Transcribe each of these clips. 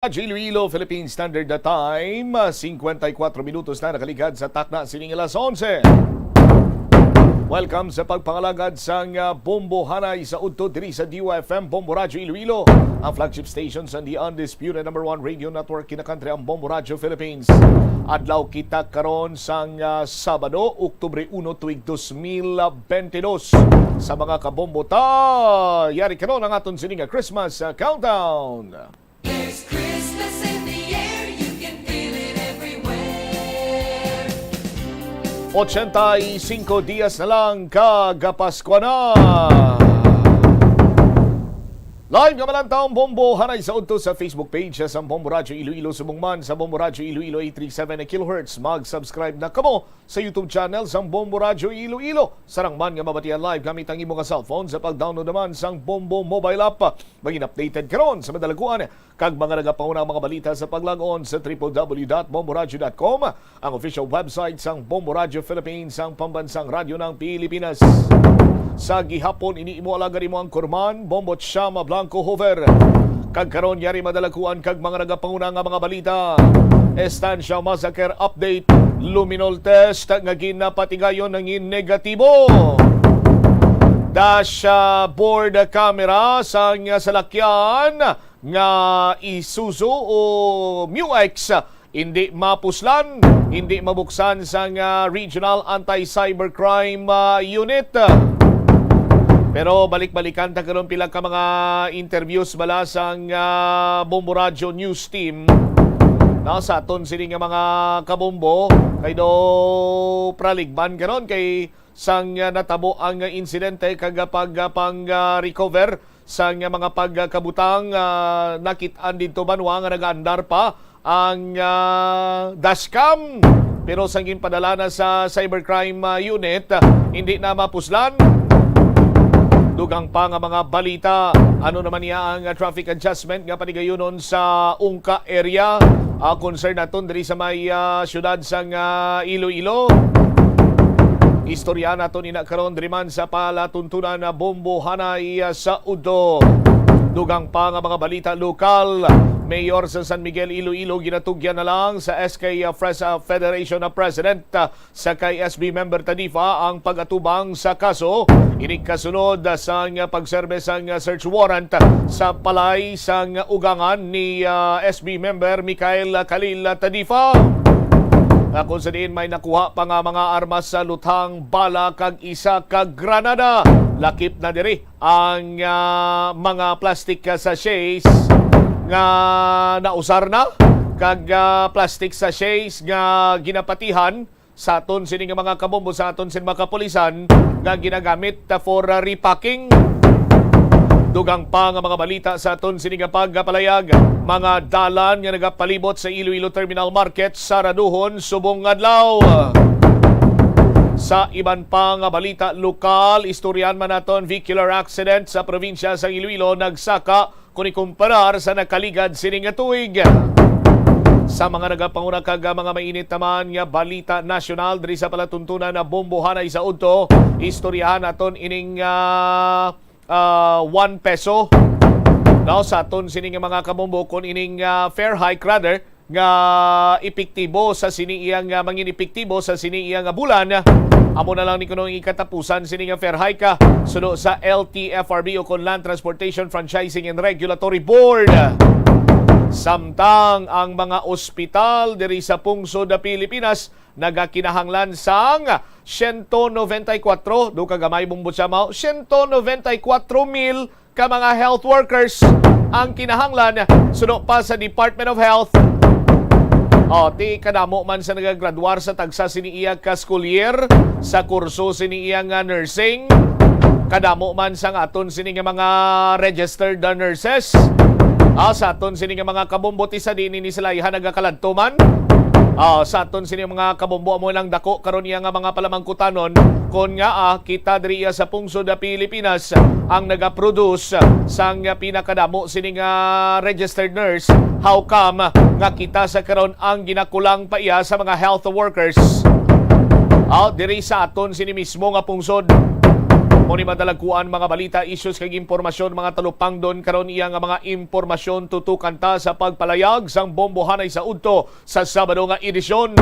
Iloilo, Philippine Standard Time, 54 minutos na nakaligad sa takna sining alas 11. Welcome sa pagpangalagad sang Bombo Hanay sa udto diri sa DYFM Bombo Radyo Iloilo, ang flagship station sa the undisputed #1 radio network kinakantry ang Bombo Radyo Philippines. Adlaw kita karon sang Sabado, Oktubre 1 tuig 2022. Sa mga kabombo ta, yari karon ang aton sining Christmas countdown. There's Christmas in the air, you can feel it everywhere. 85 dias na lang kagapasko na. Live nga malantaong Bombo Hanay sa udto sa Facebook page sa Bombo Radyo Iloilo Subongman sa Bombo Radyo Iloilo 837 kHz. Mag-subscribe na kamo sa YouTube channel sa Bombo Radyo Iloilo. Sarangman nga mabatian live gamit ang imong cellphone sa pag-download naman sang Bombo mobile app. Maging updated karon sa madalaguan kag mga nagapauna mga balita sa paglag-on sa www.bomboradio.com, ang official website sang Bombo Radyo Philippines, ang pambansang radyo ng Pilipinas. Sa gihapon iniimo alagan imo ang Kurman, Bombo Chama Blanco Hover. Kag karon yari madalakuan kag mga nagapanguna nga mga balita. Estancia Massacre update, luminol test nga ginapatigayon ng negatibo. Dashboard camera sang salakyan nga Isuzu o MUX hindi mapuslan, hindi mabuksan sang Regional Anti-Cybercrime Unit. Pero balik-balikan ta karon pila ka mga interviews bala sang Bombo Radio News Team. Sa aton sini nga mga kabombo kay do praligban karon kay sang natabo ang insidente kag pang recover sang mga pagkabutang nakit-an didto banwa nga nagaandar pa ang dashcam. Pero sang ginpadala na sa Cybercrime Unit, hindi na mapuslan. Dugang pa nga mga balita, ano naman niya ang traffic adjustment nga panigayonon sa Ungka area. Concern naton diri sa may syudad sang Iloilo. Istorya naton ina karon diri man sa palatuntunan na Bombo Hanay sa Udo. Dugang pa nga mga balita lokal, Mayor sa San Miguel, Iloilo ginatugyan na lang sa SK Federation na President sa kay SB member Tadifa ang pag-atubang sa kaso. Inig kasunod sa pagserbe sang search warrant sa palay sang ugangan ni SB member Mikhail Khalil Tadifa. Kung sa diin may nakuha pa nga mga armas sa luthang, bala kag isa kag granada. Lakip na diri ang mga plastic sachets nga nausar na kag plastic sachets nga ginapatihan sa aton sini nga mga kabombo sa aton sin mga kapulisan nga ginagamit for repacking. Dugang pa nga mga balita sa aton sini nga pagpalayag, mga dalan nga nagapalibot sa Iloilo Terminal Market saraduhon subong adlaw. Sa iban pa nga balita lokal, istoryan man naton vehicular accident sa probinsya sa Iloilo nagsaka kung ikumparar sa nakaligad sining nga tuig. Sa mga nagapanguna kag mga mainit naman nga balita nasyonal diri sa palatuntunan na Bombo Hanay sa udto, istoryahan naton ining 1 peso. Sa aton sining mga kabombo kon ining fair hike rather nga epektibo sa siniiyang mangin epektibo sa siniiyang bulan. Amo na lang ni kuno ikatapusan sini nga fair hike suno sa LTFRB o kon Land Transportation Franchising and Regulatory Board. Samtang ang mga ospital diri sa pungsod sa Pilipinas nagakinahanglan sang 194 do ka gamay bumbot sa mao 194,000 ka mga health workers ang kinahanglan suno pa sa Department of Health. Ti kadamo man sa nagagraduar sa tagsa siniiya ka school year sa kurso siniiya nga nursing. Kadamo man sa aton sini nga mga registered nurses. Sa aton sini nga mga kabombo ti sa dinhi ni sila nagakaladto man. Sa aton sini mga kabombo mo lang dako karon iya nga mga palamangkutanon kon nga kita diri sa pungsod sa Pilipinas ang nagaproduce sang pinakadamo sini nga registered nurse. How come nga kita sa karon ang ginakulang pa iya sa mga health workers? Diri sa aton sini mismo nga pungsod Muni madalagkuan mga balita, issues kag impormasyon mga talupang doon karon iya nga mga impormasyon tutukan ta sa pagpalayag sang bombohanay sa udto sa Sabado nga edisyon.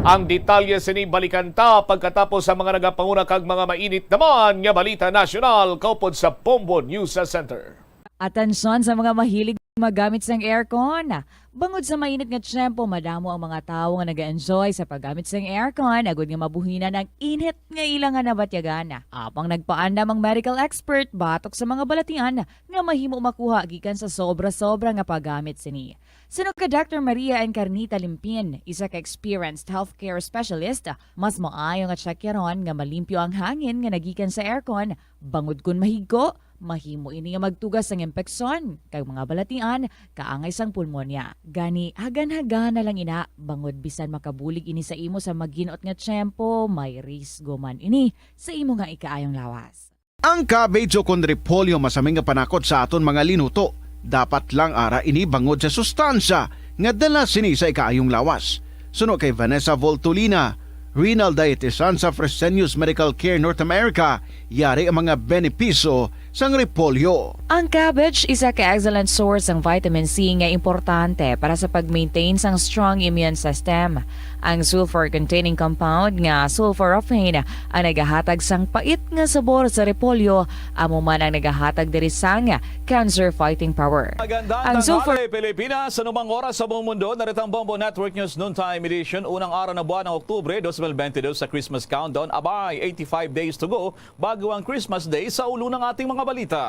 Ang detalye sini balikan ta pagkatapos sa mga nagapanguna kag mga mainit naman nga balita nasyonal kaupod sa Bombo News Center. Atensyon sa mga mahilig magamit sang aircon. Bangod sa mainit nga tiyempo, madamo ang mga tao nga nag-enjoy sa paggamit sang aircon, agud nga mabuhinan ang init nga ilang nga nabatyagan. Apang nagpaandam ang medical expert batok sa mga balatian nga mahimo makuha gikan sa sobra-sobra nga paggamit sini. Sunog ka Dr. Maria Encarnita Limpin, isa ka experienced healthcare specialist, mas maayo nga tsakyaron nga malimpyo ang hangin nga nagikan sa aircon, bangod kun mahigko, mahimo ini nga magtugas ng impeksyon kag mga balatian kaangay sang pulmonya. Gani hagan-hagan na lang ina bangod bisan makabulig ini sa imo sa maginot nga tiyempo, may risgo man ini sa imo nga ikaayong lawas. Ang cabbage o kon repolyo masaming nga panakot sa aton mga linuto. Dapat lang ara ini bangod sa sustansya nga dala sini sa ikaayong lawas. Suno kay Vanessa Voltolina, renal dietitian sa Fresenius Medical Care North America, yari ang mga benepisyo sang repolyo. Ang cabbage isa ka excellent source ng vitamin C nga importante para sa pag-maintain sang strong immune system. Ang sulfur-containing compound nga sulforaphane ang nagahatag sang pait nga sabor sa repolyo, amo man ang nagahatag diri sang cancer-fighting power. Magandang tanghali, Pilipinas. Sa numang oras sa buong mundo, narito ang Bombo Network News Noontime Edition. Unang araw na buwan ng Oktubre 2022 sa Christmas Countdown. Abay, 85 days to go bago ang Christmas Day sa ulo ng ating mga balita.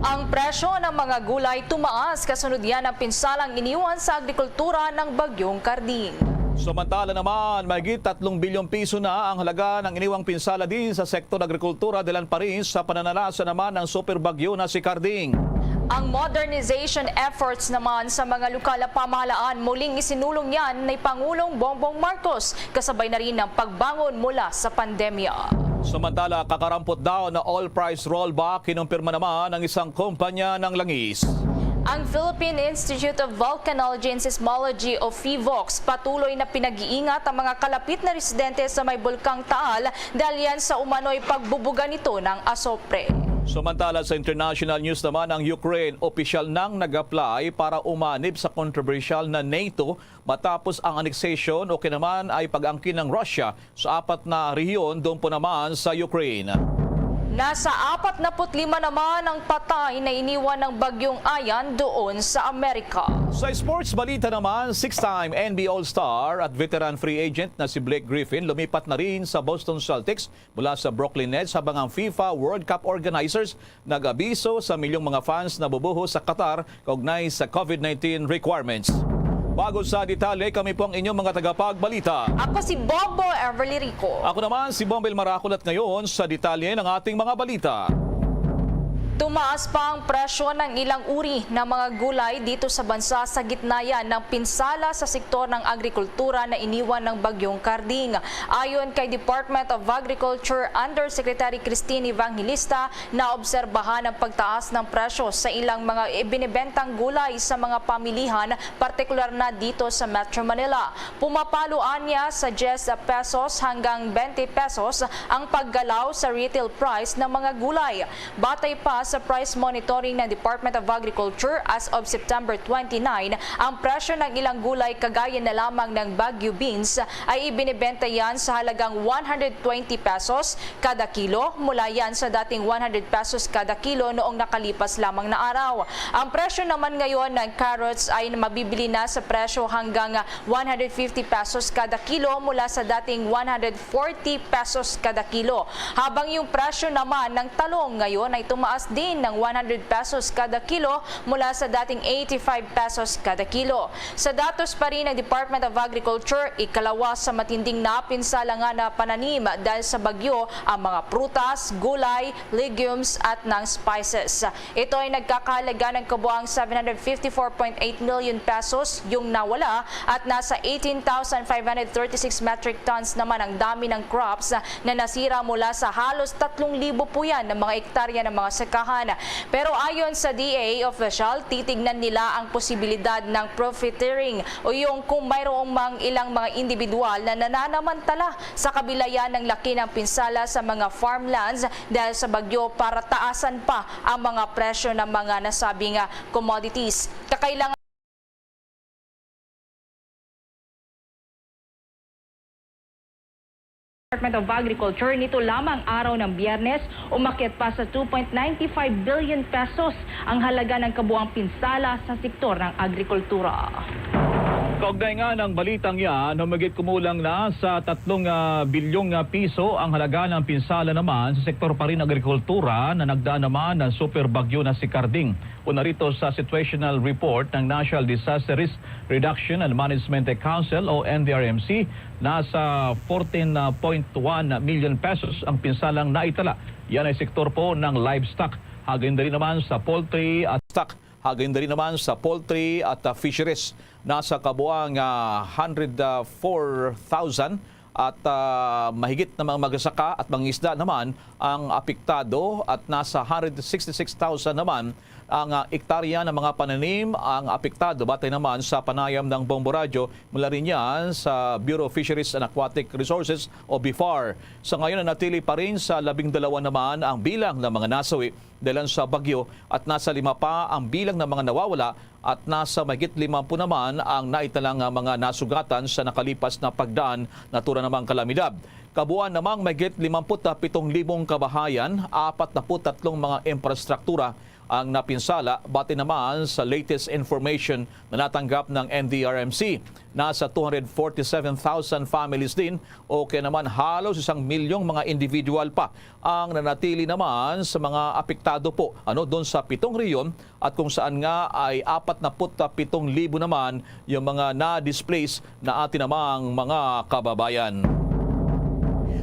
Ang presyo ng mga gulay tumaas kasunod yan ang pinsalang iniwan sa agrikultura ng Bagyong Karding. Samantala naman, mahigit 3 bilyong piso na ang halaga ng iniwang pinsala din sa sektor agrikultura dalan pa rin sa pananalasa naman ng super bagyo na si Karding. Ang modernization efforts naman sa mga lokal na pamahalaan muling isinulong yan ni Pangulong Bongbong Marcos kasabay na rin ng pagbangon mula sa pandemya. Samantala, kakarampot daw na all-price rollback, kinumpirma naman ng isang kumpanya ng langis. Ang Philippine Institute of Volcanology and Seismology o PHIVOLCS patuloy na pinag-iingat ang mga kalapit na residente sa may bulkang Taal dahil yan sa umano'y pagbubuga nito ng asopre. Samantala sa international news naman, ang Ukraine opisyal nang nag-apply para umanib sa controversial na NATO matapos ang annexation o kinaman ay pag-angkin ng Russia sa 4 na rehiyon doon po naman sa Ukraine. Nasa 45 naman ang patay na iniwan ng bagyong Ayan doon sa Amerika. Sa sports balita naman, 6-time NBA All-Star at veteran free agent na si Blake Griffin lumipat na rin sa Boston Celtics mula sa Brooklyn Nets habang ang FIFA World Cup organizers nag-abiso sa milyong mga fans na bubuhos sa Qatar kaugnay sa COVID-19 requirements. Bago sa detalye, kami po ang inyong mga tagapagbalita. Ako si Bobo Everly Rico. Ako naman si Bombel Maraculat ngayon sa detalye ng ating mga balita. Tumaas pa ang presyo ng ilang uri ng mga gulay dito sa bansa sa gitna yan ng pinsala sa sektor ng agrikultura na iniwan ng Bagyong Karding. Ayon kay Department of Agriculture Undersecretary Christine Evangelista, naobserbahan ang pagtaas ng presyo sa ilang mga ibinibentang gulay sa mga pamilihan, partikular na dito sa Metro Manila. Pumapaluan niya sa 10 pesos hanggang 20 pesos ang paggalaw sa retail price ng mga gulay. Batay pa sa price monitoring ng Department of Agriculture as of September 29, ang presyo ng ilang gulay kagaya na lamang ng Baguio beans ay ibinibenta yan sa halagang 120 pesos kada kilo mula yan sa dating 100 pesos kada kilo noong nakalipas lamang na araw. Ang presyo naman ngayon ng carrots ay mabibili na sa presyo hanggang 150 pesos kada kilo mula sa dating 140 pesos kada kilo. Habang yung presyo naman ng talong ngayon ay tumaas din ng 100 pesos kada kilo mula sa dating 85 pesos kada kilo. Sa datos pa rin ng Department of Agriculture, ikalawa sa matinding napinsala nga na pananim dahil sa bagyo ang mga prutas, gulay, legumes at ng spices. Ito ay nagkakahalaga ng kabuang 754.8 million pesos yung nawala at nasa 18,536 metric tons naman ang dami ng crops na nasira mula sa halos 3,000 po yan ng mga ektarya ng mga sakahan tinirahan. Pero ayon sa DA official, titignan nila ang posibilidad ng profiteering o yung kung mayroong ilang mga individual na nananamantala sa kabilayan ng laki ng pinsala sa mga farmlands dahil sa bagyo para taasan pa ang mga presyo ng mga nasabing commodities. Kakailangan Department of Agriculture, nito lamang araw ng Biyernes, umakyat pa sa 2.95 billion pesos ang halaga ng kabuang pinsala sa sektor ng agrikultura. Kaugnay nga ng balitang yan, humigit kumulang na sa 3 bilyong piso ang halaga ng pinsala naman sa sektor pa rin agrikultura na nagdaan naman ng super bagyo na si Carding. Una rito sa situational report ng National Disaster Risk Reduction and Management Council o NDRMC, nasa 14.1 million pesos ang pinsalang naitala. Yan ay sektor po ng livestock. Hagin din naman sa poultry at stock. Hagin din naman sa poultry at fisheries. Nasa kabuang 104,000 at mahigit na mga magsasaka at mangisda naman ang apektado at nasa 166,000 naman ang ektarya ng mga pananim ang apektado. Batay naman sa panayam ng Bombo Radio mula rin yan sa Bureau of Fisheries and Aquatic Resources o BIFAR. Sa ngayon natili pa rin sa 12 naman ang bilang ng mga nasawi dahil sa bagyo at nasa 5 pa ang bilang ng mga nawawala at nasa mahigit 50 naman ang naitalang mga nasugatan sa nakalipas na pagdaan na tura namang kalamidad. Kabuuan namang mahigit 57,000 kabahayan, 43 mga infrastruktura ang napinsala. Bati naman sa latest information na natanggap ng NDRMC. Nasa 247,000 families din o kaya naman halos 1 milyong mga individual pa ang nanatili naman sa mga apektado po doon sa 7 rehiyon at kung saan nga ay 47,000 naman yung mga na-displace na atin namang mga kababayan.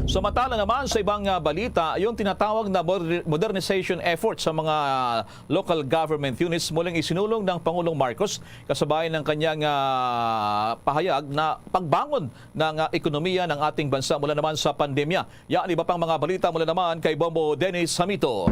Samantala naman sa ibang balita, yung tinatawag na modernization effort sa mga local government units muling isinulong ng Pangulong Marcos kasabay ng kanyang pahayag na pagbangon ng ekonomiya ng ating bansa mula naman sa pandemya. Yan, iba pang mga balita mula naman kay Bombo Dennis Hamito.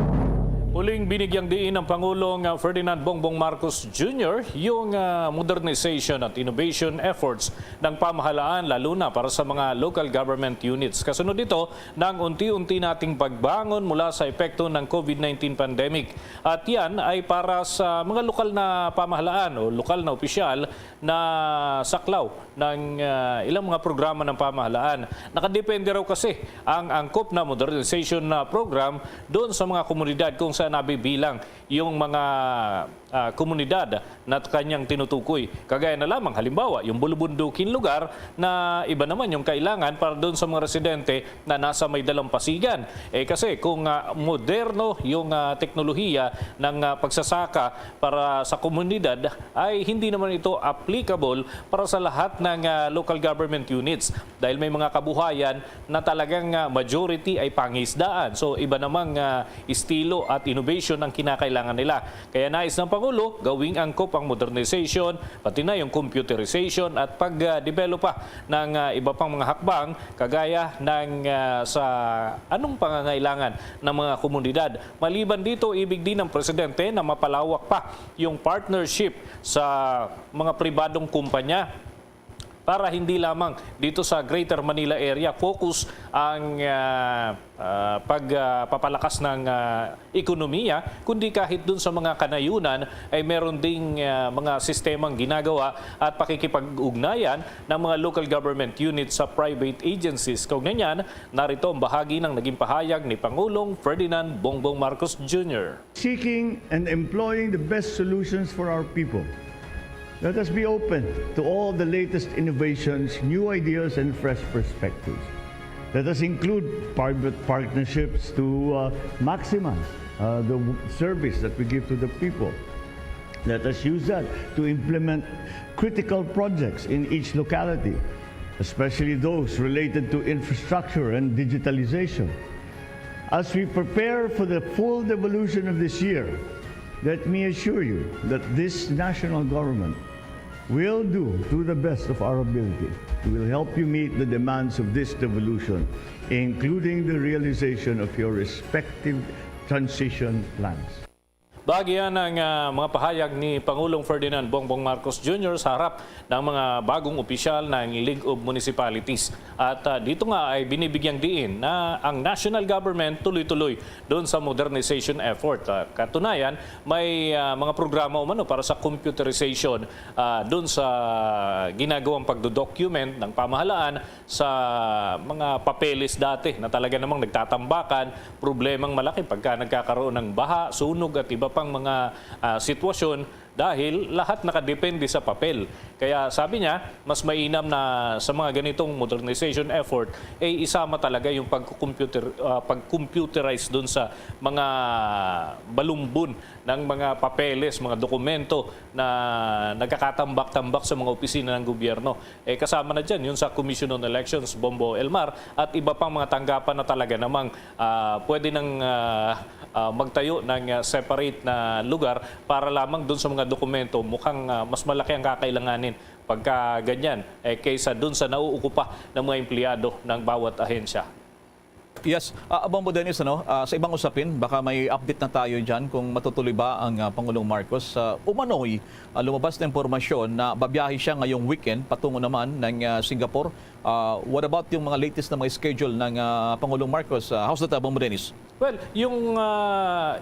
Muling binigyang diin ng Pangulong Ferdinand Bongbong Marcos Jr. yung modernization at innovation efforts ng pamahalaan lalo na para sa mga local government units. Kasunod dito ng unti-unti nating pagbangon mula sa epekto ng COVID-19 pandemic. At yan ay para sa mga lokal na pamahalaan o lokal na opisyal na saklaw ng ilang mga programa ng pamahalaan. Nakadepende raw kasi ang angkop na modernization program doon sa mga komunidad kung saan nabibilang yung mga komunidad na kanyang tinutukoy. Kagaya na lamang halimbawa yung bulubundukin lugar na iba naman yung kailangan para doon sa mga residente na nasa may dalampasigan. Kasi kung moderno yung teknolohiya ng pagsasaka para sa komunidad ay hindi naman ito applicable para sa lahat ng local government units dahil may mga kabuhayan na talagang majority ay pangisdaan. So iba namang estilo at innovation ang kinakailangan nila. Kaya nais ng Pangulo gawing angkop ang modernization, pati na yung computerization at pag-develop pa ng iba pang mga hakbang kagaya ng sa anong pangangailangan ng mga komunidad. Maliban dito, ibig din ng Presidente na mapalawak pa yung partnership sa mga pribadong kumpanya para hindi lamang dito sa Greater Manila area focus ang pagpapalakas ng ekonomiya, kundi kahit dun sa mga kanayunan ay meron ding mga sistemang ginagawa at pakikipag-ugnayan ng mga local government units sa private agencies. Kaugnay niyan, narito ang bahagi ng naging pahayag ni Pangulong Ferdinand Bongbong Marcos Jr. Seeking and employing the best solutions for our people. Let us be open to all the latest innovations, new ideas, and fresh perspectives. Let us include private partnerships to maximize the service that we give to the people. Let us use that to implement critical projects in each locality, especially those related to infrastructure and digitalization. As we prepare for the full devolution of this year, let me assure you that this national government will do to the best of our ability. We will help you meet the demands of this devolution, including the realization of your respective transition plans. Bahagi yan ng mga pahayag ni Pangulong Ferdinand Bongbong Marcos Jr. sa harap ng mga bagong opisyal ng League of Municipalities. At dito nga ay binibigyang diin na ang national government tuloy-tuloy doon sa modernization effort. Katunayan, may mga programa umano para sa computerization doon sa ginagawang pagdodocument ng pamahalaan sa mga papeles dati na talaga namang nagtatambakan, problemang malaki pagka nagkakaroon ng baha, sunog at iba pang mga sitwasyon dahil lahat nakadepende sa papel. Kaya sabi niya, mas mainam na sa mga ganitong modernization effort, isama talaga yung pag-computerize doon sa mga balumbon ng mga papeles, mga dokumento na nagkakatambak-tambak sa mga opisina ng gobyerno. Kasama na dyan yun sa Commission on Elections, Bombo Elmar, at iba pang mga tanggapan na talaga namang pwede nang magtayo ng separate na lugar para lamang doon sa mga dokumento. Mukhang mas malaki ang kakailanganin pagka ganyan kaysa doon sa nauukupa ng mga empleyado ng bawat ahensya. Yes, Bombo Dennis, sa ibang usapin, baka may update na tayo dyan kung matutuloy ba ang Pangulong Marcos. Umano'y lumabas na impormasyon na babiyahe siya ngayong weekend patungo naman ng Singapore. What about yung mga latest na mga schedule ng Pangulong Marcos? How's that, Bombo Dennis? Well, yung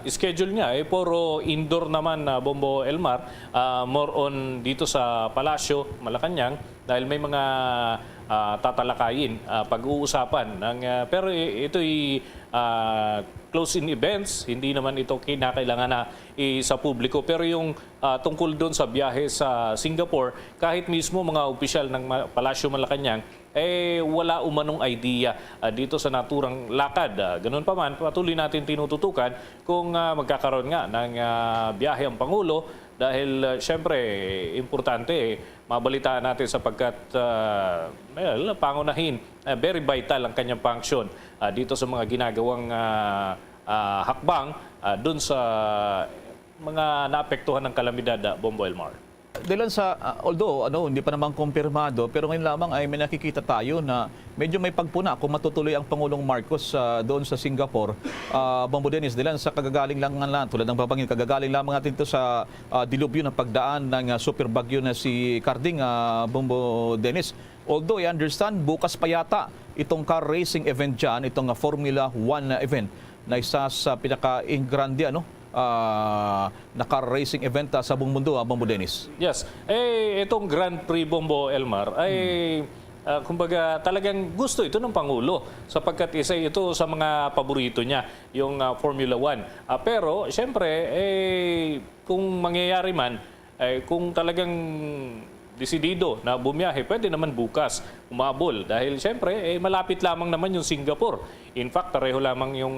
schedule niya puro indoor naman na Bombo Elmar, more on dito sa Palasyo, Malacanang, dahil may mga tatalakayin, pag-uusapan pero ito'y close-in events, hindi naman ito kinakailangan na sa publiko. Pero yung tungkol doon sa biyahe sa Singapore, kahit mismo mga opisyal ng Palasyo Malacanang, wala umanong idea dito sa naturang lakad. Ganun pa man, patuloy natin tinututukan kung magkakaroon nga ng biyahe ang Pangulo dahil syempre importante mabalitaan natin sapagkat pangunahin, very vital ang kanyang function dito sa mga ginagawang hakbang doon sa mga naapektuhan ng kalamidad, Bombo Elmar. Dahil although hindi pa naman kumpirmado, pero ngayon lamang ay may nakikita tayo na medyo may pagpuna kung matutuloy ang Pangulong Marcos doon sa Singapore. Bombo Dennis, dahil sa kagagaling lang tulad ng babangin, kagagaling lamang natin ito sa dilubyo ng pagdaan ng super bagyo na si Carding, Bombo Dennis. Although I understand, bukas pa yata itong car racing event dyan, itong Formula 1 event na isa sa pinaka-ingrande na car racing event sa buong mundo, Bombo Dennis. Yes. Itong Grand Prix, Bombo Elmar, kumbaga talagang gusto ito ng Pangulo sapagkat isa ito sa mga paborito niya, yung Formula 1. Pero siyempre, kung mangyayari man, kung talagang desidido na bumiyahe, pwede naman bukas umabol dahil siyempre malapit lamang naman yung Singapore. In fact, pareho lamang yung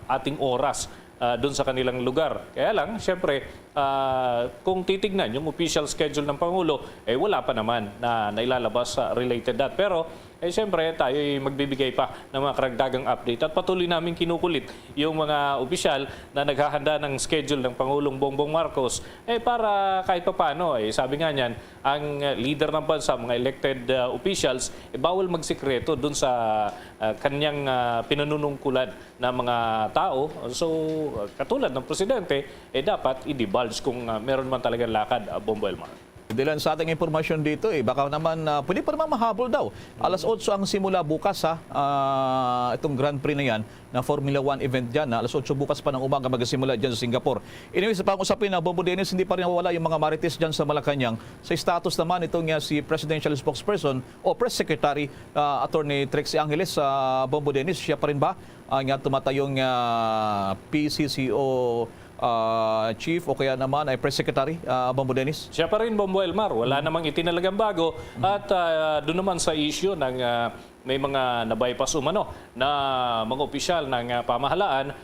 ating oras doon sa kanilang lugar. Kaya lang, siyempre, kung titignan yung official schedule ng Pangulo, wala pa naman na nailalabas sa related that. Pero, siyempre, tayo ay magbibigay pa ng mga karagdagang update at patuloy namin kinukulit yung mga opisyal na naghahanda ng schedule ng Pangulong Bongbong Marcos para kahit pa paano, sabi nga niyan, ang leader ng bansa, mga elected officials, bawal magsikreto doon sa kanyang pinanunungkulan ng mga tao. So, katulad ng presidente, dapat i-divulge kung meron man talagang lakad, Bombo Elmar. Dilan sa ating impormasyon dito, baka naman pwede pa naman mahabol daw. Alas 8 ang simula bukas itong Grand Prix na yan, na Formula 1 event dyan. Alas 8 bukas pa ng umaga magsimula dyan sa Singapore. Anyway, sa pang-usapin na Bombo Dennis, hindi pa rin nawala yung mga marites dyan sa Malacanang. Sa status naman itong si Presidential Spokesperson o Press Secretary Attorney Trixie Angeles sa Bombo Dennis. Siya pa rin ba ang tumatayong PCCO Chief o kaya naman ay Press Secretary, Bombo Dennis? Siya pa rin, Bombo Elmar. Wala namang itinalagang bago. At doon naman sa issue ng may mga nabypass umano na mga opisyal ng pamahalaan,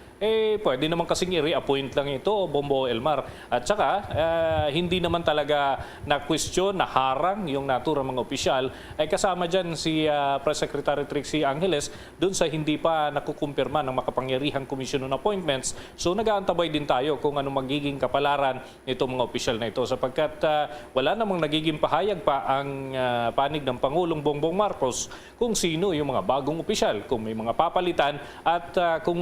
pwede naman kasing i-reappoint lang ito, Bombo Elmar. At saka, hindi naman talaga na-question, na-harang yung naturang mga opisyal. Kasama dyan si Press Secretary Trixie Angeles dun sa hindi pa nakukumpirma ng makapangyarihang Commission on Appointments. So, nag-aantabay din tayo kung ano magiging kapalaran nitong mga opisyal na ito sapagkat wala namang nagiging pahayag pa ang panig ng Pangulong Bongbong Marcos kung sino yung mga bagong opisyal, kung may mga papalitan at kung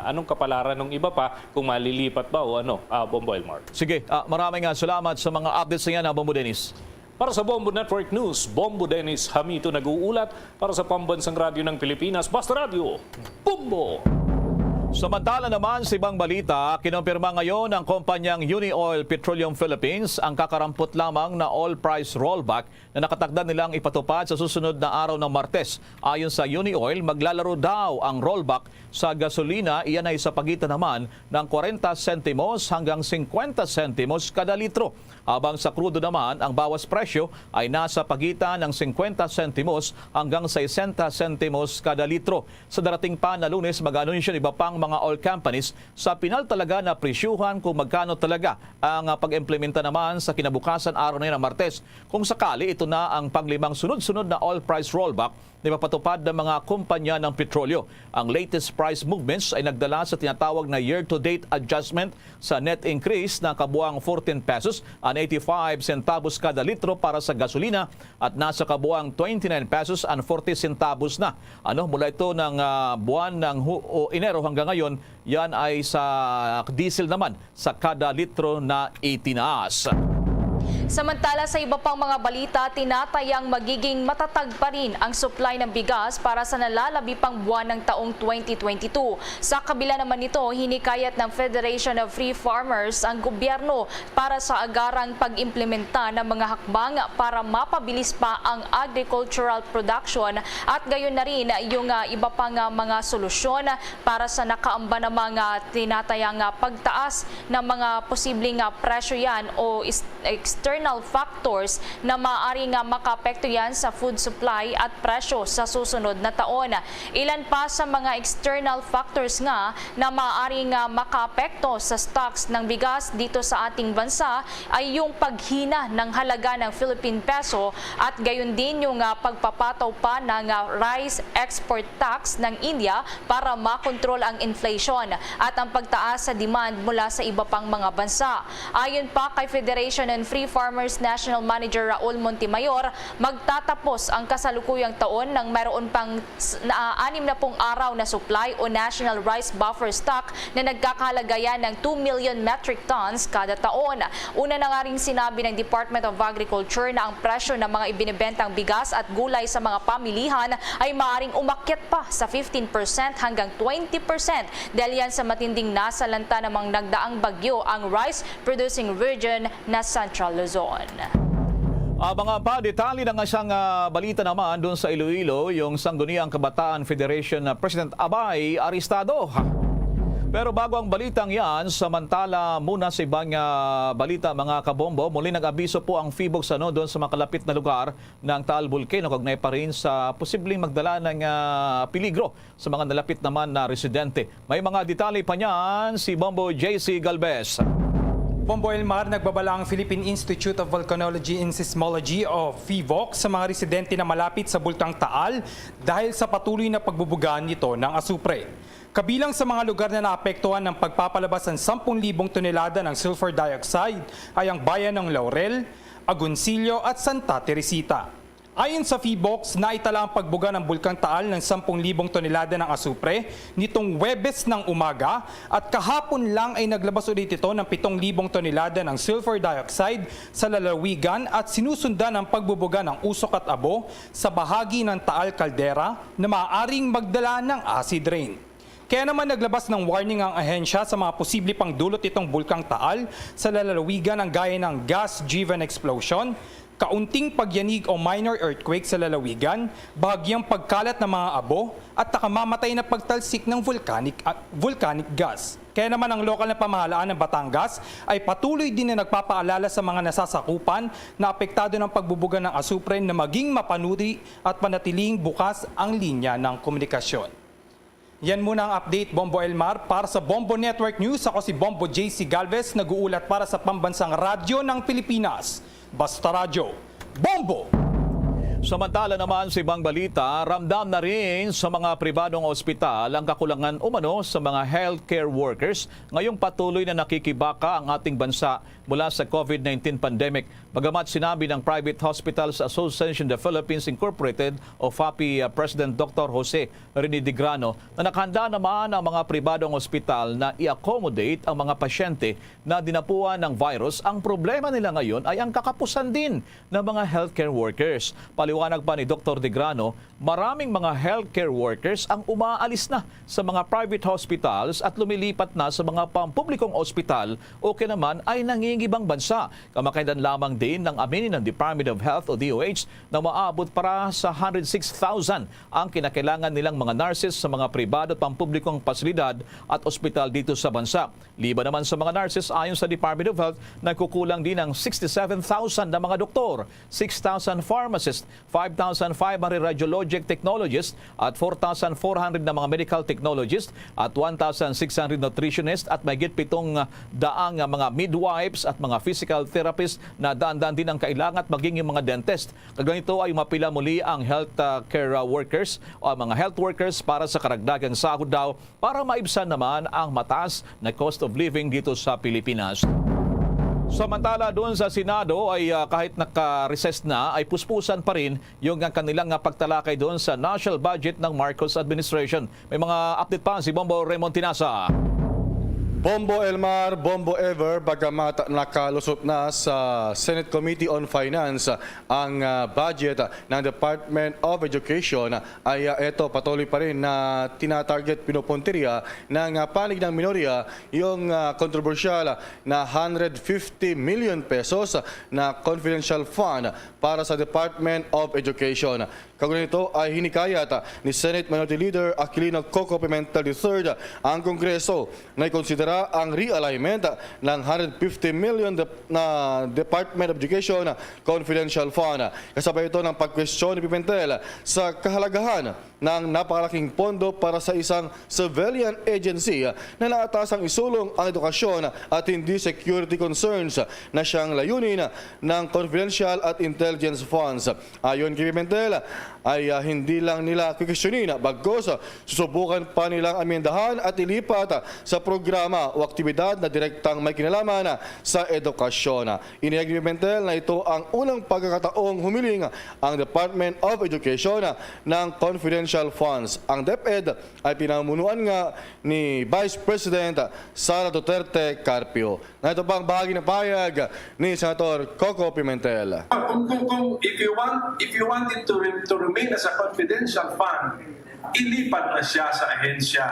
anong kapalaran ng iba pa kung malilipat ba o ano, Bombo Elmar. Sige, maraming salamat sa mga updates na yan, Bombo Dennis. Para sa Bombo Network News, Bombo Dennis Hamito nag-uulat para sa Pambansang Radyo ng Pilipinas, Basta Radio, Bombo! Samantala naman sa ibang balita, kinumpirma ngayon ng kumpanyang Unioil Petroleum Philippines ang kakarampot lamang na oil price rollback na nakatakda nilang ipatupad sa susunod na araw ng Martes. Ayon sa Unioil, maglalaro daw ang rollback sa gasolina, iyan ay sa pagitan naman ng 40 sentimos hanggang 50 sentimos kada litro. Habang sa krudo naman, ang bawas presyo ay nasa pagitan ng 50 sentimos hanggang 60 sentimos kada litro. Sa darating pa na Lunes, mag-anunsyo ng iba pang mga oil companies sa pinal talaga na presyuhan kung magkano talaga ang pag-implementa naman sa kinabukasan araw na yun ng Martes. Kung sakali, ito na ang panglimang sunod-sunod na oil price rollback na ipapatupad ng mga kumpanya ng petrolyo. Ang latest price movements ay nagdala sa tinatawag na year-to-date adjustment sa net increase na kabuang 14 pesos and 85 centavos kada litro para sa gasolina at nasa kabuang 29 pesos and 40 centavos na. Mula ito ng buwan ng Enero hanggang ngayon, yan ay sa diesel naman sa kada litro na itinaas. Samantala sa iba pang mga balita, tinatayang magiging matatag pa rin ang supply ng bigas para sa nalalabi pang buwan ng taong 2022. Sa kabila naman nito, hinikayat ng Federation of Free Farmers ang gobyerno para sa agarang pag-implementa ng mga hakbang para mapabilis pa ang agricultural production at gayon na rin yung iba pang mga solusyon para sa nakaamba ng mga tinatayang pagtaas ng mga posibleng presyo yan o external factors na maaaring makaapekto yan sa food supply at presyo sa susunod na taon. Ilan pa sa mga external factors nga na maaaring makaapekto sa stocks ng bigas dito sa ating bansa ay yung paghina ng halaga ng Philippine peso at gayon din yung pagpapataw pa ng rice export tax ng India para makontrol ang inflation at ang pagtaas sa demand mula sa iba pang mga bansa. Ayon pa kay Federation and Free Farmers National Manager Raul Montemayor, magtatapos ang kasalukuyang taon ng mayroon pang 60 araw na supply o National Rice Buffer Stock na nagkakahalaga yan ng 2 million metric tons kada taon. Una na nga rin sinabi ng Department of Agriculture na ang presyo ng mga ibinibentang bigas at gulay sa mga pamilihan ay maaaring umakyat pa sa 15% hanggang 20% dahil yan sa matinding nasalanta ng mga nagdaang bagyo ang rice producing region na Central Luzon. Mga pa-detalye ng isang balita naman doon sa Iloilo, yung Sangguniang Kabataan Federation na President Abay arestado. Pero bago ang balitang yan, samantala muna sa ibang balita mga kabombo, muli nag-abiso po ang PHIVOLCS doon sa makalapit na lugar ng Taal Volcano, kaugnay pa rin sa posibleng magdala ng peligro sa mga nalapit naman na residente. May mga detalye pa niyan si Bombo JC Galvez. Bombo Elmar, nagbabala ang Philippine Institute of Volcanology and Seismology o PHIVOLCS sa mga residente na malapit sa Bulkang Taal dahil sa patuloy na pagbubugaan nito ng asupre. Kabilang sa mga lugar na naapektuhan ng pagpapalabas ng 10,000 tonelada ng sulfur dioxide ay ang bayan ng Laurel, Agoncillo at Santa Teresita. Ayon sa PHIVOLCS, naitala ang pagbuga ng Bulkang Taal ng 10,000 tonelada ng asupre nitong Huwebes ng umaga at kahapon lang ay naglabas ulit ito ng 7,000 tonelada ng sulfur dioxide sa lalawigan at sinusundan ang pagbubuga ng Usok at Abo sa bahagi ng Taal Caldera na maaaring magdala ng acid rain. Kaya naman naglabas ng warning ang ahensya sa mga posible pang dulot itong Bulkang Taal sa lalawigan ng gaya ng gas-driven explosion, kaunting pagyanig o minor earthquake sa lalawigan, bahagyang pagkalat ng mga abo at nakamamatay na pagtalsik ng volcanic gas. Kaya naman ang lokal na pamahalaan ng Batangas ay patuloy din na nagpapaalala sa mga nasasakupan na apektado ng pagbubuga ng asupre na maging mapanuri at panatiling bukas ang linya ng komunikasyon. Yan muna ang update, Bombo Elmar. Para sa Bombo Network News, ako si Bombo JC Galvez, nag-uulat para sa Pambansang Radyo ng Pilipinas. Basta Radyo, Bombo! Samantala naman sa ibang balita, ramdam na rin sa mga pribadong ospital ang kakulangan umano sa mga healthcare workers ngayong patuloy na nakikibaka ang ating bansa mula sa COVID-19 pandemic. Bagamat sinabi ng Private Hospitals Association of the Philippines Incorporated o FAPI President Dr. Jose Rene de Grano na nakahanda naman ang mga pribadong ospital na i-accommodate ang mga pasyente na dinapuan ng virus, ang problema nila ngayon ay ang kakapusan din ng mga healthcare workers. Paliwanag pa ni Dr. de Grano, maraming mga healthcare workers ang umaalis na sa mga private hospitals at lumilipat na sa mga pampublikong ospital o kaya naman ay nangingibang bansa. Kamakailan lamang din ng aminin ng Department of Health o DOH na maabot para sa 106,000 ang kinakailangan nilang mga nurses sa mga pribado at pampublikong pasilidad at ospital dito sa bansa. Liba naman sa mga nurses, ayon sa Department of Health, nagkukulang din ng 67,000 na mga doktor, 6,000 pharmacists, 5,500 radiologic technologists at 4,400 na mga medical technologists at 1,600 nutritionists at mahigit 700 mga midwives at mga physical therapists na daan-daan din ang kailangan at maging yung mga dentist. Kaganito ay mapila muli ang health care workers o mga health workers para sa karagdagang sahod daw para maibsan naman ang mataas na cost of living dito sa Pilipinas. Samantala doon sa Senado ay kahit naka-recess na ay puspusan pa rin yung kanilang pagtalakay doon sa national budget ng Marcos administration. May mga update pa si Bombo Raymond Tinasa. Bombo Elmar, Bombo Ever, bagamat nakalusot na sa Senate Committee on Finance ang budget ng Department of Education, ay ito patuloy pa rin na tinatarget pinupuntirya ng panig ng minorya yung kontrobersyal na 150 million pesos na confidential fund para sa Department of Education. Kaugnay nito ay hinikayat ni Senate Minority Leader Aquilino Coco Pimentel III ang Kongreso na ikonsidera ang realignment ng 150 million na Department of Education Confidential Fund. Kasabay ito ng pagkwestiyon ni Pimentel sa kahalagahan ng napakalaking pondo para sa isang civilian agency na naatasang isulong ang edukasyon at hindi security concerns na siyang layunin ng confidential at intelligence funds. Ayon kay Pimentel, ay hindi lang nila kikisyonin, bagkos susubukan pa nilang amendahan at ilipat sa programa o aktibidad na direktang may kinalaman sa edukasyon. Inihag ni Pimentel na ito ang unang pagkakataong humiling ang Department of Education ng confidential funds. Ang DepEd ay pinamunuan nga ni Vice President Sara Duterte Carpio. Na ito pang bahagi ng payag ni Senator Coco Pimentel. If you want it to remain as a confidential fund, ilipat na siya sa ahensya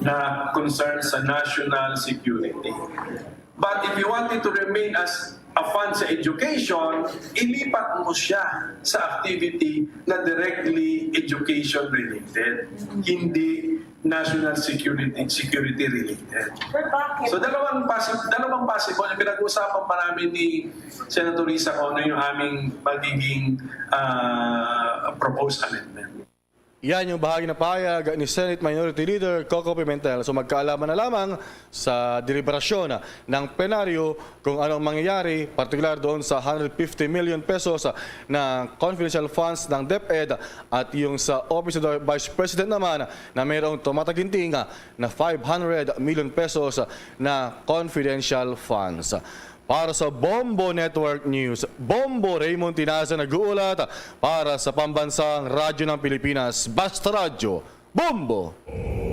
na concern sa national security. But if you want it to remain as a fund sa education, ilipat mo siya sa activity na directly education related, hindi national security related. So dalawang possible na pinag-uusapan pa namin ni Senator Risa kung ano yung aming magiging proposed amendment. Yan yung bahagi na payag ni Senate Minority Leader Coco Pimentel. So magkaalaman na lamang sa deliberasyon ng plenaryo kung anong mangyayari, partikular doon sa 150 million pesos na confidential funds ng DepEd at yung sa Office of the Vice President naman na mayroong tumataginting na 500 million pesos na confidential funds. Para sa Bombo Network News, Bombo Raymond Tinasa nag-uulat para sa pambansang radyo ng Pilipinas, Basta Radyo, Bombo!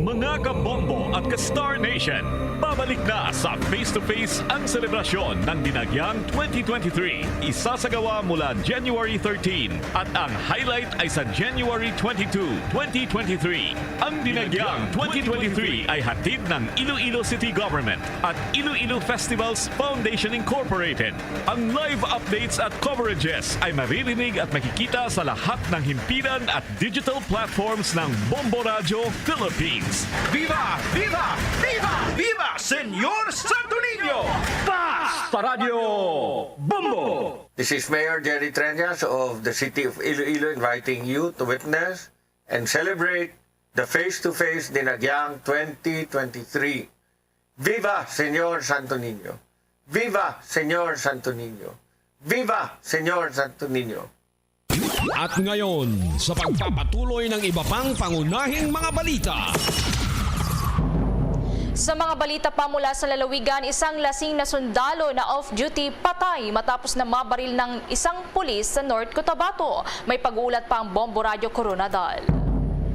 Mga ka-Bombo at ka-Star Nation, babalik na sa face-to-face ang selebrasyon ng Dinagyang 2023. Isasagawa mula January 13 at ang highlight ay sa January 22, 2023. Ang Dinagyang 2023 ay hatid ng Iloilo City Government at Iloilo Festivals Foundation Incorporated. Ang live updates at coverages ay maririnig at makikita sa lahat ng himpilan at digital platforms ng Bombo Radio Philippines. Viva! Viva! Viva! Viva! Senyor Santo Niño! Basta Radio Bombo! This is Mayor Jerry Treñas of the City of Iloilo inviting you to witness and celebrate the face-to-face Dinagyang 2023. Viva Senyor Santo Niño! Viva Senyor Santo Niño! Viva Senyor Santo Niño! At ngayon, sa pagpapatuloy ng iba pang pangunahing mga balita. Sa mga balita pa mula sa lalawigan, isang lasing na sundalo na off-duty patay matapos na mabaril ng isang pulis sa North Cotabato. May pag-uulat pa ang Bombo Radio Coronadal.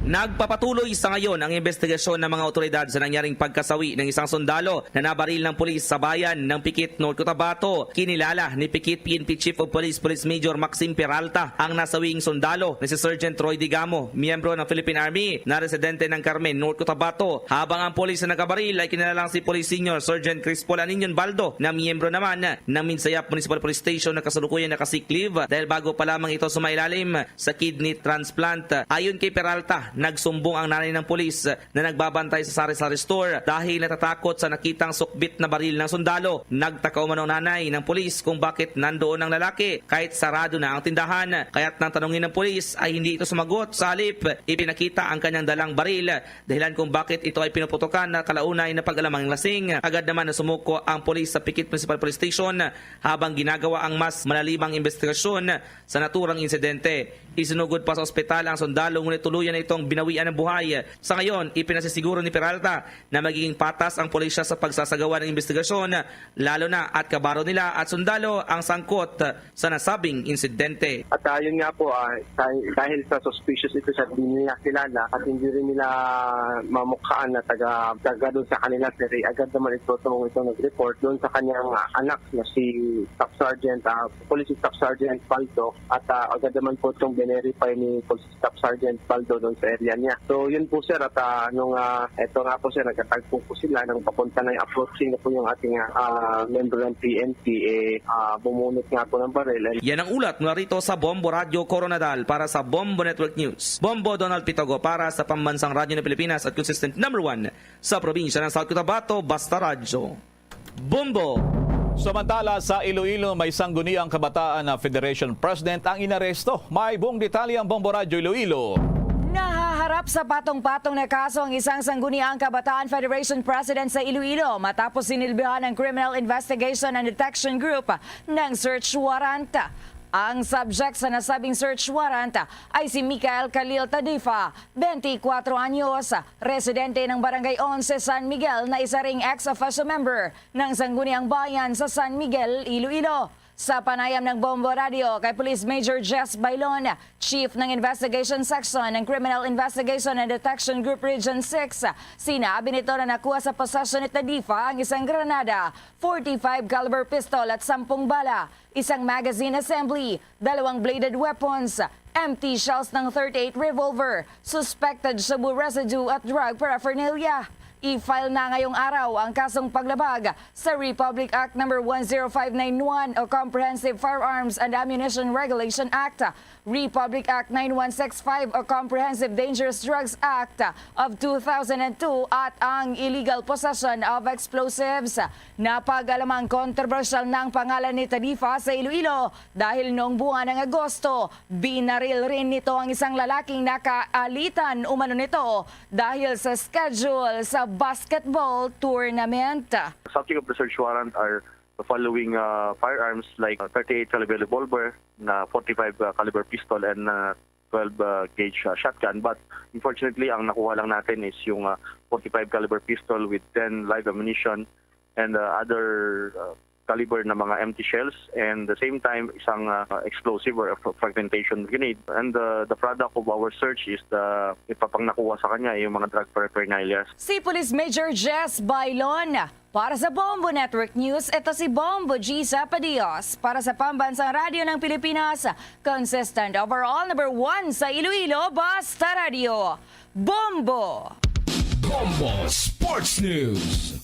Nagpapatuloy sa ngayon ang investigasyon ng mga otoridad sa nangyaring pagkasawi ng isang sundalo na nabaril ng pulis sa bayan ng Pikit, North Cotabato. Kinilala ni Pikit PNP Chief of Police Police Major Maxim Peralta ang nasawing sundalo na si Sergeant Roy Digamo, miyembro ng Philippine Army na residente ng Carmen, North Cotabato. Habang ang pulis na nagabaril ay kinilalang si Police Senior Sergeant Crispo Laninion Baldo na miyembro naman ng Minsayap Municipal Police Station na kasalukuyan nakasick leave dahil bago pa lamang ito sumailalim sa kidney transplant. Ayon kay Peralta, nagsumbong ang nanay ng pulis na nagbabantay sa sari-sari store dahil natatakot sa nakitang sukbit na baril ng sundalo. Nagtaka umano ang nanay ng pulis kung bakit nandoon ang lalaki kahit sarado na ang tindahan. Kaya't nang tanungin ng pulis ay hindi ito sumagot. Sa halip, ipinakita ang kanyang dalang baril dahilan kung bakit ito ay pinuputukan na kalaunay na pag-alamang lasing. Agad naman na sumuko ang pulis sa Pikit Municipal Police Station habang ginagawa ang mas malalimang investigasyon sa naturang insidente. Isinugod pa sa ospital ang sundalo ngunit tuluyan na itong binawian ng buhay. Sa ngayon, ipinasisiguro ni Peralta na magiging patas ang pulisya sa pagsasagawa ng investigasyon, lalo na at kabaro nila at sundalo ang sangkot sa nasabing insidente. At yun nga po, dahil sa suspicious ito sa hindi nila kilala at hindi rin nila mamukhaan na taga doon sa kanila, pero agad naman ito nag-report doon sa kanyang anak na si Staff Sergeant, Police Staff Sergeant Baldo, at agad naman po itong verify ni Police Staff Sergeant Baldo doon sa area niya. So yun po sir, at eto nga po sir, nagkatagpo po sila nang papunta na yung approaching na po yung ating member ng PNP, bumunot nga po ng baril. Yan ang ulat mula rito sa Bombo Radio Coronadal para sa Bombo Network News. Bombo Donald Pitogo para sa Pambansang Radyo ng Pilipinas at consistent #1 sa probinsya ng South Cotabato, Basta Radyo. Bombo! Samantala sa Iloilo, may sangguniang kabataan na Federation President ang inaresto. May buong detalye ang Bombo Radio Iloilo. Nahaharap sa patong-patong na kaso ang isang sangguniang kabataan Federation President sa Iloilo matapos sinilbihan ng Criminal Investigation and Detection Group ng search warrant. Ang subject sa nasabing search warrant ay si Michael Khalil Tadifa, 24 anyos, residente ng Barangay 11 San Miguel na isa ring ex-officio member ng Sangguniang Bayan sa San Miguel, Iloilo. Sa panayam ng Bombo Radio kay Police Major Jess Bailon, Chief ng Investigation Section ng Criminal Investigation and Detection Group Region 6, sinabi nito na nakuha sa posesyon ni Tadifa ang isang granada, 45 caliber pistol at 10 bala, isang magazine assembly, 2 bladed weapons, empty shells ng 38 revolver, suspected shabu residue at drug paraphernalia. I-file na ngayong araw ang kasong paglabag sa Republic Act No. 10591 o Comprehensive Firearms and Ammunition Regulation Act, Republic Act 9165 o Comprehensive Dangerous Drugs Act of 2002 at ang Illegal Possession of Explosives. Napag-alamang kontrobersyal ng pangalan ni Tadifa sa Iloilo dahil noong buwan ng Agosto, binaril rin nito ang isang lalaking nakaalitan umano nito dahil sa schedule sa basketball tournament. Subject of the search warrant are the following firearms like 38 caliber revolver, na 45 caliber pistol and 12 gauge shotgun. But unfortunately, ang nakuha lang natin is yung 45 caliber pistol with 10 live ammunition and other caliber na mga empty shells, and the same time isang explosive or fragmentation grenade. And the product of our search is the ipapang nakuha sa kanya yung mga drug paraphernalia. Si Police Major Jess Bailon. Para sa Bombo Network News, ito si Bombo G. Zapadios. Para sa Pambansang Radyo ng Pilipinas, consistent overall #1 sa Iloilo, Basta Radio. Bombo! Bombo Sports News.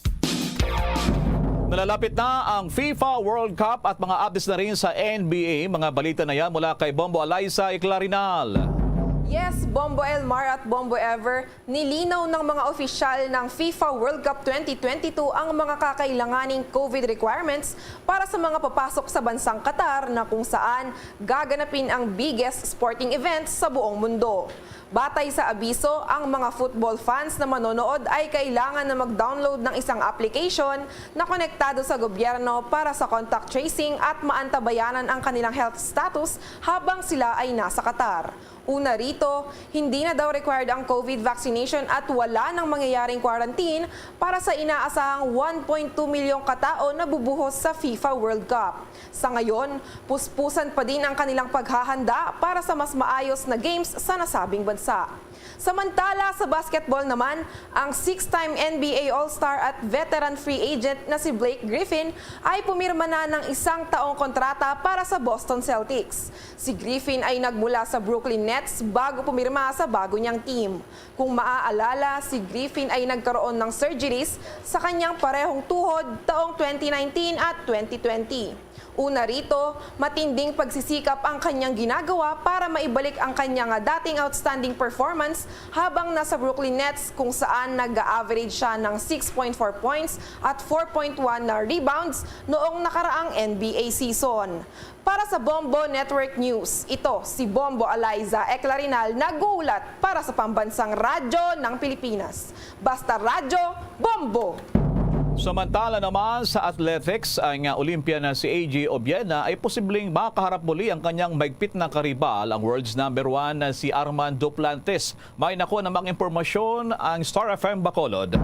Nalalapit na ang FIFA World Cup at mga updates na rin sa NBA. Mga balita na yan mula kay Bombo Alaysa Iclarinal. Yes, Bombo Elmar at Bombo Ever, nilinaw ng mga opisyal ng FIFA World Cup 2022 ang mga kakailanganing COVID requirements para sa mga papasok sa bansang Qatar na kung saan gaganapin ang biggest sporting events sa buong mundo. Batay sa abiso, ang mga football fans na manonood ay kailangan na mag-download ng isang application na konektado sa gobyerno para sa contact tracing at maantabayanan ang kanilang health status habang sila ay nasa Qatar. Una rito, dito, hindi na daw required ang COVID vaccination at wala nang mangyayaring quarantine para sa inaasahang 1.2 milyong katao na bubuhos sa FIFA World Cup. Sa ngayon, puspusan pa din ang kanilang paghahanda para sa mas maayos na games sa nasabing bansa. Samantala sa basketball naman, ang 6-time NBA All-Star at veteran free agent na si Blake Griffin ay pumirma na ng 1 taong kontrata para sa Boston Celtics. Si Griffin ay nagmula sa Brooklyn Nets bago pumirma sa bago niyang team. Kung maaalala, si Griffin ay nagkaroon ng surgeries sa kanyang parehong tuhod taong 2019 at 2020. Una rito, matinding pagsisikap ang kanyang ginagawa para maibalik ang kanyang dating outstanding performance habang nasa Brooklyn Nets kung saan nag-average siya ng 6.4 points at 4.1 na rebounds noong nakaraang NBA season. Para sa Bombo Network News, ito si Bombo Eliza Eclarinal nag-uulat para sa Pambansang Radyo ng Pilipinas. Basta Radyo, Bombo! Samantala naman sa athletics, ang Olympian na si AJ Obiena ay posibleng makaharap muli ang kanyang maigpit na karibal, ang world's #1 na si Armand Duplantis. May nakuha namang impormasyon ang Star FM Bacolod.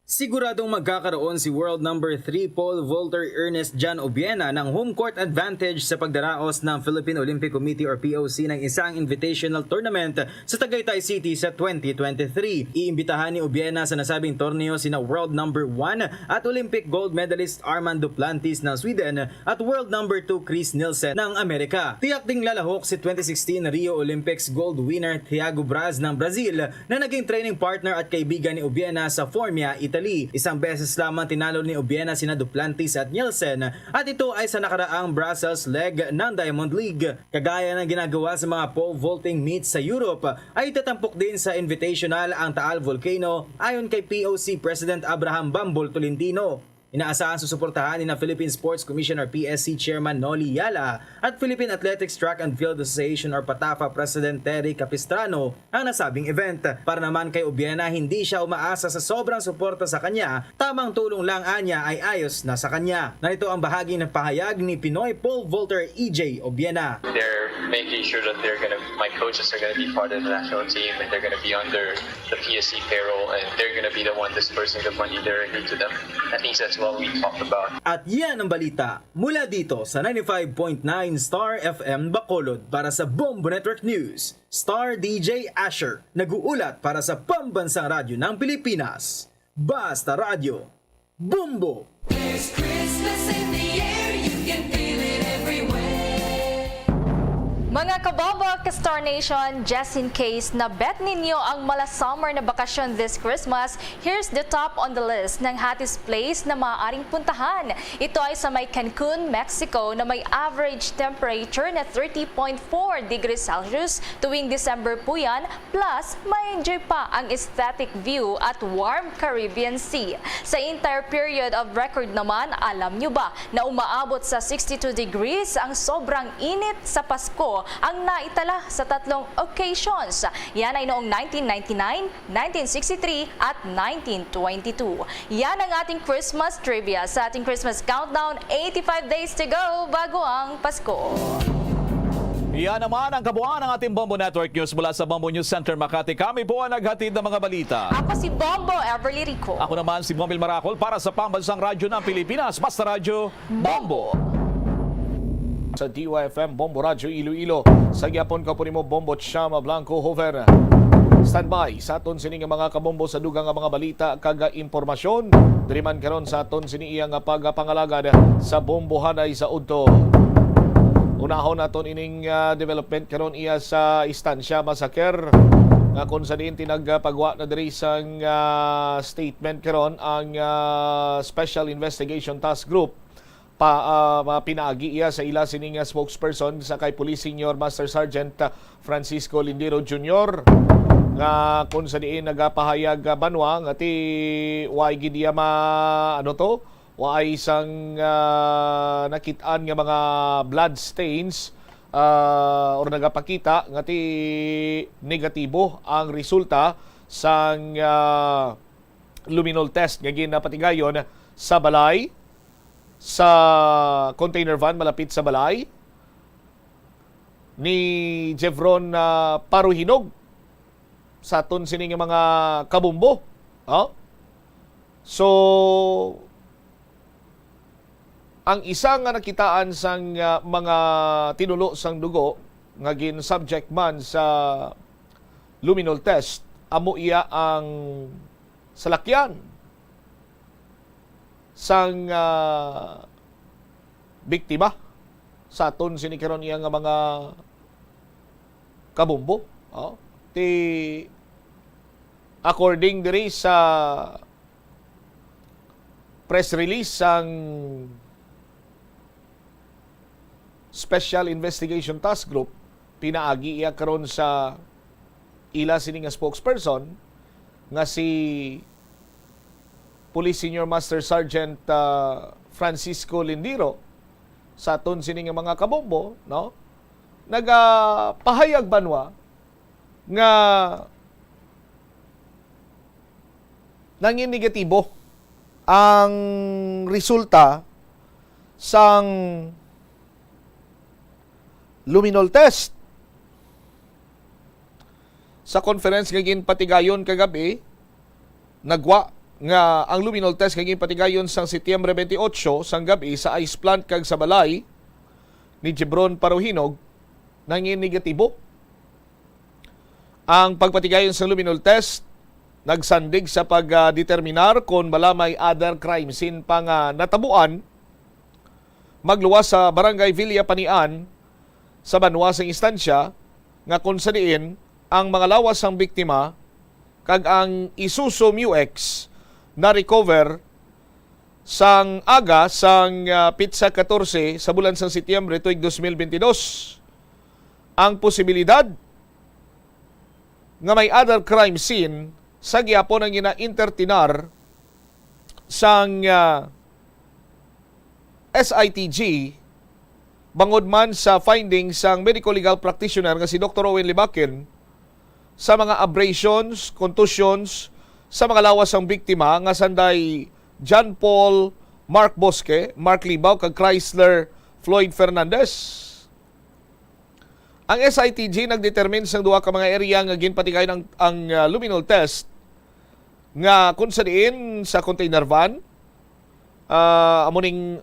Siguradong magkakaroon si world number 3 pole vaulter Ernest Jan Obiena ng home court advantage sa pagdaraos ng Philippine Olympic Committee or POC ng isang invitational tournament sa Tagaytay City sa 2023. Iimbitahan ni Obiena sa nasabing torneo sina world number 1 at Olympic gold medalist Armand Duplantis ng Sweden at world number 2 Chris Nielsen ng Amerika. Tiyak ding lalahok si 2016 Rio Olympics gold winner Thiago Braz ng Brazil na naging training partner at kaibigan ni Obiena sa Formia, Italy. Isang beses lamang tinalo ni Obiena sina Duplantis at Nielsen at ito ay sa nakaraang Brussels leg ng Diamond League. Kagaya ng ginagawa sa mga pole vaulting meets sa Europe ay tatampok din sa Invitational ang Taal Volcano ayon kay POC President Abraham Bambol Tolentino. Inaasahan susuportahan ni Philippine Sports Commissioner PSC Chairman Noli Yala at Philippine Athletics Track and Field Association or PATAFA President Terry Capistrano ang nasabing event. Para naman kay Obiena, hindi siya umaasa sa sobrang suporta sa kanya, tamang tulong lang anya ay ayos na sa kanya. Narito ang bahagi ng pahayag ni Pinoy pole vaulter EJ Obiena. They're making sure that my coaches are going to be part of the national team and they're going to be under the PSC payroll and they're going to be the one dispersing the money directly to them. At least that's what we talked about. At yan ang balita mula dito sa 95.9 Star FM Bacolod para sa Bombo Network News. Star DJ Asher nag-uulat para sa Pambansang Radyo ng Pilipinas. Basta Radyo, Bombo! There's Christmas in the air, you can feel it everywhere. Mga kabombo ka Star Nation, just in case na bet ninyo ang mala summer na bakasyon this Christmas, here's the top on the list ng hottest place na maaaring puntahan. Ito ay sa may Cancun, Mexico na may average temperature na 30.4 degrees Celsius tuwing December po yan, plus may enjoy pa ang aesthetic view at warm Caribbean Sea. Sa entire period of record naman, alam nyo ba na umaabot sa 62 degrees ang sobrang init sa Pasko ang naitala sa tatlong occasions. Yan ay noong 1999, 1963 at 1922. Yan ang ating Christmas trivia sa ating Christmas countdown. 85 days to go bago ang Pasko. Yan naman ang kabuuan ng ating Bombo Network News mula sa Bombo News Center Makati. Kami po ang naghatid ng mga balita. Ako si Bombo Everly Rico. Ako naman si Bombil Maracol para sa Pambansang Radyo ng Pilipinas. Basta Radyo, Bombo! Sa DYFM Bombo Radyo Iloilo, sa gyapon ka po nimo Bombo Chama Blanco Hover. Standby sa aton sining mga kabombo sa dugang nga mga balita kaga impormasyon. Diri man karon sa aton sini iyang pagapangalagad sa bombohanay sa udto. Unahon naton ining development karon iya sa Istansya Massacre nga kung sa diin tinagpagwa na diri sang statement karon ang Special Investigation Task Group pinaagi iya sa ila sining spokesperson sa kay Police Senior Master Sergeant Francisco Lindero Jr. nga kung sa diin nagapahayag banwa nga ti way gid iya way isang nakitaan nga mga blood stains or nagapakita nga ti negatibo ang resulta sang luminol test nga ginapatigayon sa balay sa container van malapit sa balay ni Jevron Paruhinog sa aton sining mga kabumbo. So ang isa nga nakitaan sang mga tinulo sang dugo nga gin subject man sa luminol test, amo iya ang salakyan sang biktima sa aton sinikaron iya nga mga kabumbo. According diri sa press release sang Special Investigation Task Group, pinaagi iya karon sa ila sini nga spokesperson nga si Police Senior Master Sergeant Francisco Lindiro sa aton sini nga mga kabombo, no? Nagapahayag banwa nga nangin negatibo ang resulta sang luminol test. Sa conference nga ginpatigayon kagabi, nagwa nga ang luminol test nga ginpatigayon sang Setyembre 28 sang gabi sa ice plant kag sa balay ni Jevron Paruhinog, nangin negatibo. Ang pagpatigayon sa luminol test nagsandig sa pagdeterminar kung bala may other crime scene pa nga natabuan magluwas sa Barangay Villa Panian sa banwasang instansya nga kung sa diin ang mga lawas sang biktima kag ang Isuzu MU-X na recover sang aga sang Pitsa 14 sa bulan sang Setyembre tuig 2022. Ang posibilidad nga may other crime scene sa gihapon ang gina-intertinar sang SITG bangod man sa findings sang medical legal practitioner nga si Dr. Owen Libakin sa mga abrasions, contusions sa mga lawas ng biktima nga sanday John Paul Mark Bosque, Mark Libaw kag Chrysler Floyd Fernandez. Ang SITG nagdetermine sang duha ka mga area nga ginpatigayon ang luminol test nga kung sa diin sa container van, amuning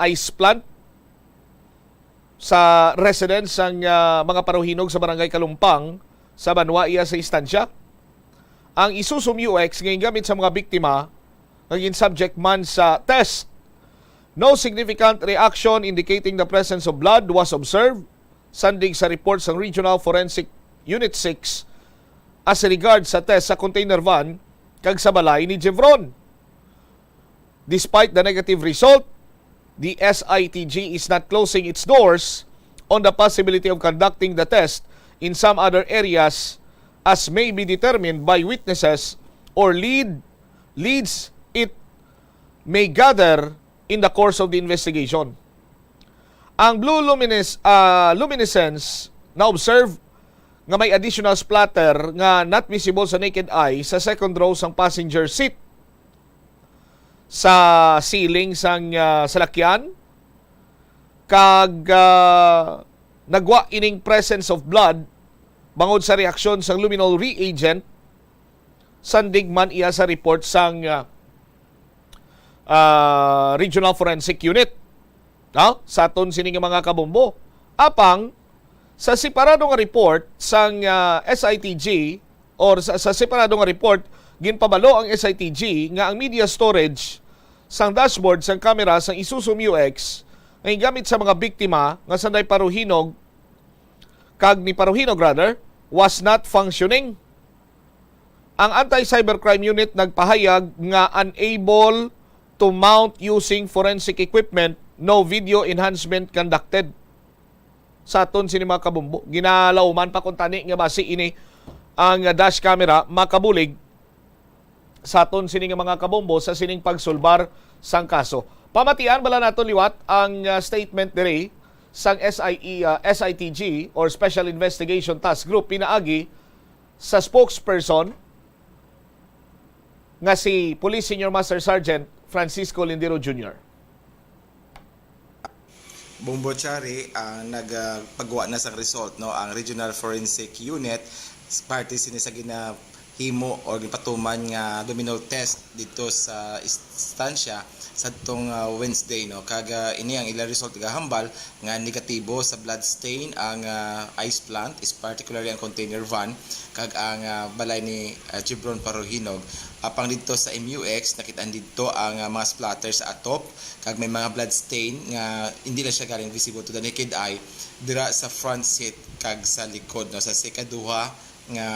ice plant sa residence ang mga Paruhinog sa Barangay Kalumpang sa banwa iya sa istansya. Ang Isuzu MU-X nga gamit sa mga biktima naging subject man sa test. No significant reaction indicating the presence of blood was observed, sandig sa report ng Regional Forensic Unit 6 as regard sa test sa container van kag sa balay ni Jevron. Despite the negative result, the SITG is not closing its doors on the possibility of conducting the test in some other areas as may be determined by witnesses or leads it may gather in the course of the investigation. Ang blue luminescence na observe nga may additional splatter nga not visible sa naked eye sa second row sang passenger seat sa ceiling sang salakyan kag nagwa ining presence of blood bangod sa reaksyon sang luminol reagent sandig man iya sa report sang Regional Forensic Unit sa aton sining mga kabombo. Apang sa separado nga report sang SITG or sa separado nga report ginpabalo ang SITG nga ang media storage sang dashboard sang kamera sang Isuzu MU-X nga gamit sa mga biktima nga sanday Paruhinog kag ni Paruhinog was not functioning. Ang Anti-Cybercrime Unit nagpahayag nga unable to mount using forensic equipment, no video enhancement conducted. Sa aton sini mga kabumbo, ginalauman pa kung tani nga basi ini ang dash camera makabulig sa aton sini nga mga kabumbo sa sining pagsulbar sang kaso. Pamatian bala naton liwat ang statement diri sang SITG or Special Investigation Task Group pinaagi sa spokesperson nga si Police Senior Master Sergeant Francisco Lindiro Jr. Bombochari ang nagpagawa na sa result, no, ang Regional Forensic Unit parte sini sa ginahimo o gipatuman nga luminol test dito sa istansya sa tong Wednesday, no, kaga ini ang ilang result gahambal nga negatibo sa blood stain ang ice plant, is particularly ang container van kag ang balay ni Gibron Parohinog. Apang dito sa MUX nakita dito ang mga splatter sa atop kag may mga blood stain nga hindi na siya galing visible to the naked eye dira sa front seat kag sa likod, no, sa sekaduha nga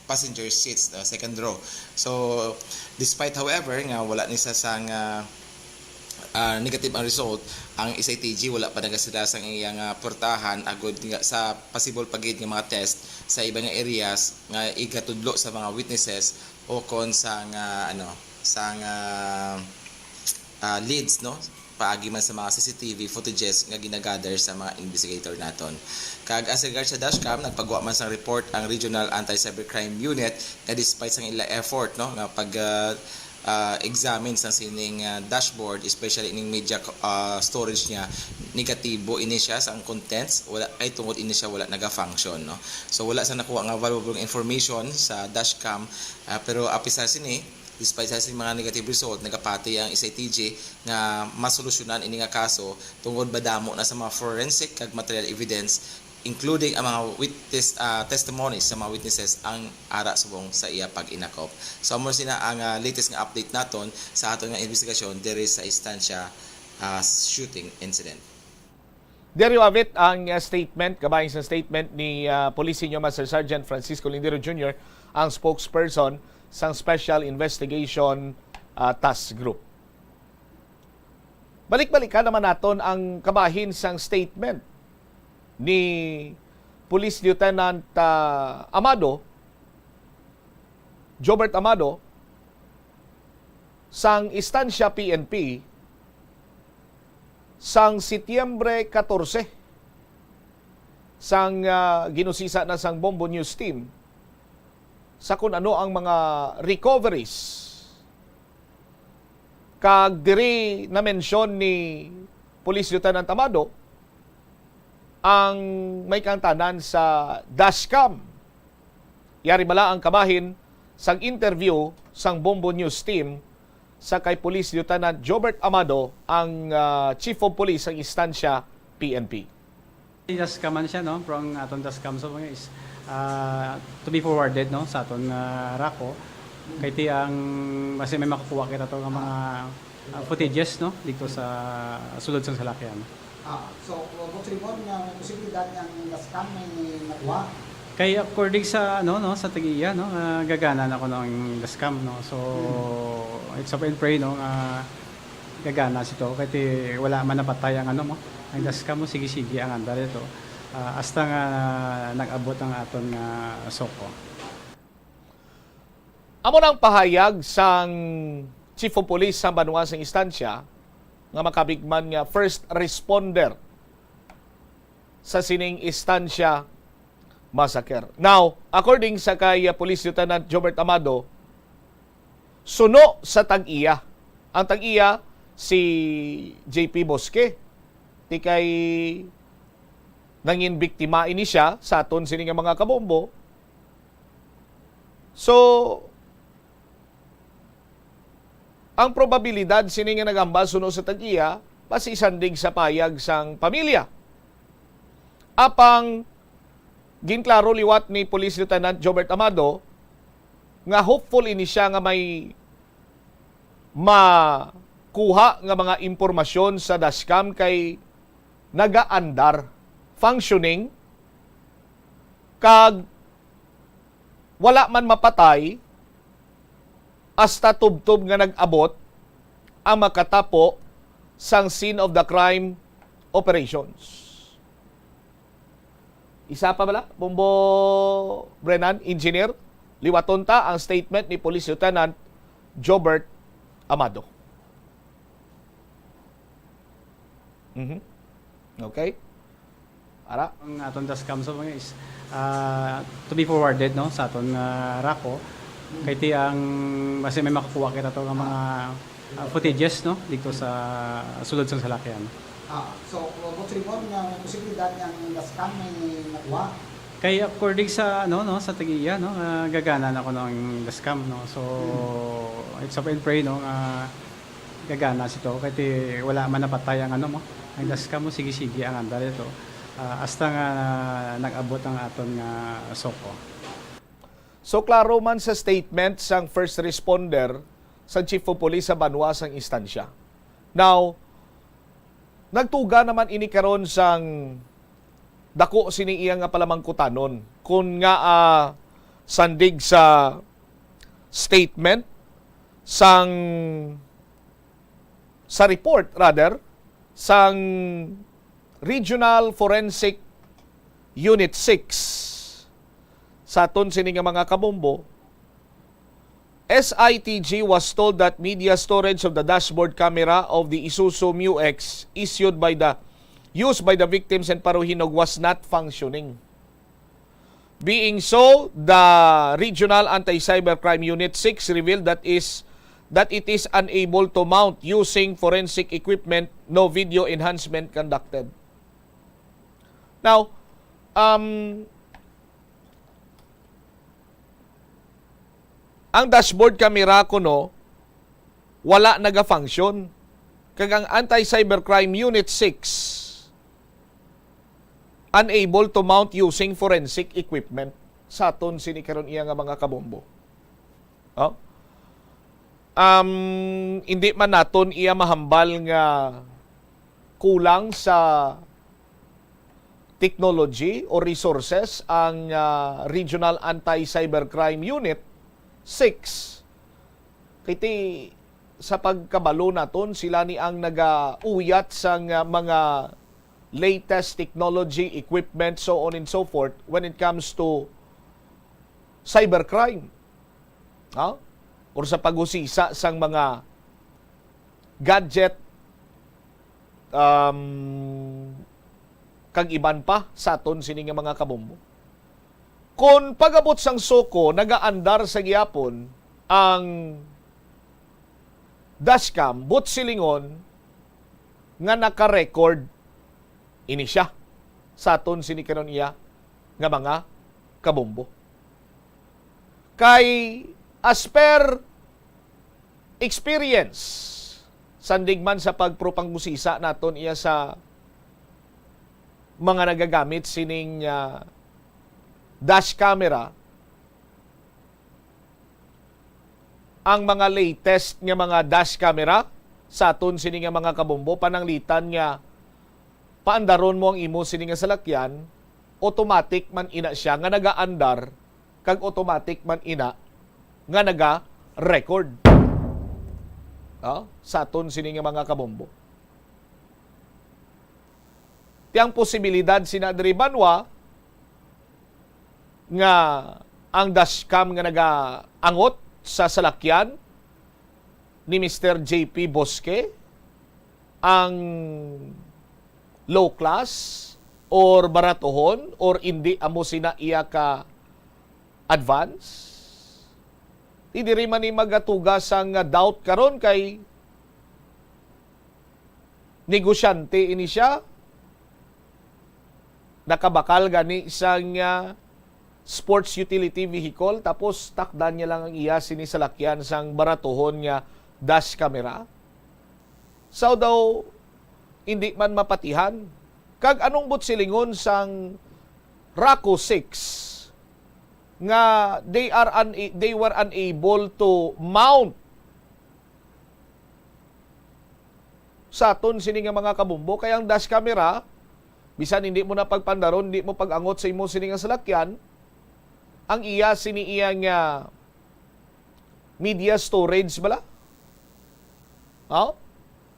passenger seats, second row. So despite however nga wala ni sa sang negative ang result, ang SITG wala pa nagasilasang iyang portahan agod nga sa possible pagid nga mga test sa ibang areas nga igatudlo sa mga witnesses o kon sa leads, no, paagi man sa mga CCTV footages nga ginagather sa mga investigator naton. Kag as regards sa dashcam, nagpagawa man sang report ang Regional Anti-Cybercrime Unit nga despite sang ila effort, no, nga pag examine sa sining dashboard, especially ining media storage niya, negatibo ini siya sa ang contents, wala ay tungod ini siya wala naga-function, no. So wala sa nakuha nga valuable information sa dashcam, pero apisa sini despite sa mga negative result, nagapati ang SITG nga masolusyonan ini nga kaso tungod badamo na sa mga forensic kag material evidence including ang mga witness testimonies sa mga witnesses ang ara subong sa iya pag-inakop. So mo sina ang latest nga update naton sa aton nga investigasyon diri sa istansya shooting incident. There you have it, ang statement, kabahin sa statement ni Police Senior Master Sergeant Francisco Lindero Jr., ang spokesperson sa Special Investigation Task Group. Balik-balikan naman naton ang kabahin sang statement ni Police Lieutenant Amado, Jobert Amado, sang istansya PNP sang Setyembre 14 sang ginusisa na sang Bombo News Team sa kung ano ang mga recoveries. Kag diri na mention ni Police Lieutenant Amado ang may kantanan sa dashcam. Yari bala ang kabahin sang interview sang Bombo News Team sa kay Police Lieutenant Jobert Amado, ang Chief of Police ng istansya PNP. Dashcam man siya, no, from aton dashcam so is to be forwarded, no, sa aton rako kay ti ang kasi may makakuha kita to nga mga footages, no, dito sa sulod sang salakyan. So what's report nga posibilidad ng dashcam may nakuha? Kay according sa no sa tagiya, no, gagana na ko ng dashcam, no. So it's hope and pray, no, gagana sito kay wala man napatay ang mo ang dashcam mo, sige ang andar ito hasta nga nag-abot ang aton soko. Amo nang pahayag sang Chief of Police sa Banuasang Istansya nga makabigman nga first responder sa sining istansya massacre. Now, according sa kay Police Lieutenant Jobert Amado, suno sa tag-iya. Ang tag-iya si JP Bosque. Ti kay nangin biktima ini siya sa aton sining mga kabombo. So, ang probabilidad sining nga nagamba suno sa tag-iya pasisandig sa payag sang pamilya. Apang ginklaro liwat ni Police Lieutenant Jobert Amado nga hopeful ini siya nga may makuha nga mga impormasyon sa dashcam kay nagaandar functioning kag wala man mapatay hasta tubtob nga nag-abot ang makatapo sang scene of the crime operations. Isa pa bala, Bombo Brennan, engineer, liwaton ta ang statement ni Police Lieutenant Jobert Amado. Okay? Ara? Ang aton dashcam so mga is to be forwarded, no, sa aton rako kay ti ang kasi may makakuha kita to nga mga footages, no, dito sa sulod sang salakyan. So, what's report na posibilidad ng scam may nakuha? Kaya according sa sa tagiya gagana na ko ng scam so it's up and pray gagana sito kasi wala man napatay ang ang scam mo sige ang andar ito hasta nga nag-abot ang aton nga soko. So klaro man sa statement sang first responder sa Chief of Police sa Banwa sang instansya. Now, nagtuga naman ini karon sang dako sini iya nga palamangkutanon kun nga sandig sa statement sang sa report rather sang Regional Forensic Unit 6 sa aton sini nga mga kabombo. SITG was told that media storage of the dashboard camera of the Isuzu MU-X used by the victims and Paruhinog was not functioning. Being so, the Regional Anti-Cybercrime Unit 6 revealed that it is unable to mount using forensic equipment, no video enhancement conducted. Now, ang dashboard camera kuno wala naga-function. Kag ang Anti-Cybercrime Unit 6 unable to mount using forensic equipment sa aton sini karon iya nga mga kabombo. Hindi man naton iya mahambal nga kulang sa technology o resources ang Regional Anti-Cybercrime Unit 6. Kiti sa pagkabalo naton sila ni ang nagauyat sang mga latest technology, equipment, so on and so forth when it comes to cybercrime. Or sa pag-usisa sang mga gadget kag iban pa sa aton sini nga mga kabombo. Kung pag-abot sang soko, nagaandar sa gihapon ang dashcam, but silingon nga naka-record ini siya sa aton sini karon iya nga mga kabombo. Kay as per experience sandigman sa pagpropangusisa naton iya sa mga nagagamit sining dash camera, ang mga latest nga mga dash camera sa aton sini nga mga kabombo pananglitan nga paandaron mo ang imo sini nga salakyan, automatic man ina siya nga nagaandar kag automatic man ina nga naga-record. Sa aton sini nga mga kabombo. Tiyang posibilidad sinadri Banwa nga ang dashcam nga nagaangot sa salakyan ni Mr. JP Bosque ang low class or baratohon or hindi amo sina iya ka advance. Hindi rin man ni magatugas ang doubt karon kay negosyante ini siya. Nakabakal gani isang sports utility vehicle tapos takdan niya lang ang iya sinisalakyan sang baratohon nga dash camera. So daw hindi man mapatihan. Kag anong butsilingon sang RACO 6 nga they were unable to mount sa aton sini nga mga kabombo kaya ang dash camera bisan hindi mo na pagpandaron, hindi mo pagangot sa imo sini nga salakyan, ang iya sini iya nga media storage bala.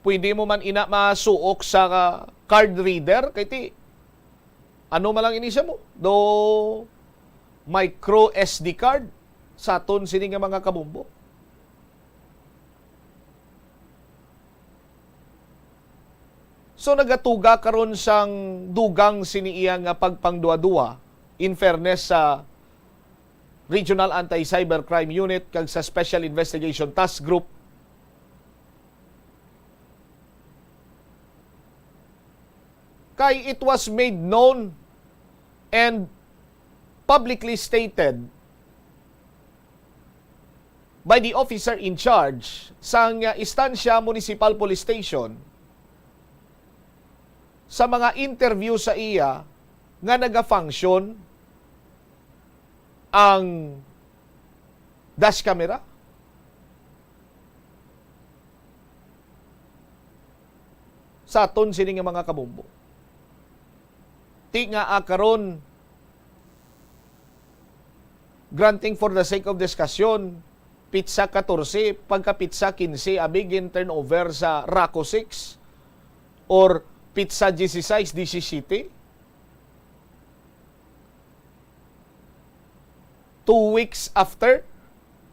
Pwede mo man ina masuok sa card reader kay ti ano man lang ini siya mo do micro SD card sa aton sini nga mga kabombo. So nagatuga karon sang dugang sini iya nga pagpangduwa-duwa in fairness sa Regional Anti-Cybercrime Unit kag sa Special Investigation Task Group Kay it was made known and publicly stated by the officer in charge sa Estancia Municipal Police Station sa mga interview sa iya nga naga-function ang dash camera. Sa aton sini nga mga kabumbo. Ti nga karon granting for the sake of discussion, pizza 14, pagka pizza 15, abigin turnover sa Raco 6 or pizza 16, 17. 2 weeks after,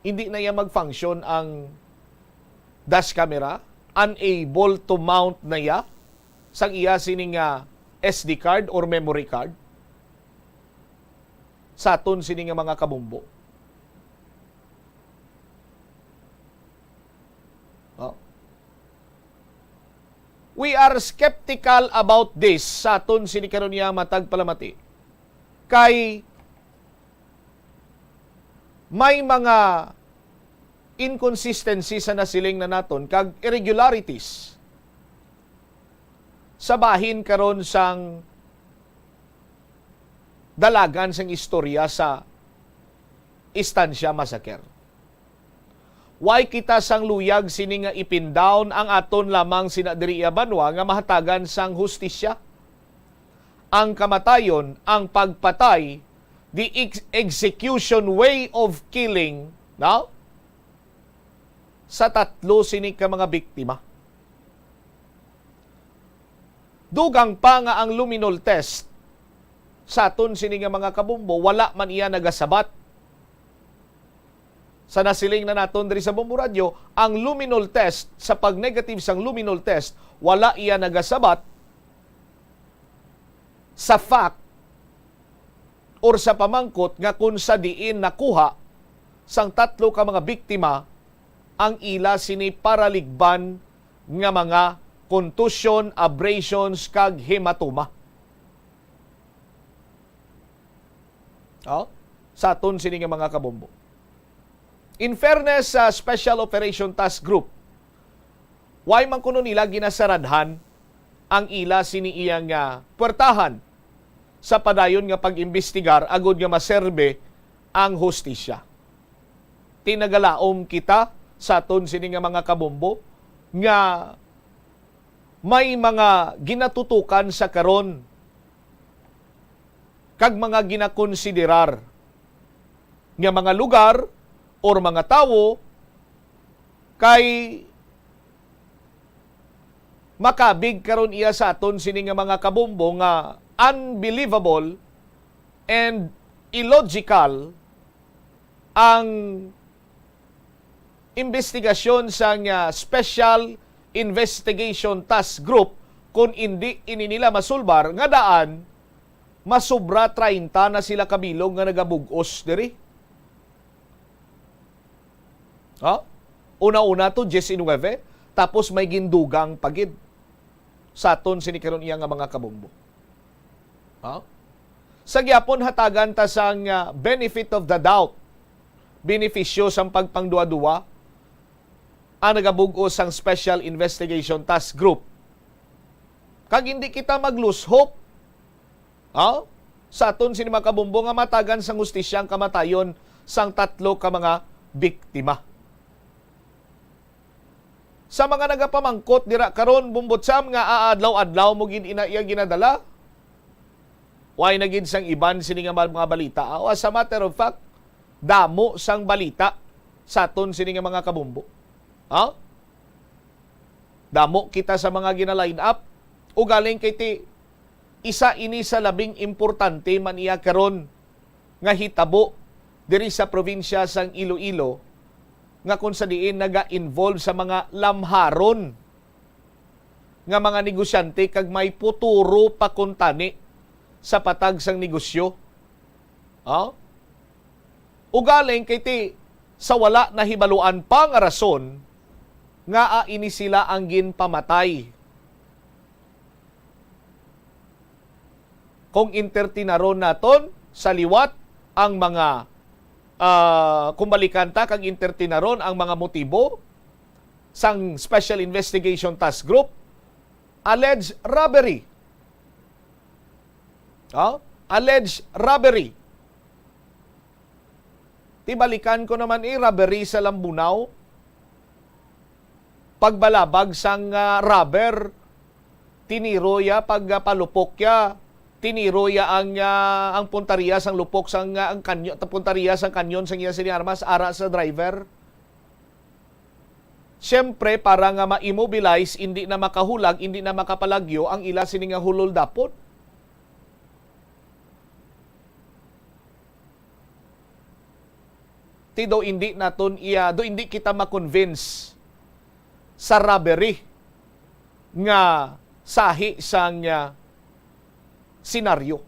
hindi na yan mag-function ang dash camera, unable to mount na ya sang iya sining SD card or memory card sa aton sining mga kabumbo. Oh. We are skeptical about this sa aton sining karon niya matag palamati. Kay may mga inconsistencies sa nasiling na naton kag irregularities sa bahin karon sang dalagan sang istorya sa Estancia Massacre. Why kita sang luyag sini nga ipindown ang aton lamang sina diri Banwa nga mahatagan sang hustisya. Ang kamatayon, ang pagpatay, the execution way of killing, no? Sa 3 sini ka mga biktima. Dugang pa nga ang luminol test sa aton sini nga mga kabumbo, wala man iya nagasabat. Sa nasiling na naton diri sa Bombo Radio, ang luminol test, sa pag-negative sang luminol test, wala iya nagasabat sa fact or sa pamangkot nga kung sa diin nakuha sang 3 ka mga biktima ang ila sini paraligban nga mga contusion, abrasions, kag hematoma. Sa aton sini nga mga kabombo. In fairness sa Special Operation Task Group, why man kuno nila ginasaradhan ang ila sini iyang puwertahan sa padayon nga pag-imbestigar agud nga maserbe ang hustisya. Tinagalaom kita sa aton sini nga mga kabombo nga may mga ginatutukan sa karon kag mga ginakonsiderar nga mga lugar or mga tawo kay makabig karon iya sa aton sini nga mga kabombo nga unbelievable and illogical ang investigasyon sa Special Investigation Task Group kung hindi nila masulbar nga daan masubra 30 na sila kabilog nga nagabugos diri. Una-una to 19, tapos may gindugang pagid sa aton sini karon iya nga mga kabombo. Sa gyapon hatagan ta sang benefit of the doubt, benepisyo sang pagpangduwa-duwa ang nagabugos sang Special Investigation Task Group. Kag hindi kita mag-lose hope sa aton sini mga kabombo nga matagan sang hustisya ang kamatayon sang 3 ka mga biktima. Sa mga nagapamangkot dira karon bumbotsam nga aadlaw-adlaw mo gid iya ginadala. Why na gid sang iban sini nga mga balita? As a matter of fact, damo sang balita sa aton sini nga mga kabombo. Damo kita sa mga gina-line up o galing kay ti isa ini sa labing importante man iya karon nga hitabo diri sa probinsya sang Iloilo nga kung sa diin naga-involve sa mga lamharon nga mga negosyante kag may puturo pa kuntani sa patag sang negosyo. Ugaling kay ti sa wala na hibaluan pa nga rason nga ini sila ang ginpamatay. kung intertinaron naton sa liwat ang mga kumbalikan ta kag intertinaron ang mga motibo sang Special Investigation Task Group, alleged robbery. Alleged robbery. Tibalikan ko naman robbery sa Lambunaw. Pagbalabag sang rubber, tiniroya pagpalupok tiniroya ang puntariya sang lupok sang ang kanyon, puntariya sang kanyon sang iya sini armas ara sa driver. Siyempre para nga ma-immobilize, hindi na makahulag, hindi na makapalagyo ang ila sini nga hulol dapot. Do hindi naton hindi kita ma-convince sa robbery nga sahi sang senaryo.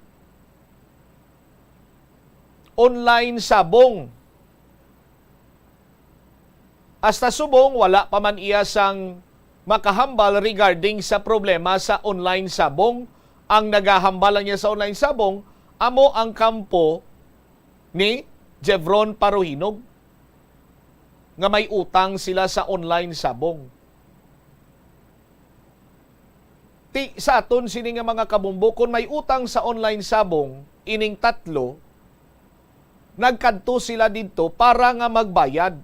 Online sabong. Hasta subong wala pa man iya sang makahambal regarding sa problema sa online sabong. Ang nagahambal niya sa online sabong amo ang kampo ni Jevron Paruhinog nga may utang sila sa online sabong. Sa aton sini nga mga kabumbo, kung may utang sa online sabong, ining tatlo, nagkadto sila dito para nga magbayad.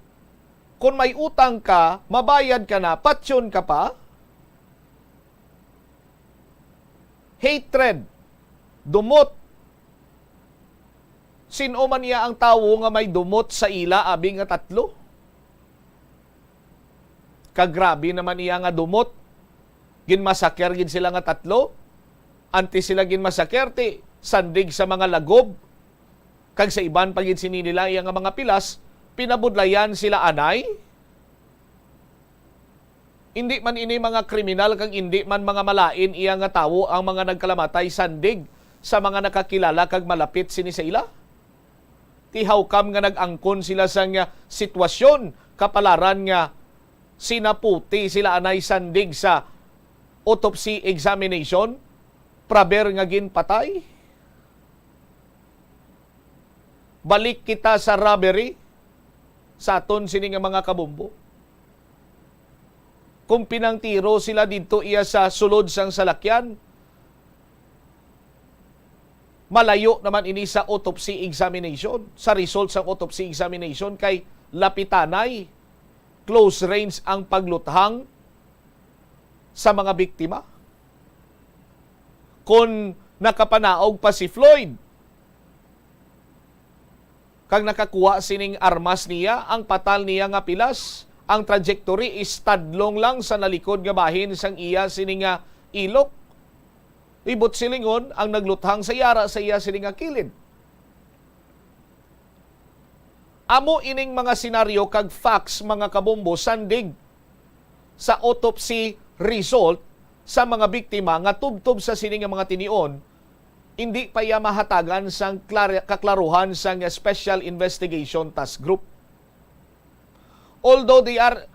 Kung may utang ka, mabayad ka na, patsyon ka pa. Hatred, dumot. Sino man niya ang tawo nga may dumot sa ila abi nga tatlo? Kagrabe naman iya nga dumot. Ginmasakyer gid sila nga tatlo. Anti sila ginmasakyer ti sandig sa mga lagob. Kag sa iban pagid sini nila iya nga mga pilas, pinabudlayan sila anay. Hindi man ini mga kriminal kag hindi man mga malain iya nga tawo ang mga nagkalamatay sandig sa mga nakakilala kag malapit sini sa ila. Tihawkam nga nag-angkon sila sa nga sitwasyon kapalaran nga sinaputi sila anay sandig sa autopsy examination, praber nga ginpatay. Balik kita sa robbery sa aton sini nga mga kabumbo. Kung pinangtiro sila dito iya sa sulod sang salakyan, malayo naman ini sa autopsy examination, sa results ng autopsy examination kay lapitanay, close range ang pagluthang sa mga biktima. Kung nakapanaog pa si Floyd, kag nakakuha sining armas niya, ang patal niya nga pilas, ang trajectory is tadlong lang sa nalikod nga bahin sang iya sining nga ilok. Ibot silingon ang nagluthang sa yara sa iya sining nga kilid. Amo ining mga senaryo kag facts mga kabombo sandig sa autopsy result sa mga biktima nga tubtob sa sining nga mga tinion, hindi pa iya mahatagan sang kaklaruhan sang Special Investigation Task Group. Although they are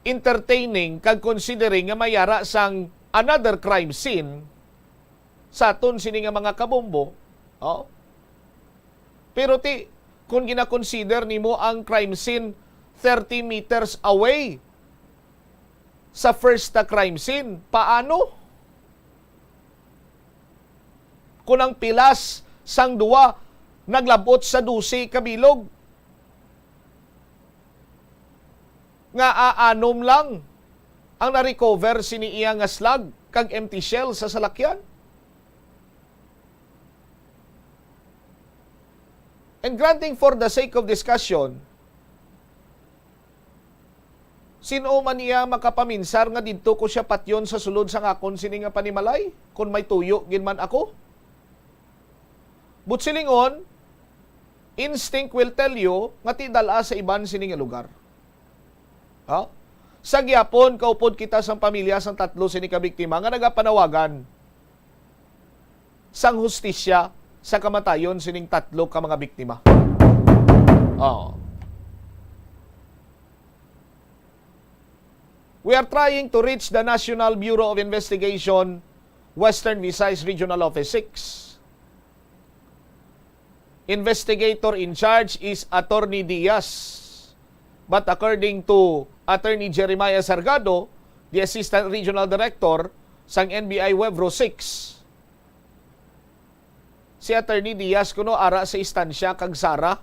entertaining kag considering nga mayara sang another crime scene sa aton sini nga mga kabombo, pero kung gina-consider nimo ang crime scene 30 meters away sa first na crime scene, paano? Kung ang pilas sang duwa naglabot sa 12 kabilog, nga aanom lang ang na-recover sini iya nga slag kag empty shell sa salakyan. And granting for the sake of discussion, sino man iya makapaminsar nga didto ko siya patyon sa sulod sang akon sini nga panimalay kung may tuyo ginman ako? But silingon, instinct will tell you nga tidala sa iban sini nga lugar. Sa gyapon kaupod kita sang pamilya sang tatlo sini ka biktima nga nagapanawagan sang hustisya sa kamatayon sining tatlo ka mga biktima. We are trying to reach the National Bureau of Investigation, Western Visayas Regional Office 6. investigator in charge is Attorney Diaz. But according to Attorney Jeremiah Sargado, the Assistant Regional Director sang NBI Webro 6, si Attorney Diaz kuno ara sa istansya kag Sara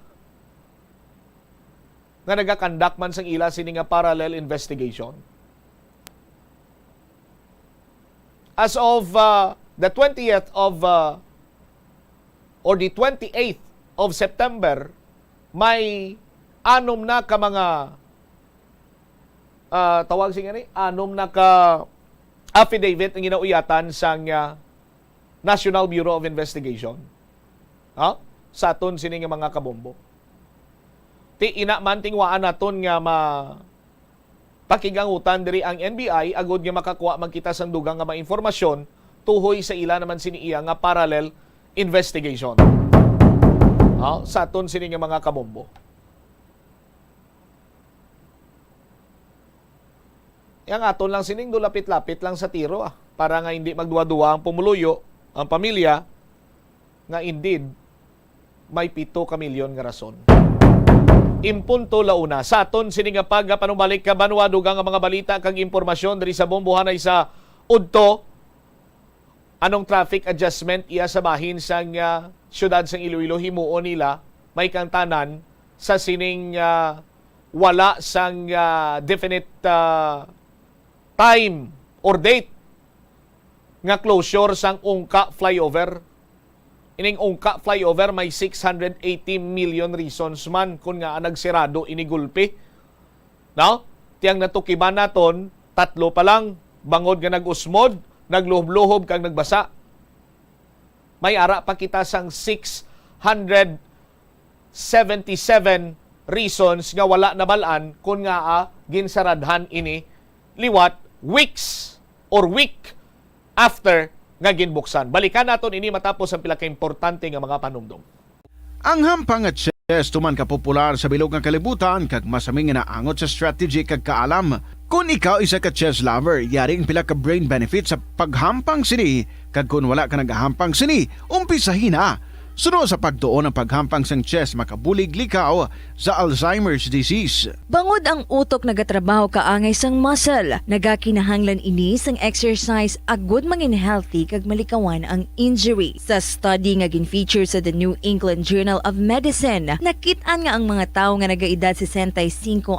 nga nagakandak man sang ila sini nga parallel investigation. As of the 20th of or the 28th of September, may 6 na ka mga tawag siya ni 6 na ka affidavit ang ginauyatan sang National Bureau of Investigation. Sa aton sini nga mga kabombo. Ti ina man tingwaan naton nga pakigangutan diri ang NBI agud nga makakuha man kita sang dugang nga mga informasyon tuhoy sa ila naman sini iya nga parallel investigation. Sa aton sini nga mga kabombo. Yang aton lang sining dulapit-lapit lang sa tiro para nga hindi magduwa-duwa ang pumuluyo, ang pamilya, nga indeed may 7 ka milyon nga rason. Impunto launa. Sa aton sini nga panubalik ka banwa dugang nga mga balita kag impormasyon diri sa bombohanay sa Udto. Anong traffic adjustment iya sa bahin sang syudad sang Iloilo himuon nila may kantanan sa sining wala sang definite time or date nga closure sang Ungka flyover. Ining Ungka flyover may 680 million reasons man kung nga nagsirado inigulpi. No? Tiyang natukiban naton, 3 pa lang, bangod nga nag-usmod, nagluhob-luhob kang nagbasa. May ara pa kita sang 677 reasons nga wala nabalaan kung nga ginsaradhan ini liwat weeks or week after nga ginbuksan. Balikan naton ini matapos ang pila ka importante nga mga panumdum. Ang hampang at chess tuman ka popular sa bilog nga kalibutan kag masaming nga naangot sa strategy kag kaalam. Kung ikaw isa ka chess lover, yaring pila ka brain benefit sa paghampang sini kag kung wala ka nagahampang sini, umpisahin na. Suno sa pagtuon ng paghampang sang chess makabulig likaw sa Alzheimer's disease. Bangod ang utok nagatrabaho kaangay sang muscle, nagakinahanglan ini sang exercise agud mangin healthy kag malikawan ang injury. Sa study nga gin-feature sa The New England Journal of Medicine, nakit-an nga ang mga tawo nga nagaedad 65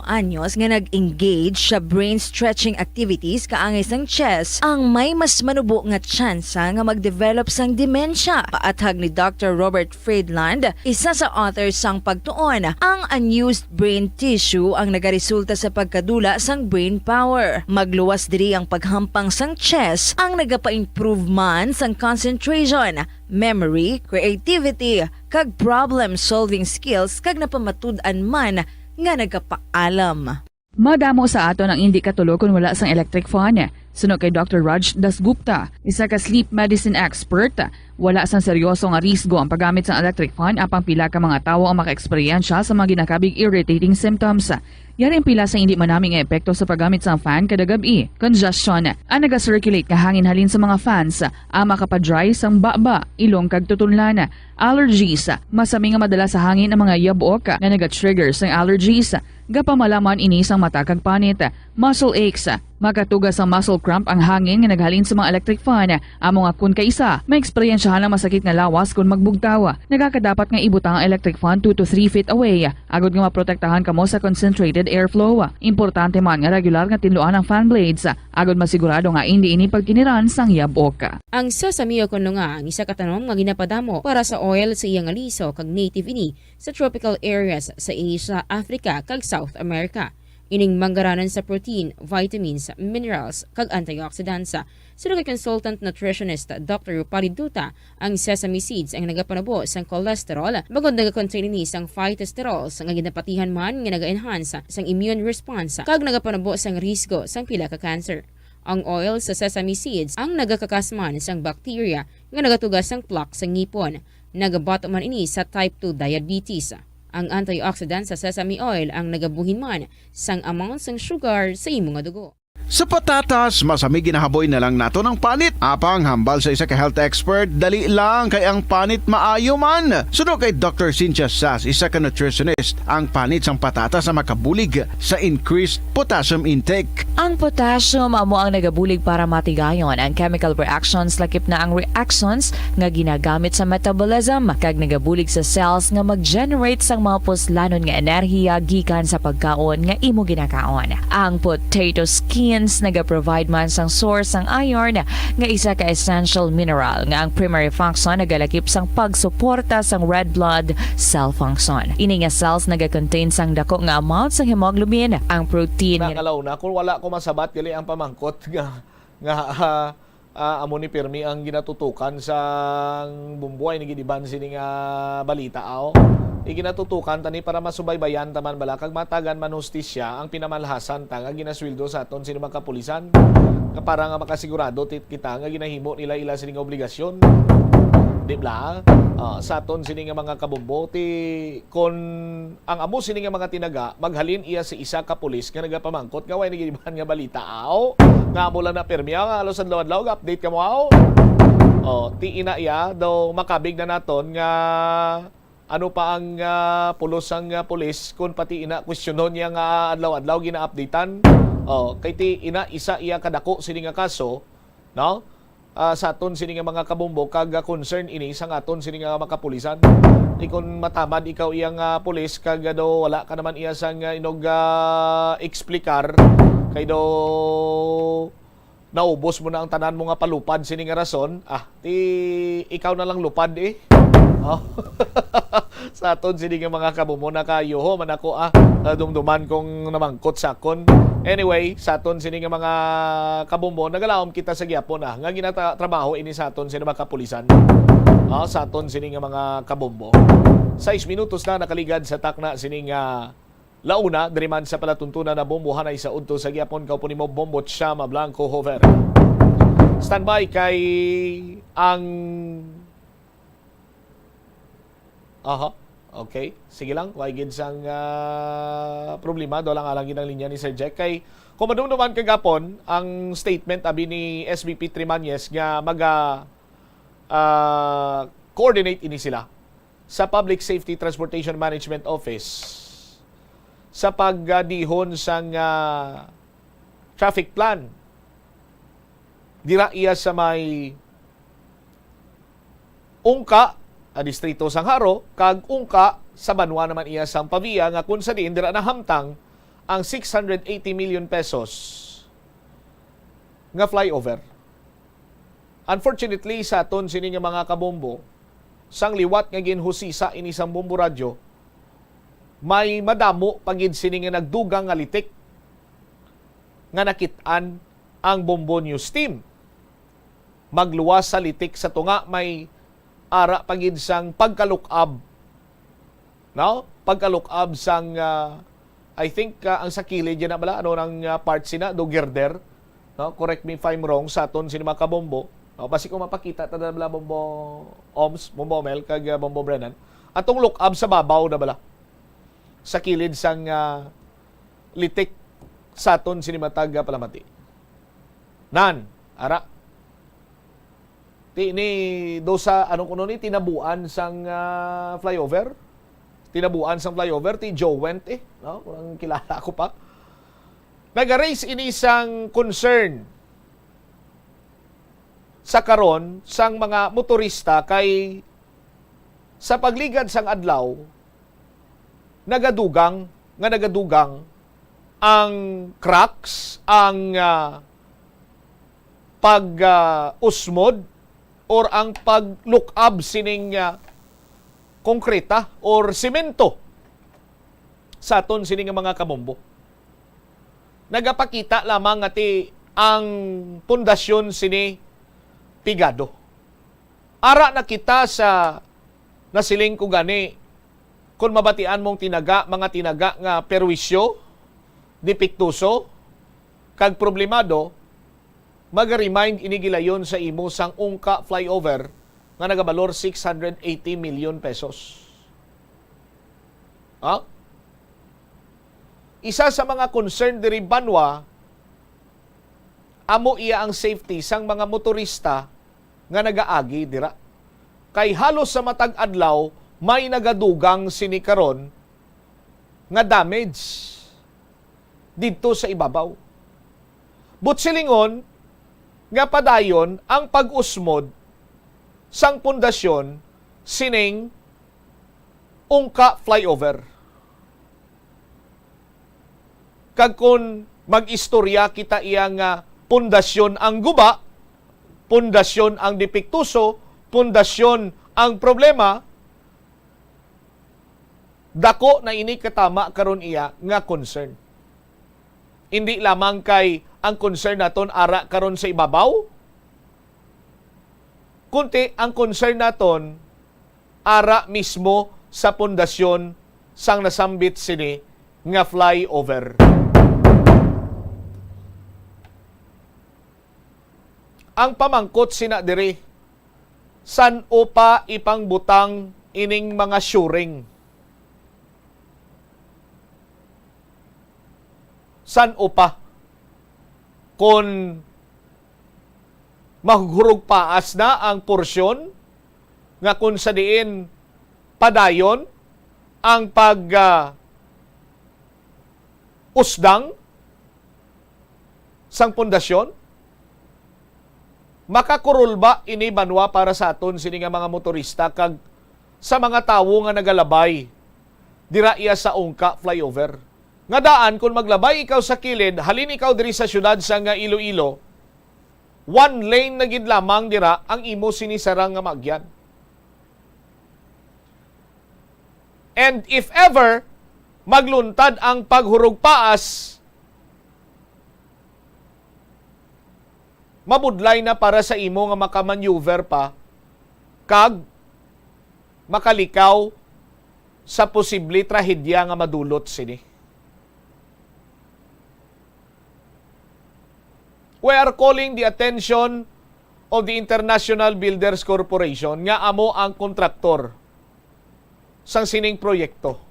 anyos nga nag-engage sa brain stretching activities kaangay sang chess ang may mas manubo nga tsansa nga mag-develop sang dementia. Paathag ni Dr. Robert Friedland, isa sa authors sang pagtuon, ang unused brain tissue ang nagaresulta sa pagkadula sang brain power. Magluwas diri ang paghampang sang chess ang nagapa-improve man sang concentration, memory, creativity, kag problem-solving skills kag napamatud-an man nga nagapaalam. Madamo sa aton ang hindi katulog kung wala sang electric fan. Suno kay Dr. Raj Dasgupta, isa ka sleep medicine expert, wala sang seryoso nga risgo ang paggamit sa electric fan apang pila ka mga tawo ang maka-eksperyensya sa mga ginakabig irritating symptoms. Yari ang pila sa hindi manaming epekto sa paggamit sa fan kada gabi. Congestion, ang naga-circulate nga hangin halin sa mga fans, ang makapadry sang baba, ilong kag tutunlan. Allergies, masami nga madala sa hangin ang mga yabok nga naga-trigger sang allergies. Gapamalaman ini sang mata kag panit. Muscle aches, makatugas ang muscle cramp ang hangin nga naghalin sa mga electric fan. Amo nga kun kaisa, may eksperyensyahan ang masakit nga lawas kung magbugtaw. Nagakadapat nga ibutang ang electric fan 2 to 3 feet away. Agod nga maprotektahan kamo sa concentrated airflow. Importante man nga regular nga tinluan ang fan blades. Agod masigurado nga hindi ini pagkiniran sang yabok. Ang sesame o kuno nga ang isa ka tanom nga ginapadamo para sa oil sa iyang aliso kag native ini sa tropical areas sa Asia, Africa kag South America. Ining manggaranan sa protein, vitamins, minerals, kag antioxidants. Sino kay consultant nutritionist Dr. Rupali Duta, ang sesame seeds ang nagapanabo sang cholesterol, bagod nagakontain ini sang phytosterol nga ginapatihan man nga naga-enhance sang immune response kag nagapanabo sang risgo sang pila ka cancer. Ang oil sa sesame seeds ang nagakakasman sang bacteria nga nagatugas sang plaque sa ngipon. Nagabato man ini sa type 2 diabetes. Ang antioxidant sa sesame oil ang nagabuhin man sang amount sang sugar sa imong dugo. Sa patatas, masami ginahaboy na lang nato ng panit. Apang hambal sa isa ka health expert, dali lang kay ang panit maayo man. Suno kay Dr. Cynthia Sass, isa ka nutritionist, ang panit sang patatas na makabulig sa increased potassium intake. Ang potassium amo ang nagabulig para matigayon ang chemical reactions lakip na ang reactions nga ginagamit sa metabolism kag nagabulig sa cells nga mag-generate sang mga puslanon nga enerhiya gikan sa pagkaon nga imo ginakaon. Ang potato skins naga-provide man sang source sang iron nga isa ka essential mineral nga ang primary function nagalakip sang pagsuporta sang red blood cell function. Ini nga cells naga-contain sang dako nga amount sang hemoglobin, ang protein nga Nakalaw na kung wala ko masabat gali ang pamangkot nga amo ni Pirmi ang ginatutukan sa bumbuay ni gidiban sini nga balita aw. Iginatutukan tani para masubaybayan taman bala kag matagan man hustisya ang pinamalhasan ta nga ginasweldo sa aton sino mga kapulisan para nga makasigurado kita nga ginahimo nila ila sini nga obligasyon. Di ba? Sa aton sini nga mga kabumbo ti kon ang amo sini nga mga tinaga maghalin iya sa isa ka pulis nga nagapamangkot nga way nagidiban nga balita aw nga amo lang na permi nga alos adlaw-adlaw update ka mo aw. Ti ina iya daw makabig na naton nga ano pa ang pulos ang pulis kung pati ina questionon niya nga adlaw-adlaw gina-updatean. Kay ti ina isa iya kadako sini nga kaso, no? Sa aton sini nga mga kabumbo kag concern ini sa aton sini nga makapulisan. Di kun matamad ikaw iyang pulis kag do wala ka naman iya sang inog eksplikar kay do naubos mo na ang tanan mo nga palupad sini nga rason, ti ikaw na lang lupad sa aton sini nga mga kabumbo na kayo ho man ako dumduman kong namangkot sakon. Anyway, sa aton sini nga mga kabumbo nagalawom kita sa gyapon nga ginatrabaho ini sa aton sini mga kapulisan. Sa aton sini nga mga kabumbo. 6 minutos na nakaligad sa takna sini nga launa diri man sa palatuntunan na bombohan ay sa udto sa gyapon kaupo nimo Bombo Chama Blanco Hover. Standby kay ang okay. Sige lang. Why gid sang problema. Doon lang alangin ang linya ni Sir Jack. Kay kung madumduman kagapon, ang statement abi ni SVP Trimañez nga coordinate ini sila sa Public Safety Transportation Management Office sa pagdihon sang traffic plan. Dira iya sa may ungka distrito sang Haro kag ungka sa Banwa naman iya sang Pavia nga kun sa diin dira nahamtang ang 680 million pesos nga flyover. Unfortunately sa aton sini nga mga kabombo sang liwat nga ginhusisa ini sang bombo radyo may madamo pagid sini nga nagdugang nga litik nga nakit-an ang Bombo News team. Magluwas sa litik sa tunga may ara pagid sang pagkalukab, no? Pagkalukab sang I think ang sa kilid yan na bala ano nang part sina do girder, no? Correct me if I'm wrong sa aton sini mga kabombo. No, basi ko mapakita ta bala Bombo Oms, Bombo Mel kag Bombo Brennan. Atong lukab sa babaw na bala. Sa kilid sang litik sa aton sini matag palamati. Nan, ara ni do sa anong kuno ni tinabuan sang flyover. Tinabuan sang flyover ti Joe Went no? Kurang kilala ko pa. Nag-raise ini sang concern sa karon sang mga motorista kay sa pagligad sang adlaw nagadugang ang cracks, ang pag-usmod or ang pag-look-up sining konkreta or simento sa aton sining mga kabombo. Nagapakita lamang ati ang pundasyon sini pigado. Ara na kita sa nasiling ko gani kung mabatian mong mga tinaga nga perwisyo, dipiktuso, kag problemado, mag-remind inigilayon sa imo sang ungka flyover nga nagabalor 680 million pesos. Isa sa mga concern diri Banwa amo iya ang safety sang mga motorista nga nagaagi dira. Kay halos sa matag adlaw may nagadugang sinikaron nga damage dito sa ibabaw. Butsilingon nga padayon ang pag-usmod sang pundasyon sining Ungka flyover. Kag kun mag-istorya kita iya nga pundasyon ang guba, pundasyon ang dipiktuso, pundasyon ang problema, dako na ini katama karon iya nga concern. Hindi lamang kay ang concern naton ara karon sa ibabaw, kundi ang concern naton ara mismo sa pundasyon sang nasambit sini nga flyover. Ang pamangkot sina diri, san upa ipangbutang ining mga shoring? San upa? Kung maghurog paas na ang porsyon nga kung sa diin padayon ang usdang sang pundasyon, makakurul ba ini banwa para sa aton sini nga mga motorista kag sa mga tawo nga nagalabay dira iya sa Ungka flyover? Nga daan kung maglabay ikaw sa kilid, halin ikaw diri sa syudad sa nga Iloilo, one lane na gid lamang dira ang imo sinisarang nga magyan. And if ever magluntad ang paghurog paas, mabudlay na para sa imo nga makamaneuver pa kag makalikaw sa posible trahedya nga madulot sini. We are calling the attention of the International Builders Corporation nga amo ang kontraktor sang sining proyekto.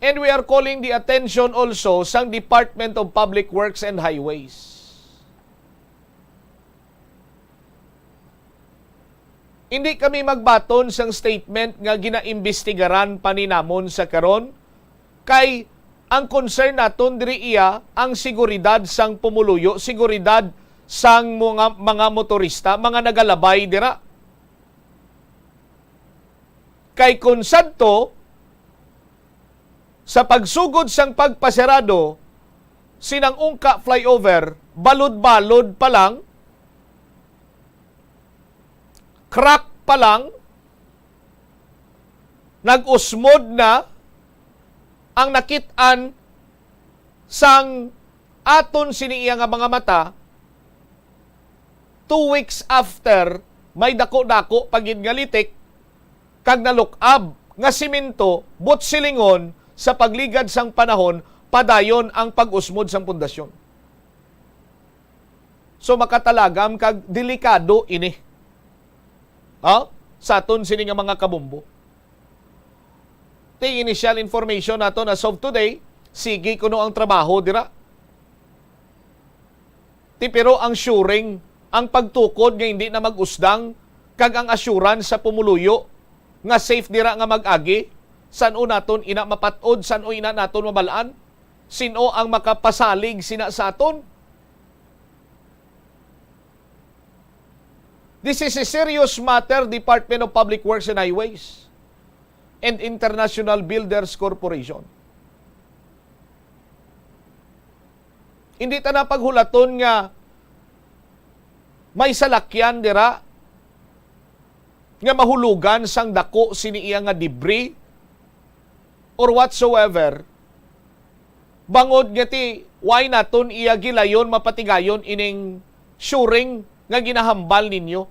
And we are calling the attention also sang Department of Public Works and Highways. Hindi kami magbaton sang statement nga ginaimbestigaran paninamon sa karon kay ang concern naton diri iya ang seguridad sang pumuluyo, seguridad sang mga motorista, mga nagalabay dira. Kay konsadto sa pagsugod sang pagpasarado sinang Ungka flyover, balod-balod pa lang, crack pa lang, nag-usmod na ang nakit-an sang aton siniya nga mga mata 2 weeks after may dako-dako pagid nga litik kag nalukab nga simento butsilingon sa pagligad sang panahon padayon ang pag-usmod sang pundasyon. So makatalagam kag delikado ini. Sa aton sini nga mga kabumbo. Ting initial information nato as of today, sige kuno ang trabaho dira. Pero ang suring, ang pagtukod nga hindi na mag-usdang, kag ang assurance sa pumuluyo nga safe dira nga mag-agi, san-o naton ina mapatod, san-o ina naton mabalaan, sino ang makapasalig sina sa aton. This is a serious matter, Department of Public Works and Highways and International Builders Corporation. Hindi ta na paghulaton nga may salakyan dira nga mahulugan sang dako siniya nga debris or whatsoever. Bangod nga ti why naton iya gilayon mapatigayon ining suring nga ginahambal ninyo.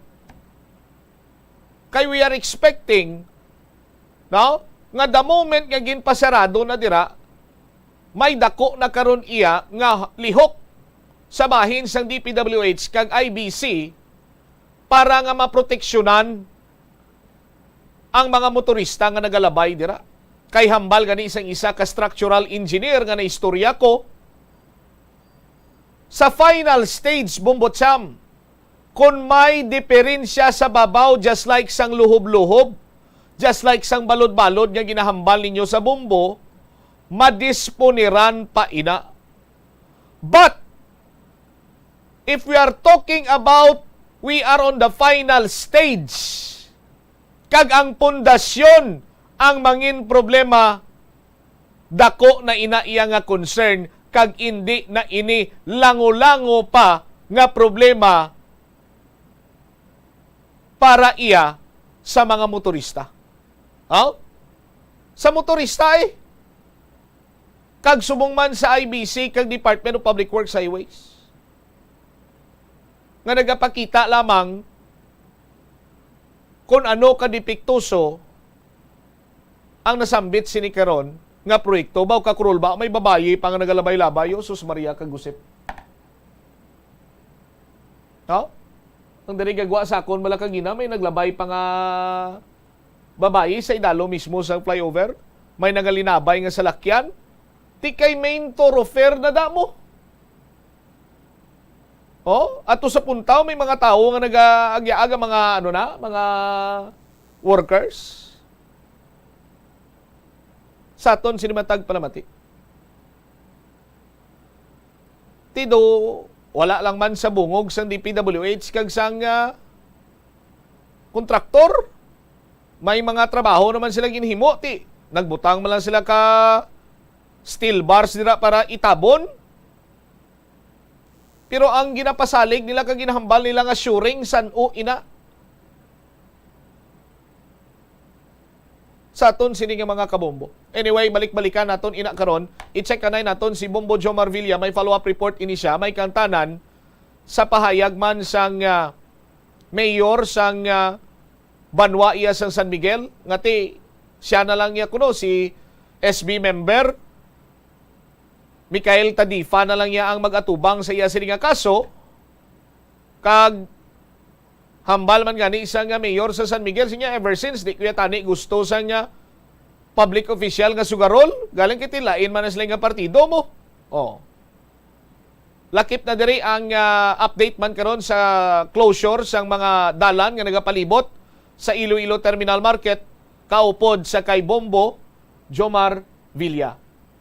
Kay we are expecting nga the moment nga ginpasarado na dira, may dako na karon iya nga lihok sa bahin sang DPWH kag IBC para nga maproteksyonan ang mga motorista nga nagalabay dira. Kay hambal gani isang isa ka structural engineer nga naistorya ko, Sa final stage, Bombo Cham, kung may diferensya sa babaw, just like sang luhob-luhob, just like sang balod-balod nga ginahambal ninyo sa bombo, madisponiran pa ina. But, if we are talking about we are on the final stage, kag ang pundasyon ang mangin problema, dako na ina iya nga concern, kag hindi na ini lango-lango pa nga problema para iya sa mga motorista. Sa motorista kag subong man sa IBC, kag Department of Public Works Highways, nga nagapakita lamang kung ano kadipiktuso ang nasambit sini karon nga proyekto. Baw kakrol ba may babayi pa nga nagalabay-labay, sus Maria kagusip. Ang diri gagwa sa akon Malakagina, may naglabay pa nga babayi sa idalo mismo sa flyover, may nagalinabay nga salakyan, ti kay main thoroughfare na damo. Ato sa puntaw may mga tao nga nag-agya-aga mga workers. Sa aton sinimatag palamati. Tido wala lang man sa bungog sang DPWH kag sang kontraktor. May mga trabaho naman sila ginhimo ti. Nagbutang man lang sila ka steel bars dira para itabon. Pero ang ginapasalig nila kag ginahambal nila nga shoring san-o ina. Sa aton sini nga mga kabombo. Anyway, balik-balikan naton ina karon. I-check kanay naton si Bombo Jomar Villa, may follow-up report ini siya, may kantanan sa pahayag man sang mayor sang Banwa iya sang San Miguel, ngati siya na lang niya kuno si SB member Mikael Tadifa na lang niya ang mag-atubang sa iya sini nga kaso, kag hambal man gani isang mayor sa San Miguel sinya ever since di kuya tani gusto sa nga public official nga sugarol galing kiti lain man sila nga partido mo. Lakip na diri ang update man karon sa closure sang mga dalan nga nagapalibot sa Iloilo Terminal Market kaupod sa kay Bombo Jomar Villa.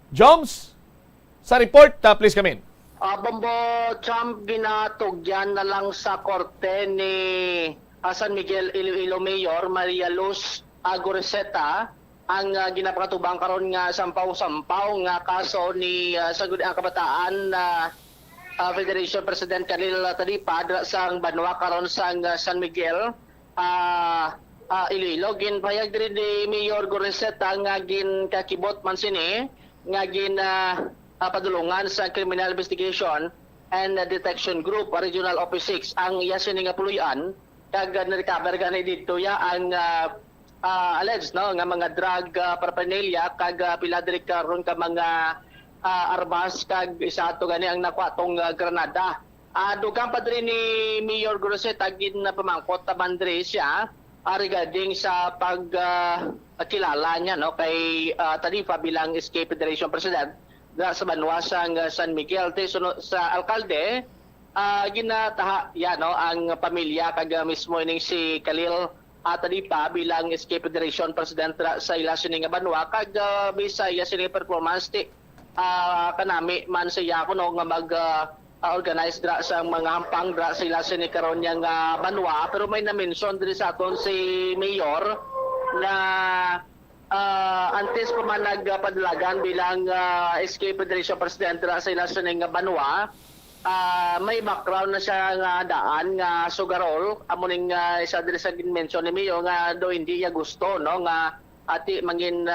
Joms, sa report, please come in. Bombo Trump ginatugyan na lang sa korte ni San Miguel Iloilo Mayor Maria Luz Goreseta ang ginapakatubang karon nga sampaw-sampaw nga kaso ni Sagud ang Kabataan Federation President Khalil Tadipa sa Banwa karon sa San Miguel Iloilo. Ginpayag diri ni Mayor Goreseta nga ginkakibot man sini nga padulungan sa Criminal Investigation and Detection Group Regional Office 6 ang yasin nga puluyan kag na-recover gani dito ang alleged nga mga drug paraphernalia kag pila diri karon ka mga armas kag isa ato gani ang nakuha tong granada. Dugang pa diri ni Mayor Groseta gid na pamangkot taban diri siya regarding sa pagkilala niya kay Tadifa bilang SK Federation President sa Banwa sang San Miguel. Sa alkalde ginataha ang pamilya kag mismo ining si Khalil Tadipa bilang SK Federation President sa ilasin nga Banwa kag bisaya sini performance kanami man siya kuno nga mag organize dra sa mga hampang dra sa ilasin ni karon nga Banwa. Pero may na-mention diri sa aton si Mayor na antes pa man nagpadalagan bilang SK Federation President sa ilasin nga Banwa, may background na siya nga daan nga sugarol amuning isa diri sa mention ni Mayor nga do hindi niya gusto nga ati mangin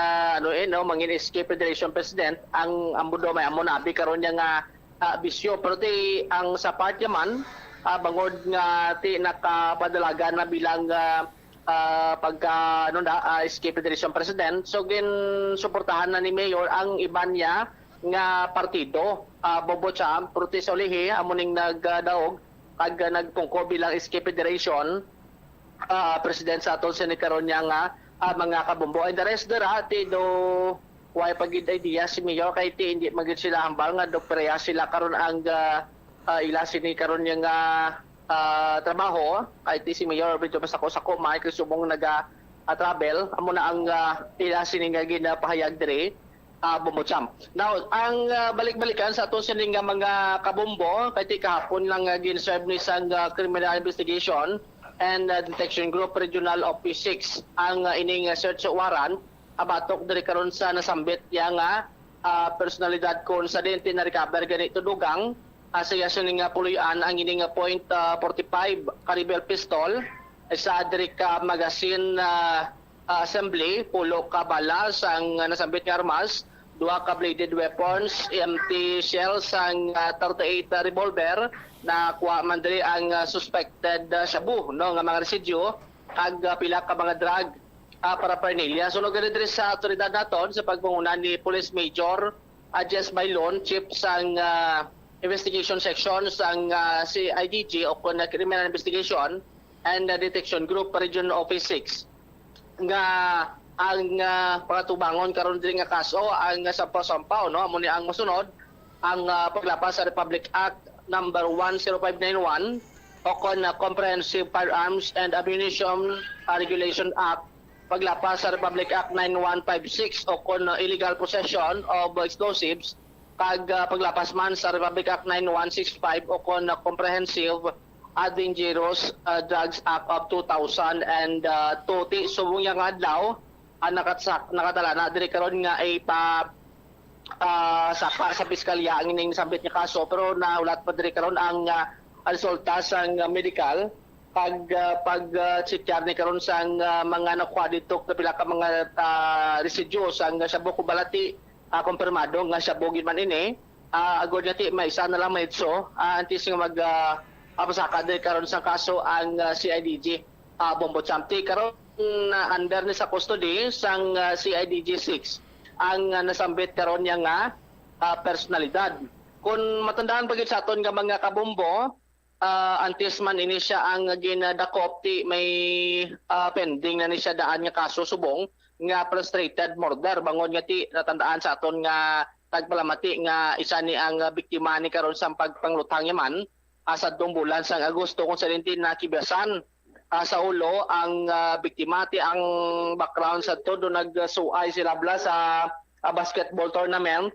mangin SK Federation President ang ambudo may amonabi karon niya nga bisyo. Pero ang sa part man bangod nga nakapadalagan na bilang pagka SK Federation President, so suportahan na ni Mayor ang iban niya nga partido. Bobo Cham, Protes Olihe, amuning nagdaog kag nagtungko bilang SK Federation President sa aton sini karon niya nga mga kabombo. And the rest dira do why pagid idea si Mayor kay hindi magid sila hambal nga doktorya sila karon ang ilasin ni karon yung trabaho kahit si Mayor medyo masako-sako may kasubong travel amo na ang ilasin ni nga ginapahayag diri Bombo-Champ. Now, ang balik-balikan sa ato sining mga kabombo kay kahapon lang gin-serve ni sang criminal investigation and detection group regional office 6 ang ining search warrant abatok diri karon sa nasambit yang personalidad kon sa dente na recover ganito dugang saya sining puluyan ang ining .45 caliber pistol sa diri ka magazine assembly pulo ka balas ang nasambit nga armas, 2 ka bladed weapons, empty shells ang 38 revolver na kuha man diri ang suspected shabu no nga mga residue kag pila ka mga drug paraphernalia. So gani diri sa otoridad naton sa pagpanguna ni Police Major Jess Bailon, chief sang investigation section sang CIDG o Criminal Investigation and Detection Group Region Office 6 nga ang pagatubangon karon diri nga kaso ang sampaw-sampaw no amo ni ang mosunod ang paglapas sa Republic Act number 10591 o Comprehensive Firearms and Ammunition Regulation Act, paglapas sa Republic Act 9156 o illegal possession of explosives, kag paglapas man sa Republic Act 9165 o Comprehensive Dangerous Drugs Act of 2000 and subong yang adlaw ang nakatala na diri karon nga ay sapa sa piskalya ang ining sambit nga kaso pero naulat pa diri karon ang resulta sang medical pag-checkar ni karon sang mga nakuha dito na pila ka mga residue sang shabu kubalati kumpirmado nga shabu gid man ini agod nga ti may isa na lang medso antes nga pasaka diri karon sang kaso ang CIDG Bombo-Champ karon under ni sa custody sang CIDG 6 ang nasambit karon niya nga personalidad. Kung matandaan pagit sa aton nga mga kabombo, antes man ini siya ang ginadakop ti may pending na ni siya daan nga kaso subong nga frustrated murder bangon nga ti natandaan sa aton nga tagpalamati nga isa ni ang biktima ni karon sa pagpanglutang niya man sa bulan sang Agosto kung sa dinti na kibasan sa ulo ang biktima ti ang background sa todo nagsuay sila bla sa basketball tournament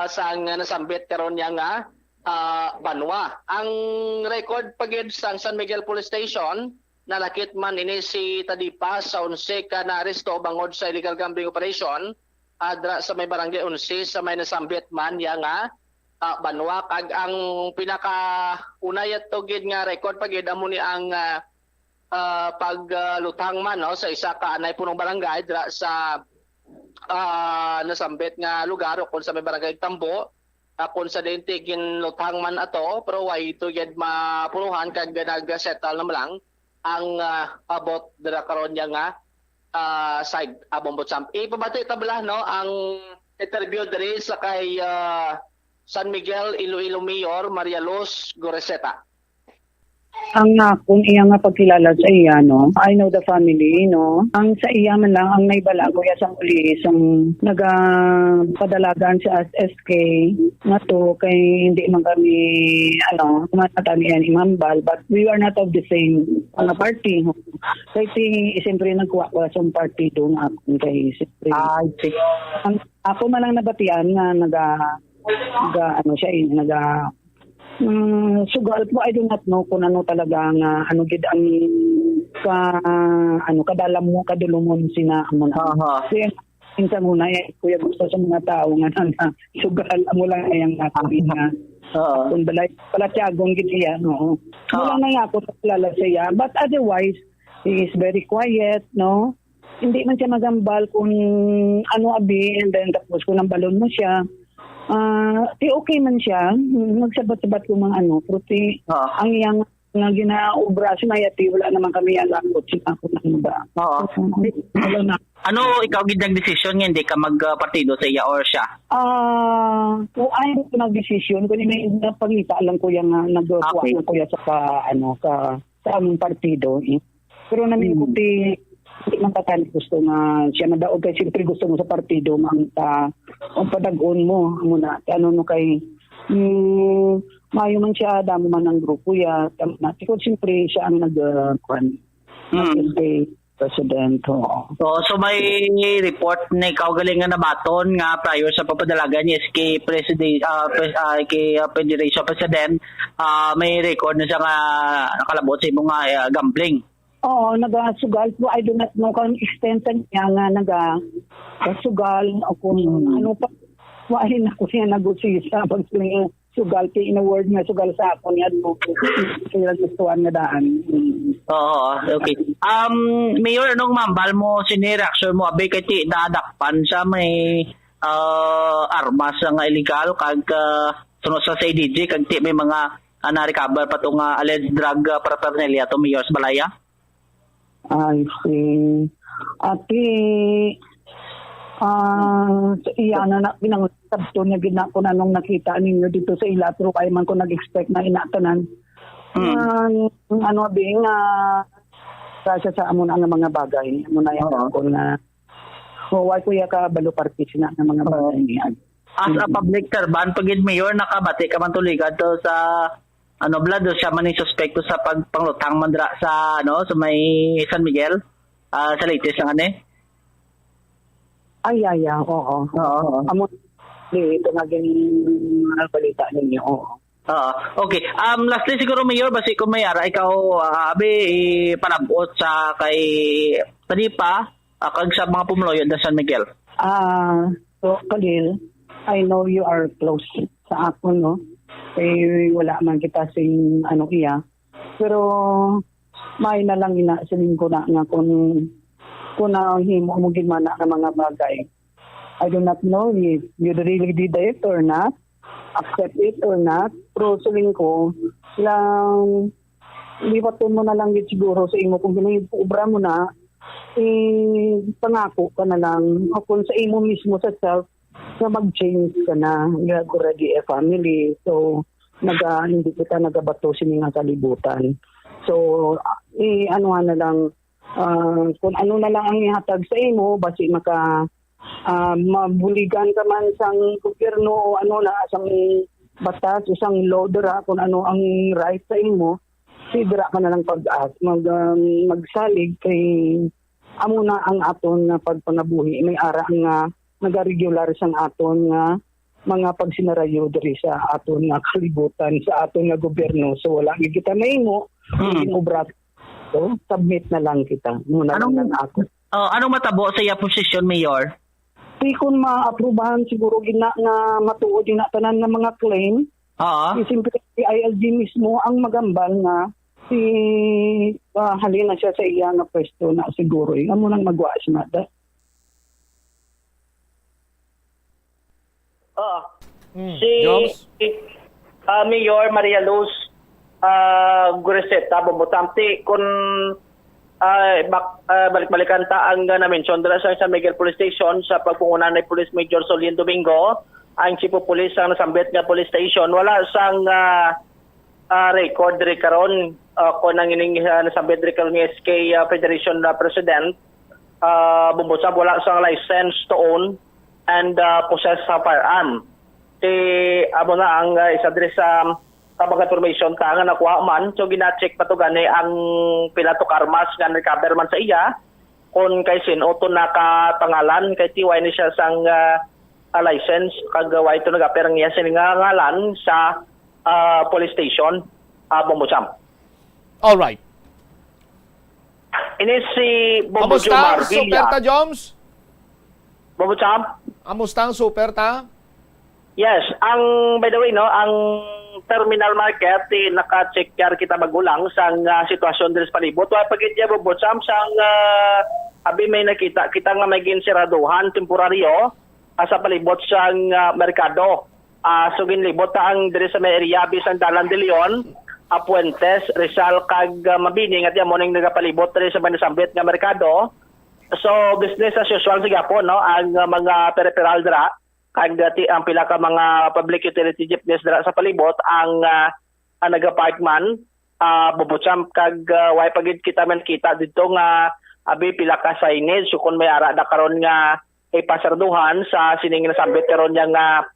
sang nasambit karon niya nga Banwa. Ang record pagid sang San Miguel Police Station nalakit man ini si Tadipas sa 11 ka na aresto bangod sa illegal gambling operation adra sa may barangay 11 sa may nasambit man niya nga Banwa kag ang pinaka unay tugid nga record pagid amo ni ang paglutang man no sa isa ka anay punong barangay dra sa nasambit nga lugar o kung sa may barangay Tambo kung sa dente ginlutang man ato pero way ito yad mapunuhan kag nag-settle na lang ang abot dra karon niya nga side Bombo-Champ. Ipabati tabla no ang interview diri sa kay San Miguel Iloilo Mayor Maria Luz Goreseta. Ang kung iya nga pagkilala sa iya, no? I know the family, no? Ang sa iya man lang, ang naibala ko ya sang pulis, ang nagapadalagan sa SK, nga to, kay hindi man kami, matamihan imambal, but we are not of the same party. Kaya siyempre nagkuha ko sa party doon ako kay siyempre. Ako man lang nabatian nga sugal po, I do not know kung ano talaga nga gid ang kadalam mo kadulumon sina mo na. Minsan muna kuya gusto sa mga tao nga sugal mo lang ayang natin na kung pala tiyagong gid iya no. Wala na ako kilala siya but otherwise he is very quiet no. Hindi man siya magambal kung abi and then tapos kung ang balon mo siya okay man siya, magsabat-sabat ko mga fruti, ang iyang nga ginaobra sinayati, wala naman kami ang lakot, sinako na ba? Ano ikaw gidang desisyon nga hindi ka magpartido sa iya or siya? Kung ayaw ko nag-desisyon, kung may napangita lang ko yung nagkuha ng kuya sa aming partido. Pero namin kuti, hindi man tatali gusto na siya nadaog kay siyempre gusto mo sa partido ang padagon mo muna no kay Mayo man siya, damo man ang grupo ya. Kung siyempre siya ang president. So may report na ikaw galing nga nabaton nga prior sa papadalagan ni SK President kay Federation President, may record na siya nga nakalabot sa imong gambling. Oo, nagasugal po. I do not know kung extent niya nga nagasugal o kung ano pa. Wahin ako siya nag-usisa pag sugal kay in a word nga sugal sa ako niya kaya gustuhan nga daan. Oo, okay. Mayor, anong mambal mo sini-reaction mo abe kay ti dadakpan sa may armas nga illegal kag sunod sa CIDG kag ti may mga na-recover pa tong alleged drug paraphernalia to Mayor sa Balaya? I see. Ati iyan na pinangutabto niya gina ko na nung nakita ninyo dito sa Ilatro kaya man ko nag-expect na inatanan. Kasi sa amon ang mga bagay. Muna yung ako na why ko ka balo partis na ng mga bagay niya. As a public servant, pagid Mayor, nakabati ka man tuligad to sa Blado siya man yung suspekto sa pagpanglutang mandra sa sa may San Miguel sa latest ng Oo. Amo ito nga ganyan balita ninyo. Okay. Lastly siguro Mayor, basi kung mayara ikaw palabot sa kay Tanipa kag sa mga pumuluyo sa San Miguel. So Khalil, I know you are close sa ako, no? Wala man kita sing iya. Pero may na lang inasaling ko na nga kung himo mo gimana ka mga bagay. I do not know if you really did it or not, accept it or not. Pero saling ko, lang liwaton mo na lang yun siguro sa imo kung ginubra mo na, pangako ka na lang. O kung sa imo mismo sa self, na mag-change ka na. You have already a family. So, hindi kita nagabato sa mga kalibutan. So, na lang, kung ano na lang ang ihatag sa imo, basi mabuligan ka man sang gobyerno o sang batas, isang law dira, kung ano ang right sa imo, sidra ka na lang magsalig kay amo na ang aton na pagpangabuhi. May ara nga nagaregular sang aton nga mga pagsinarayo diri sa aton nga kalibutan, sa aton nga gobyerno. So wala gyud kita mahimo, obra. So submit na lang kita. Muna lang ako. Anong matabo sa iya posisyon, Mayor? Kung maaprubahan siguro gina nga matuod din tanan ng mga claim. Simply si ILG mismo ang magambal nga halina siya sa iya nga pwesto na siguro. Amo nang magwa siya na. Mayor Maria Luz Gureseta Bobotamti kung balik-balikan ta ang na-mention dala sa San Miguel Police Station sa pagpungunan ni Police Major Solien Domingo, ang Chief of Police ang nasambit nga police station. Wala sang record rin karon kung ang ining nasambit rin karon ni SK Federation President. Bumusab wala sang license to own and possess sa firearm. Amo na ang isa diri sa kapag information ka nga nakuha man, so gina-check pa to gani ang pilato karmas nga recover man sa iya kung kay sino to nakapangalan kay tiway ni siya sang license kag way to nagaperang niya sa ngalan sa police station Bombosam. All right. Ini si Bombo Amusta Jomar ang Superta, Joms? Bombosam? Amusta ang Superta? Yes, by the way, ang terminal market naka-check yar kita magulang sang sitwasyon diri sa palibot. Wa pagid ya Bombosam sang abi may nakita kita nga may ginsiraduhan temporaryo sa palibot sang merkado. So ginlibot ang diri sa may area bisan Dalan de Leon, Puentes, Rizal kag Mabini nga mo ning nagapalibot diri sa Manasambit nga merkado. So business as usual sa gapon ang mga peripheral dira kag ang pila ka mga public utility jeepneys dira sa palibot ang nagapark man Bobotsam kag way pagid kita man kita dito nga abi pila ka signage so kun may ara da karon nga ipasarduhan sa sining nasambit karon nga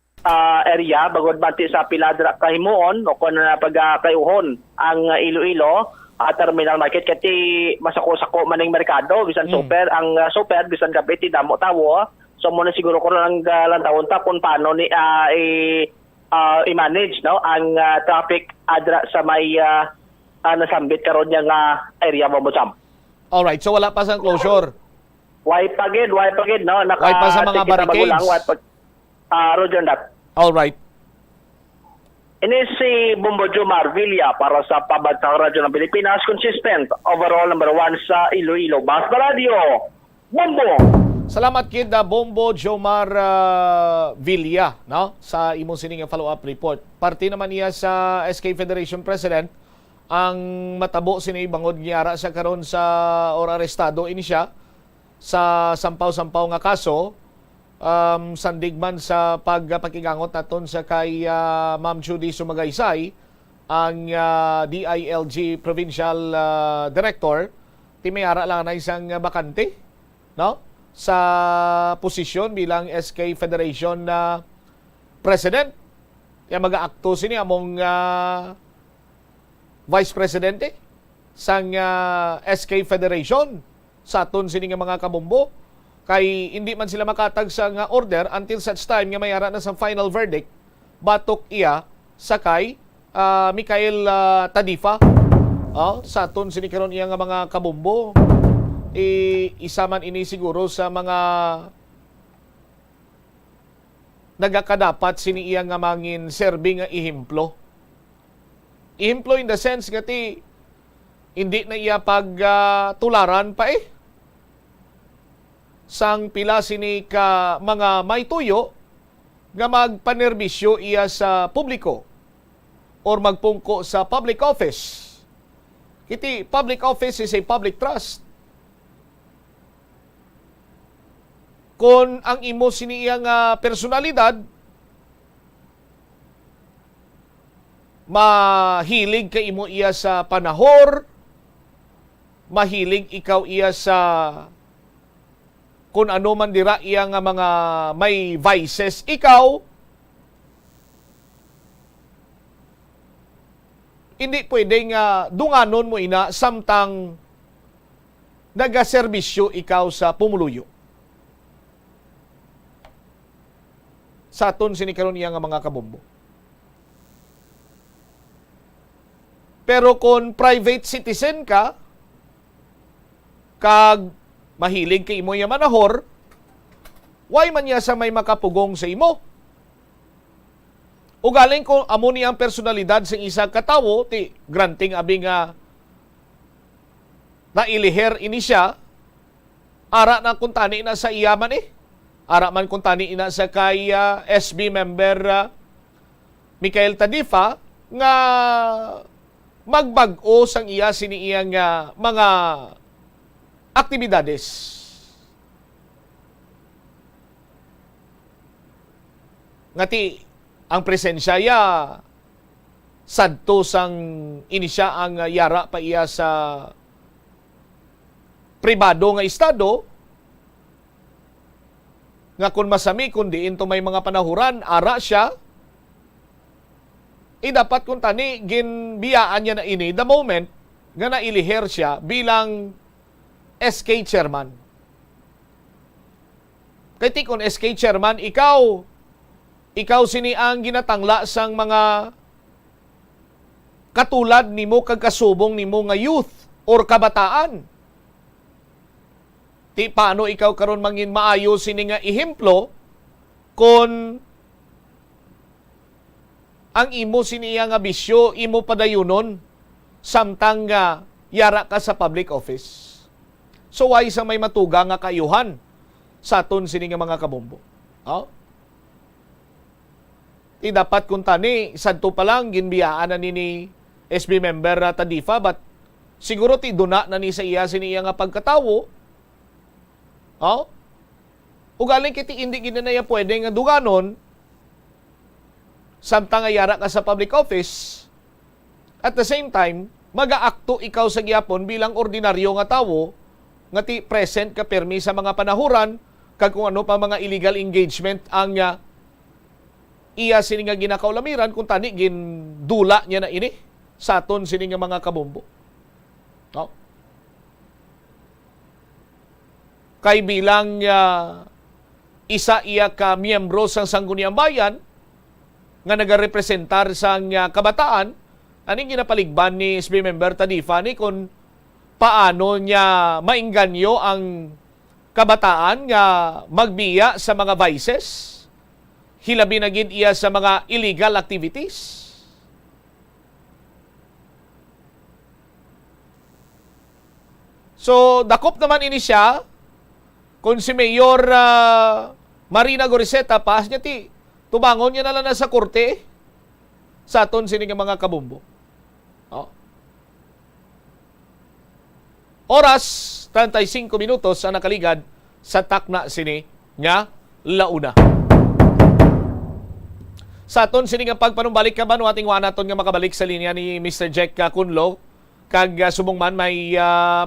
area bagod banti sa piladra kahimuon o kun pagkayuhon ang Iloilo terminal market kati masako-sako maning merkado bisan super ang super bisan kapiti damo tawo so mo na siguro ko lang lantawon ta kung paano ni i-manage no ang traffic adra sa may nasambit karon nga area mo Jam. Alright, so wala pa sa closure. Why pagid no Why pa sa mga barricades? Roger that. Alright. Ini si Bombo Jomar Villa para sa Pabansang Radyo ng Pilipinas, consistent overall number 1 sa Iloilo. Basta Radio, Bombo! Salamat kid Bombo Jomar Villa no sa imong sining follow-up report. Parte naman niya sa SK Federation President ang matabo sini bangod giyara sa karon sa or arestado ini siya sa sampaw-sampaw nga kaso sandigman sa pagpakigangot naton sa kay Ma'am Judy Sumagaysay ang DILG Provincial Director timayara lang na isang bakante no sa posisyon bilang SK Federation President. Kaya mag-aakto sini among Vice Presidente sang SK Federation sa aton sini nga mga kabombo kay hindi man sila makatag sa nga order until such time nga mayara na sa final verdict batok iya sa kay Mikael Tadifa sa aton sini karon iya nga mga kabombo isa man ini siguro sa mga nagakadapat sini iya nga mangin serbi nga ihemplo in the sense nga ti hindi na iya pagtularan pa sang pila sini ka mga may tuyo nga magpanerbisyo iya sa publiko or magpungko sa public office. Kiti public office is a public trust. Kung ang imo sini iya nga personalidad mahilig ka imo iya sa panahor, mahilig ikaw iya sa kung ano man dira iya nga mga may vices ikaw, hindi pwede nga dunganon mo ina samtang nagaserbisyo ikaw sa pumuluyo. Sa aton sinikaron iya nga mga kabombo. Pero kung private citizen ka, kag mahilig kay imo yung manahor, why man niya sa may makapugong sa imo? O galing ko amo niyang personalidad sa isang katawo, ti granting abi nga nailiher ini siya, ara na kuntani na sa iyaman Ara man kuntani ina sa kay SB member Mikael Tadifa nga magbag-o sang iya sini iyang mga aktibidades. Ngati ang presensya ya sadto sang inisya ang yara pa iya sa pribado nga estado nga kung masami kundi into may mga panahuran ara siya dapat kung tani ginbiyaan niya na ini the moment nga nailiher siya bilang SK chairman. Kaya kung SK chairman, ikaw sini ang ginatangla sang mga katulad nimo kag kasubong nimo nga youth or kabataan. Ti paano ikaw karon mangin maayo sini nga ehemplo kung ang imo siniya nga bisyo, imo padayunon, samtang nga yara ka sa public office. So why sa may matuga nga kayuhan sa aton sini nga mga kabombo? Ti dapat kung tani, sadto pa lang, ginbiyaan na ni SB member Tadifa, but siguro ti duna na ni sa iya siniya nga pagkatawo, ugaling kiti hindi ginanaya pwede nga duganon, samtang ayara ka sa public office, at the same time, mag-aakto ikaw sa gyapon bilang ordinaryo nga tawo, nga ti present ka permi sa mga panahuran, kag kung ano pa mga illegal engagement ang iya sini nga ginakaulamiran kung tani gindula niya na ini sa aton sini nga mga kabombo. No? Kay bilang isa iya ka miyembro sa Sangguniang Bayan nga nagarepresentar sa kabataan, aning ginapaligban ni SB member Tadifa ni kung paano niya maingganyo ang kabataan nga magbiya sa mga vices, hilabi na gid iya sa mga illegal activities. So, dakop naman ini siya kung si Mayor Marina Goriseta, paas niya tubangon niya na lang sa korte sa aton sini nga mga kabumbo. Oh. Oras, 35 minutos ang nakaligad sa takna sini nga launa. Sa aton sini nga pagpanumbalik ka ba no ating wanaton nga makabalik sa linya ni Mr. Jack Kunlo, kag subong man may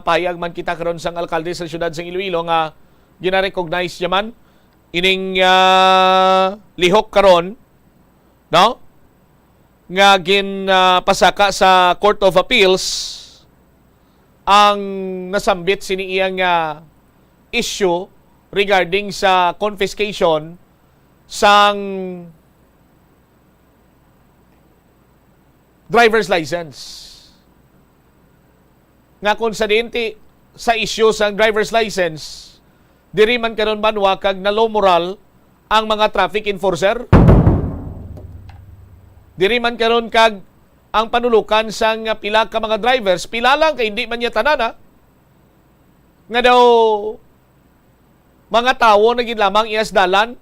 payag man kita karon sang alkalde sa syudad sang Iloilo nga gina-recognize yaman ining lihok karon, no? Nga pasaka sa Court of Appeals ang nasambit sini iyang issue regarding sa confiscation sang driver's license. Nga kung sa dinti sa issue sang driver's license, diri man karon banwa kag na low moral ang mga traffic enforcer. Diri man karon kag ang panulukan sang pila ka mga drivers, pila lang kay hindi man niya tanana. Nga daw mga tawo na gid lamang iyas dalan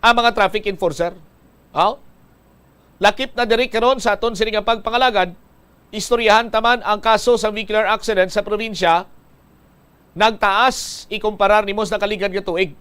ang mga traffic enforcer. Lakip na diri karon sa aton sini nga pagpangalagad, istoryahan taman ang kaso sa vehicular accident sa probinsya nagtaas ikumparar ni mos nakaligad nga tuig.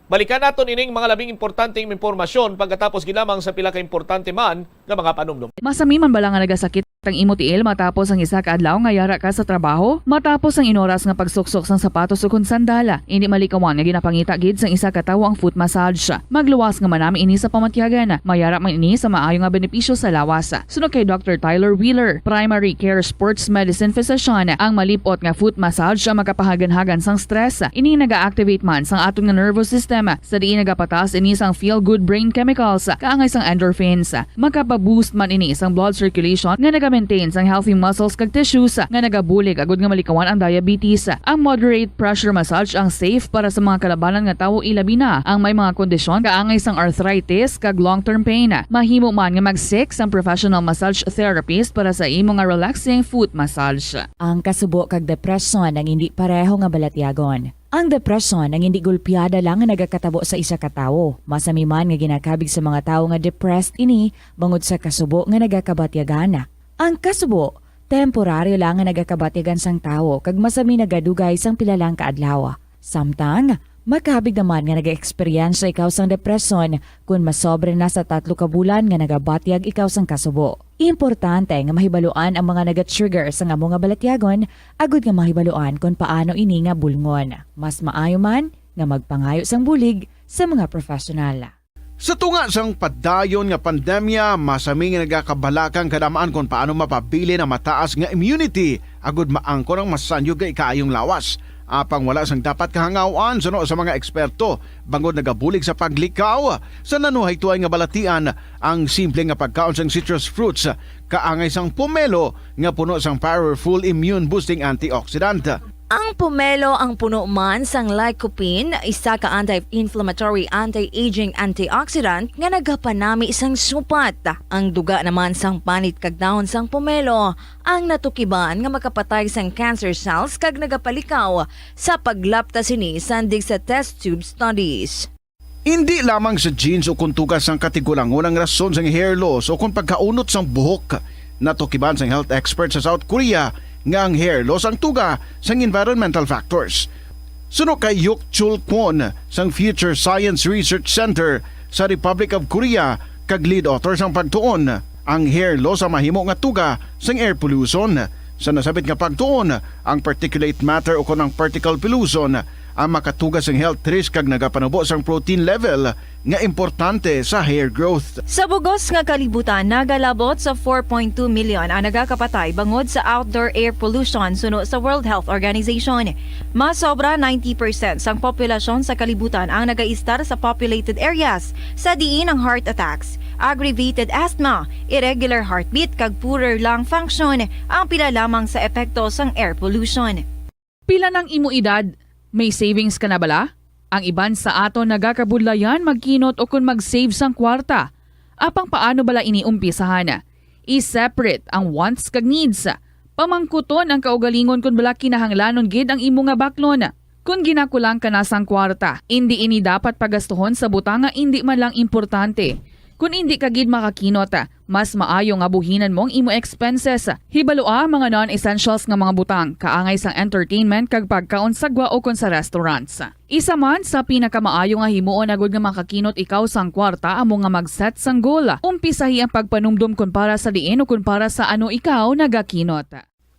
Balikan naton ining mga labing importanteng impormasyon pagkatapos gilamang sa pila ka importante man nga mga panumdum. Masami man bala nga nagasakit ang imo tiil matapos ang isa ka adlaw nga yara ka sa trabaho, matapos ang inoras nga pagsuksok sang sapatos ug sandala. Hindi malikawan nga ginapangita gid sang isa ka tawo ang foot massage. Magluwas nga manami ini sa pamatyagan. Mayara man ini sa maayo nga benepisyo sa lawas. Sunod kay Dr. Tyler Wheeler, primary care sports medicine physician, ang malipot nga foot massage ang makapahagan-hagan sang stress. Ini naga-activate man sang aton nga nervous system sa diin nagapatas ini sang feel good brain chemicals kaangay sang endorphins. Makapaboost man ini sang blood circulation nga naga-maintain sang healthy muscles kag tissues nga nagabulig agud nga malikawan ang diabetes. Ang moderate pressure massage ang safe para sa mga kalabanan nga tawo ilabi na ang may mga kondisyon kaangay sang arthritis kag long-term pain. Mahimo man nga mag-seek sang professional massage therapist para sa imo nga relaxing foot massage. Ang kasubo kag depresyon ang hindi pareho nga balatyagon. Ang depresyon ang hindi gulpiyada lang nga nagakatabo sa isa ka tawo. Masami man nga ginakabig sa mga tawo nga depressed ini bangod sa kasubo nga nagakabatyagan. Ang kasubo, temporaryo lang nga nagakabatyagan sang tawo kag masami nagadugay sang pilalang kaadlaw. Samtang, makabig naman nga naga-experience ikaw sang depresyon kung masobre na sa 3 ka bulan nga nagabatyag ikaw sang kasubo. Importante nga mahibaluan ang mga naga-trigger sa nga mga balatyagon, agud nga mahibaluan kung paano ini nga bulngon. Mas maayo man nga magpangayo sang bulig sa mga profesional. Sa tunga sang padayon nga pandemya, masami nga nagakabalakang kadamaan kung paano mapabili na mataas nga immunity agud maangkon ang masanyo nga ikaayong lawas. Apang wala sang dapat kahangawan sa mga eksperto bangod nagabulig sa paglikaw sa nanuhay tuay nga balatian ang simple nga pagkaon sang citrus fruits kaangay sang pomelo nga puno sang powerful immune boosting antioxidant. Ang pomelo ang puno man sang lycopene, isa ka anti-inflammatory, anti-aging antioxidant nga nagapanami isang supat. Ang duga naman sang panit kag dahon sang pomelo ang natukiban nga makapatay sang cancer cells kag nagapalikaw sa paglapta sini sandig sa test tube studies. Hindi lamang sa genes o kuntugas sang katigulangon ang rason sang hair loss o kung pagkaunot sang buhok. Natukiban sang health expert sa South Korea nga ang hair loss ang tuga sang environmental factors. Suno kay Yuk Chul Kwon sang Future Science Research Center sa Republic of Korea kag lead author sang pagtuon, ang hair loss ang mahimo nga tuga sang air pollution. Sa nasabit nga pagtuon, ang particulate matter o ang particle pollution ang makatugas ng health risk kag nagapanubo sang protein level nga importante sa hair growth. Sa bugos nga kalibutan, nagalabot sa 4.2 million ang nagakapatay bangod sa outdoor air pollution suno sa World Health Organization. Mas sobra 90% sang populasyon sa kalibutan ang nagaistar sa populated areas sa diin ang heart attacks, aggravated asthma, irregular heartbeat kag poorer lung function ang pila lamang sa epekto sang air pollution. Pila ng imo edad, may savings ka na bala? Ang iban sa aton nagakabudlayan magkinot o kung mag-save sang kwarta. Apang paano bala iniumpisahan? I-separate ang wants kag needs. Pamangkuton ang kaugalingon kung bala kinahanglanon gid ang imo nga baklon. Kung ginakulang ka na sang kwarta, hindi ini dapat pagastuhon sa butang nga hindi man lang importante. Kung hindi ka gid makakinot, mas maayo nga buhinan mong imo expenses. Hibalua mga non-essentials nga mga butang, kaangay sang entertainment kag pagkaon sa gwa o kon sa restaurants. Isa man sa pinakamaayo nga himuon agud nga makakinot ikaw sang kwarta amo nga mag-set sang goal. Umpisahi ang pagpanumdum kun para sa diin o kun para sa ano ikaw nagakinot.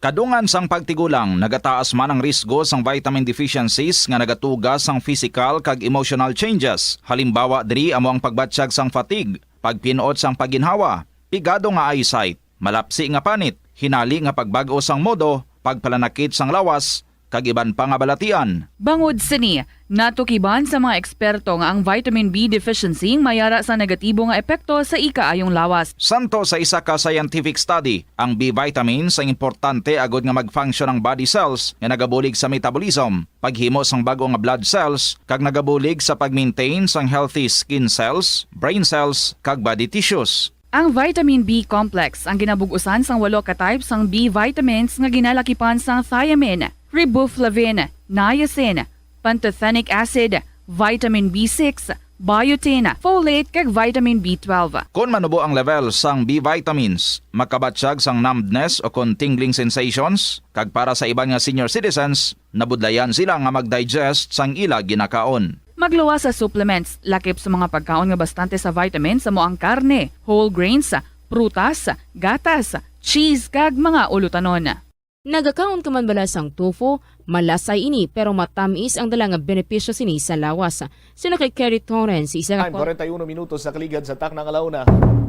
Kadungan sang pagtigulang, nagataas man ang risgo sang vitamin deficiencies nga nagatugas sang physical kag emotional changes. Halimbawa diri amo ang pagbatsyag sang fatigue, pagpinuot sang paginhawa, pigado nga eyesight, malapsi nga panit, hinali nga pagbag-o sang modo, pagpalanakit sang lawas, kag iban pa nga balatian. Bangod sini, natukiban sa mga eksperto nga ang vitamin B deficiency mayara sa negatibo nga epekto sa ikaayong lawas. Santo sa isa ka scientific study, ang B vitamins ang importante agod nga mag-function ang body cells nga nagabulig sa metabolism, paghimo sang bago nga blood cells, kag nagabulig sa pag-maintain sang healthy skin cells, brain cells, kag body tissues. Ang vitamin B complex ang ginabugusan sang 8 ka types sang B vitamins nga ginalakipan sang thiamine, riboflavin, niacin, pantothenic acid, vitamin B6, biotin, folate kag vitamin B12. Kung manubo ang level sang B vitamins, makabatsyag sang numbness o kung tingling sensations, kag para sa iban nga senior citizens, nabudlayan sila nga mag-digest sang ila ginakaon. Magluwa sa supplements, lakip sa mga pagkaon nga bastante sa vitamins sa moang karne, whole grains, prutas, gatas, cheese kag mga ulutanon. Nagakaon ka man bala sang tofu, malasay ini pero matamis ang dala nga benepisyo sini sa lawas. Sino kay Kerry Torrens, isa ka 41 minutos sa kaligad sa taknang alauna.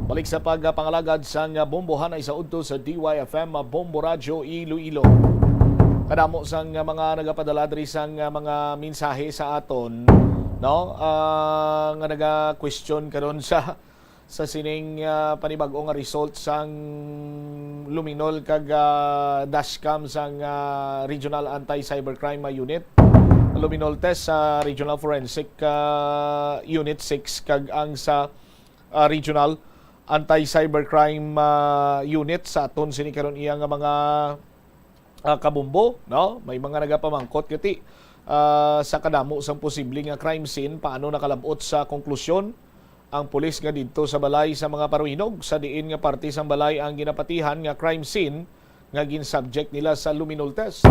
Balik sa pagpangalagad sang bombohanay sa udto sa DYFM Bombo Radio Iloilo. Kadamo sang mga nagapadala diri sang mga mensahe sa aton, no? Nga naga-question karon sa sining panibag-o nga result sang luminol kag dashcam sang Regional Anti-Cybercrime Unit. Luminol test sa Regional Forensic Unit 6 kag ang sa Regional Anti-Cybercrime Unit sa aton sini karon iya nga mga kabumbo, no? May mga nagapamangkot kiti sa kadamo sang posibleng crime scene, paano nakalabot sa konklusyon ang pulis nga didto sa balay sa mga paruhinog sa diin nga parte sang balay ang ginapatihan nga crime scene nga gin-subject nila sa luminol test.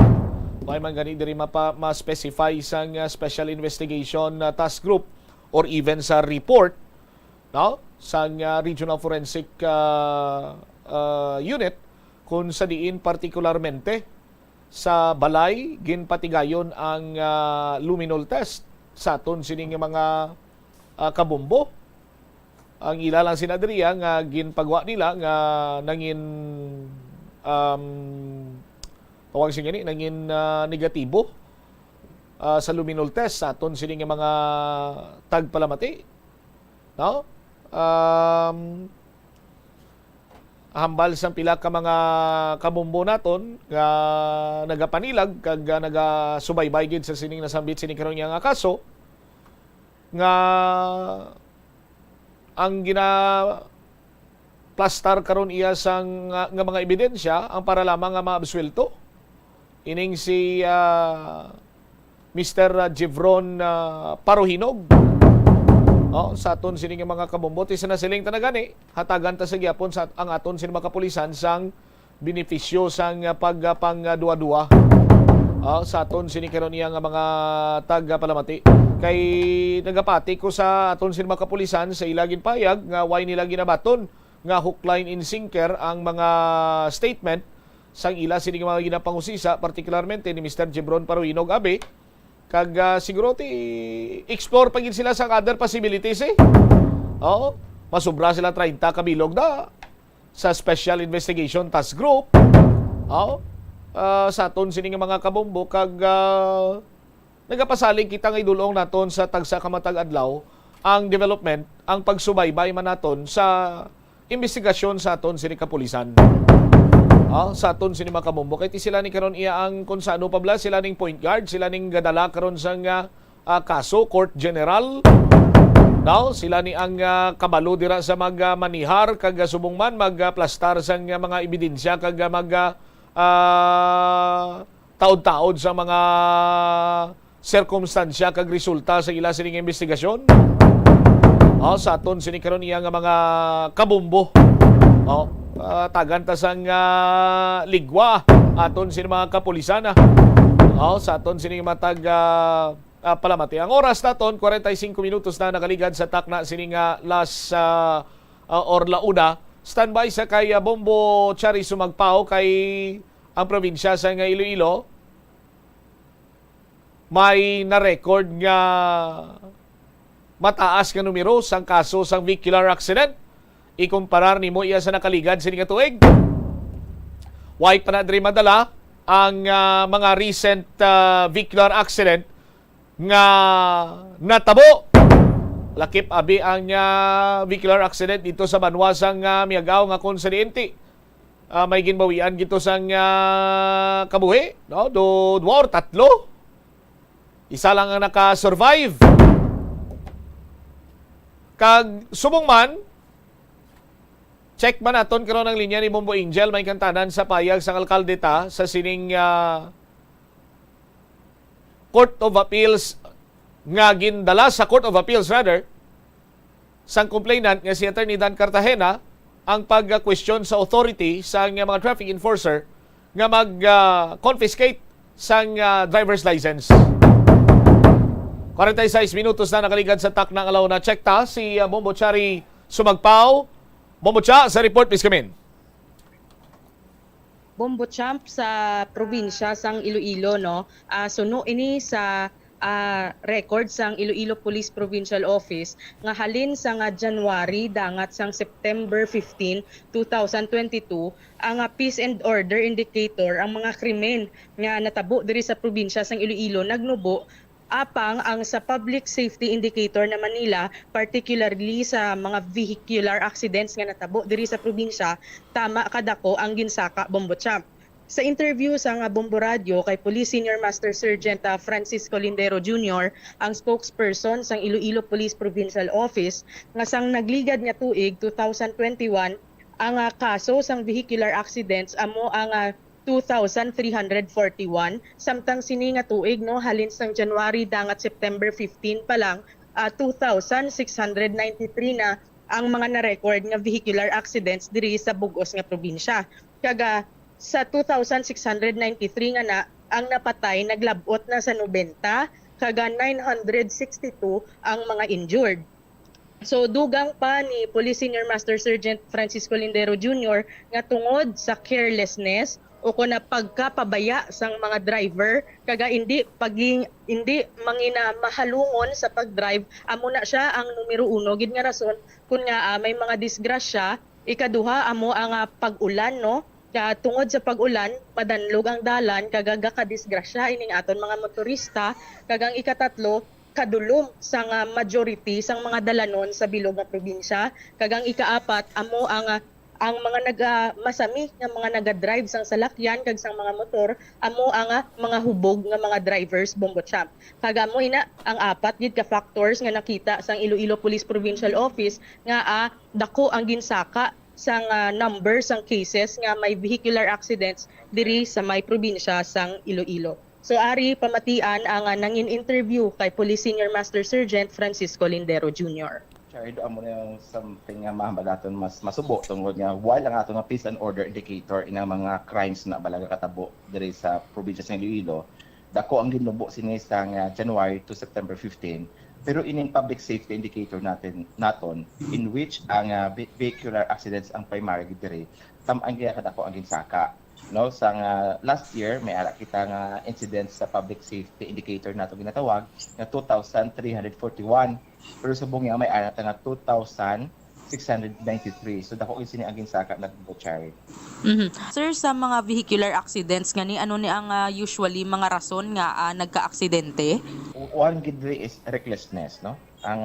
May man gani diri ma-specify sang Special Investigation Task Group or even sa report, no, sang Regional Forensic Unit kung sa diin partikularmente sa balay ginpatigayon ang luminol test sa aton sining mga kabumbo. Ang ilalang sinadriya nga ginpagwa nila nga nangin tawag siya gani nangin negatibo sa luminol test sa aton sining mga tagpalamati, no? Hambal sang pila ka mga kabumbo naton nga nagapanilag kag nagasubaybay gid sa sining nasambit sining karon nga kaso nga ang plastar karon iya sang nga mga ebidensya ang para lamang nga maabsuelto ining si Mr. Jevron Paruhinog, sa aton sini nga mga kabombote sa nasiling tanagani hatagan ta sa gyapon sa ang aton sini mga kapulisan sang benepisyo sang pagpang duwa-duwa sa aton sini karon iya nga mga taga-palamati. Kay nagapati ko sa aton sini mga kapulisan sa ilagin payag nga why nila ginabaton nga hook, line, and sinker ang mga statement sang ila sini mga ginapangusisa, partikularmente ni Mr. Jebron Paruhinog Abe, Kag siguro ti explore pa gid sila sa other possibilities eh. Oo. Masubra sila 30 kabilog na sa Special Investigation Task Group. Oo. Sa aton sini nga mga kabombo kag nagapasalig kita nga idulong naton sa tagsa ka matag adlaw ang development, ang pagsubaybay man naton sa investigasyon sa aton sini kapulisan. Sa aton sini mga kabombo kay ti sila ni karon iya ang kung sa ano pabla sila ning point guard, sila ning gadala karon sang kaso court general. Now, sila ni ang kabalo dira sa manihar kag subong man magplastar sang mga ebidensya kag taod-taod sa mga sirkumstansya kag resulta sa ila sining investigasyon. Sa aton sini karon iya nga mga kabombo. Tagan ta sang ligwa aton sini mga kapulisan. Sa aton sini matag palamati. Ang oras naton 45 minutos na nakaligad sa takna sini nga last or launa. Standby sa kay Bombo Chari sumagpao kay ang probinsya sa nga Iloilo. May na-record nga mataas nga numero sang kaso sang vehicular accident. Ikumparar nimo iya sa nakaligad sini nga tuig. Why pa na diri madala ang mga recent vehicular accident nga natabo. Lakip abi ang vehicular accident dito sa Banwasang Miagaw nga konsidente. May ginbawian gito sang kabuhi, no? Duwa or tatlo. Isa lang ang naka-survive. Kag subong man, check man naton karon ang linya ni Bombo Angel may kantanan sa payag sang alkalde ta sa sining Court of Appeals nga gindala sa Court of Appeals sang complainant nga si Attorney Dan Cartagena ang pag-question sa authority sa mga traffic enforcer nga mag-confiscate sang driver's license. 46 minutos na nakaligad sa tak ng alaw na check ta si Bombo Chari sumagpaw. Bombo Cha, sa report please come in. Bombo Champ sa probinsya sang Iloilo no. Suno ini sa record sang Iloilo Police Provincial Office nga halin sa nga January dangat sang September 15, 2022 ang peace and order indicator ang mga krimen nga natabo diri sa probinsya sang Iloilo nagnubo apang ang sa public safety indicator na Manila, particularly sa mga vehicular accidents nga natabo diri sa probinsya, tama kadako ang ginsaka Bombo Champ. Sa interview sa nga Bombo Radio kay Police Senior Master Sergeant Francisco Lindero Jr., ang spokesperson sang Iloilo Police Provincial Office, nga sang nagligad nga tuig 2021, ang kaso sang vehicular accidents amo ang 2,341 samtang sini nga tuig no halin sang January dangat September 15 pa lang 2,693 na ang mga na-record nga vehicular accidents diri sa bug-os nga probinsya. Kaga sa 2,693 nga na ang napatay naglabot na sa 90 kaga 962 ang mga injured. So dugang pa ni Police Senior Master Sergeant Francisco Lindero Jr. nga tungod sa carelessness o kung na pagkapabaya sang mga driver kaga hindi mangina mahalungon sa pagdrive amo na siya ang numero 1 gid nga rason kun nga may mga disgrasya. Ikaduha amo ang pag-ulan no tungod sa pag-ulan madanlog ang dalan kaga kadisgrasya ining aton mga motorista kagang ikatatlo kadulom sang majority sang mga dalanon sa bilog nga probinsya kagang ikaapat amo ang mga masami nga mga naga-drive sang salakyan kag sang mga motor amo ang mga hubog nga mga drivers Bombo Champ. Kagamo ina ang apat gid ka factors nga nakita sang Iloilo Police Provincial Office nga dako ang ginsaka sang number sang cases nga may vehicular accidents diri sa may probinsya sang Iloilo. So ari pamatian ang nangin interview kay Police Senior Master Sergeant Francisco Lindero Jr. Chard, amo na yung something nga mahambalaton mas masubo tungod nga while ang ato nga peace and order indicator inang mga crimes na balaga katabo diri sa probinsya sa Iloilo dako ang ginubo sini sa January to September 15 pero ining public safety indicator naton in which ang vehicular accidents ang primary diri tam ang kadako ang ginsaka no sa last year may ara kita nga incidents sa public safety indicator nato ginatawag nga 2,341 pero subong nga may ara ta nga 2,693 so dako sini ang ginsaka na Butchari. Sir, sa mga vehicular accidents nga ni ano ni ang usually mga rason nga nagka-aksidente? One gidri is recklessness, no? Ang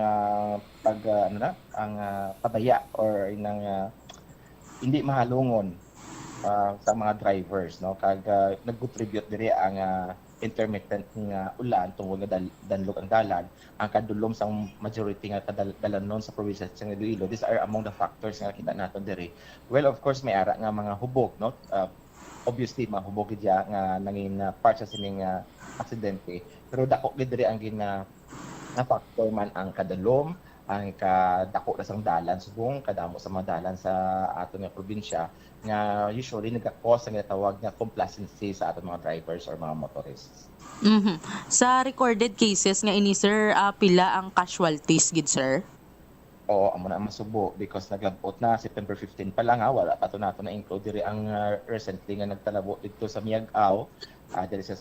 pabaya or inang hindi mahalungon sa mga drivers, no? Kag nag-contribute diri ang intermittent nga ulan tungod nga danlog ang dalan ang kadulom sa majority nga dalanon sa probinsya sa Iloilo. These are among the factors nga kita naton diri. Well, of course may ara nga mga hubog, no? Obviously mga hubog gid nga nangin part sa sining aksidente pero dako gid diri ang na factor man ang kadalom ang kadako na sang dalan subong kadamo sa mga dalan sa aton nga probinsya nga usually nagka-cause ang tawag nga complacency sa aton mga drivers or mga motorists. Sa recorded cases nga ini sir, pila ang casualties gid sir? Oo, amo na masubo because naglabot na September 15 pa lang wala pa to nato na include diri ang recently nga nagtalabo dito sa Miag-Ao diri sa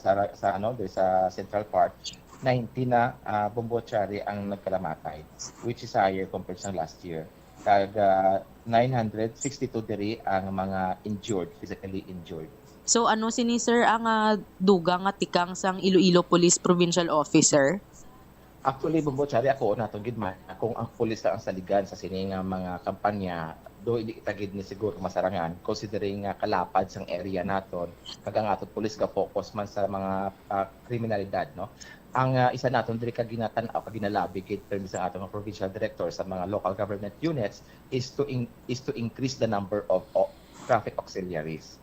diri sa Central Park 90 na Bombochari ang nagkalamatay which is higher compared sa last year. Kag 962 diri ang mga injured, physically injured. So ano sini sir ang dugang nga tikang sang Iloilo Police Provincial Officer? Actually, Bombochari ako natong gidman kung ang pulis ang saligan sa sining mga kampanya do hindi itagid ni siguro masarangan considering kalapad sang area naton kag ang aton pulis ka focus man sa mga kriminalidad, no? Ang isa naton diri kag ginatan-aw kag ginalabi kay permis sa atong provincial director sa mga local government units is to increase the number of traffic auxiliaries.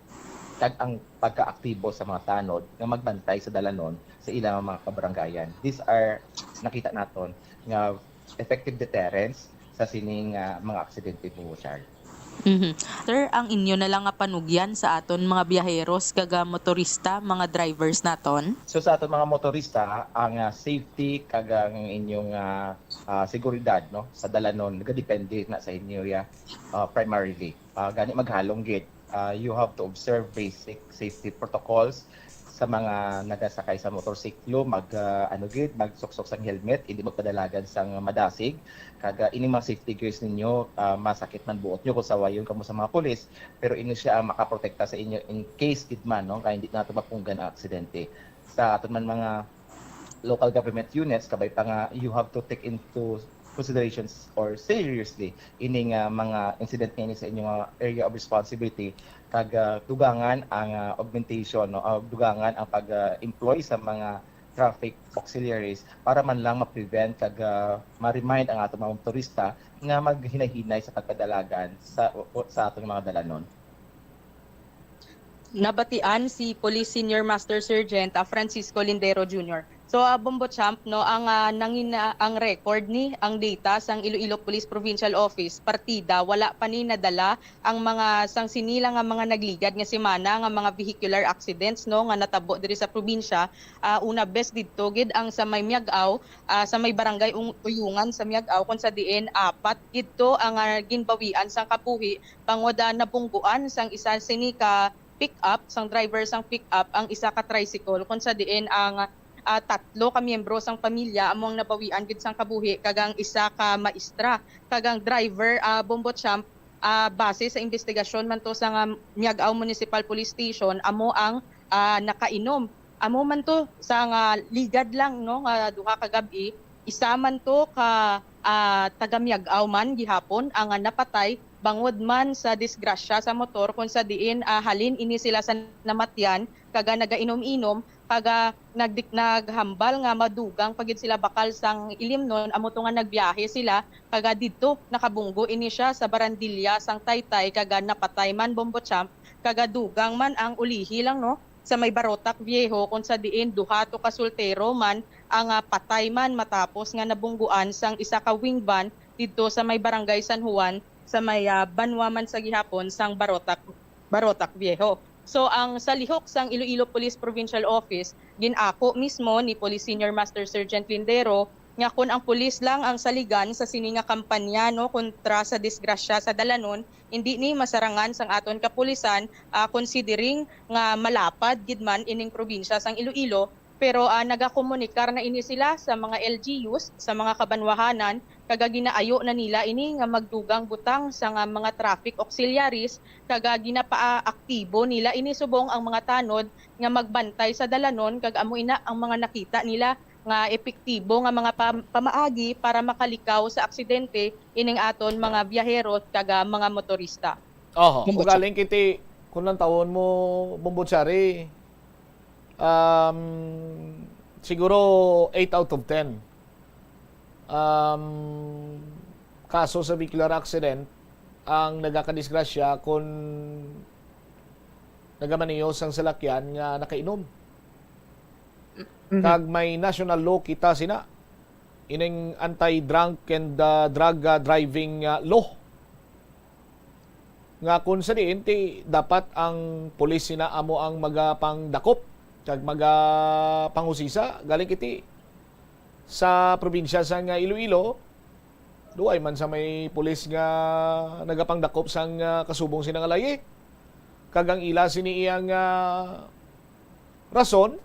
Kag ang pagkaaktibo sa mga tanod nga magbantay sa dalanon sa ilang mga kabarangayan. These are nakita naton nga effective deterrents sa sining mga aksidente mo, Charles. Sir, ang inyo na lang nga panugyan sa aton mga biyaheros kag motorista, mga drivers naton? So sa aton mga motorista, ang safety kag ang inyong seguridad, no, sa dalanon nagadepende na sa inyo primarily. Gani maghalong gid. You have to observe basic safety protocols sa mga nagasakay sa motorsiklo, magsuksok sang helmet, hindi magpadalagan sang madasig. Kag ining mga safety gears ninyo, masakit man buot nyo kung sawayon kamo sa mga pulis, pero ini siya makaprotekta sa inyo in case gid man, no, kaya hindi nato mapunggan ang aksidente. Sa aton man mga local government units, kabay pa nga you have to take into considerations or seriously ining mga incident nga sa inyong area of responsibility kag dugangan ang augmentation, no, dugangan ang pag-employ sa mga traffic auxiliaries para man lang ma-prevent kag ma-remind ang atong mga motorista nga maghinay-hinay sa pagkadalagan sa atong mga dalanon. Nabatian si Police Senior Master Sergeant Francisco Lindero Jr. So Bombo Champ, no, ang ang record ni ang data sang Iloilo Police Provincial Office partida wala pa ni nadala ang mga sang sinila nga mga nagligad nga semana nga mga vehicular accidents, no, nga natabo diri sa probinsya. Una best didto gid ang sa may Miag-Ao, sa may barangay Uyungan sa Miag-Ao kun sa diin apat didto ang ginbawian sang kapuhi pangod nabungguan sang isa sini ka pick-up, sang driver sang pick-up, ang isa ka tricycle kun sa diin ang tatlo ka miyembro sang pamilya among nabawian gid sang kabuhi kagang isa ka maestra kagang driver Bombo Champ base sa investigasyon man to sa Miag-Ao Municipal Police Station amo ang nakainom amo man to sa ligad lang, no, nga duha ka gabi isa man to ka taga Miag-Ao man gihapon ang napatay bangod man sa disgrasya sa motor kung sa diin halin ini sila sa namatyan kaga nagainom-inom kaga naghambal nga madugang pagid sila bakal sang ilimnon amo to nga nagbiyahe sila kaga didto nakabunggo ini siya sa Barandilla sang Taytay kaga napatay man Bombo Champ kaga dugang man ang ulihi lang, no, sa may Barotac Viejo kung sa diin duha to ka soltero man ang patay man matapos nga nabungguan sang isa ka wing van didto sa may Barangay San Juan sa may Banwa man sa gihapon sang Barotac Viejo. So ang sa lihok sang Iloilo Police Provincial Office ginako mismo ni Police Senior Master Sergeant Lindero nga kun ang pulis lang ang saligan sa sini nga kampanya no kontra sa disgrasya sa Dalanon, hindi ni masarangan sang aton kapulisan considering nga malapad gid man ining probinsya sang Iloilo. Pero nagakomunikar na ini sila sa mga LGUs, sa mga kabanwahanan, kaga ginaayo na nila ini nga magdugang butang sa nga mga traffic auxiliaries, kaga ginapaaktibo nila ini subong ang mga tanod nga magbantay sa Dalanon, kaga amo ina ang mga nakita nila nga epektibo nga mga pamaagi para makalikaw sa aksidente ining aton mga biyahero kaga mga motorista. Kung galing kiti, kung lang taon mo, Bombotsari, siguro 8 out of 10. Kaso sa vehicular accident ang nagakadisgrasya kung nagamaniyos ang salakyan nga nakainom. Kag may national law kita sina ining anti-drunk and drug driving law nga kung sa diin ti dapat ang pulis sina amo ang magapangdakop kag magapangusisa galing kiti sa probinsya sa nga Iloilo duay man sa may pulis nga nagapangdakop sang kasubong sina nga layi kag ang ila sini iyang rason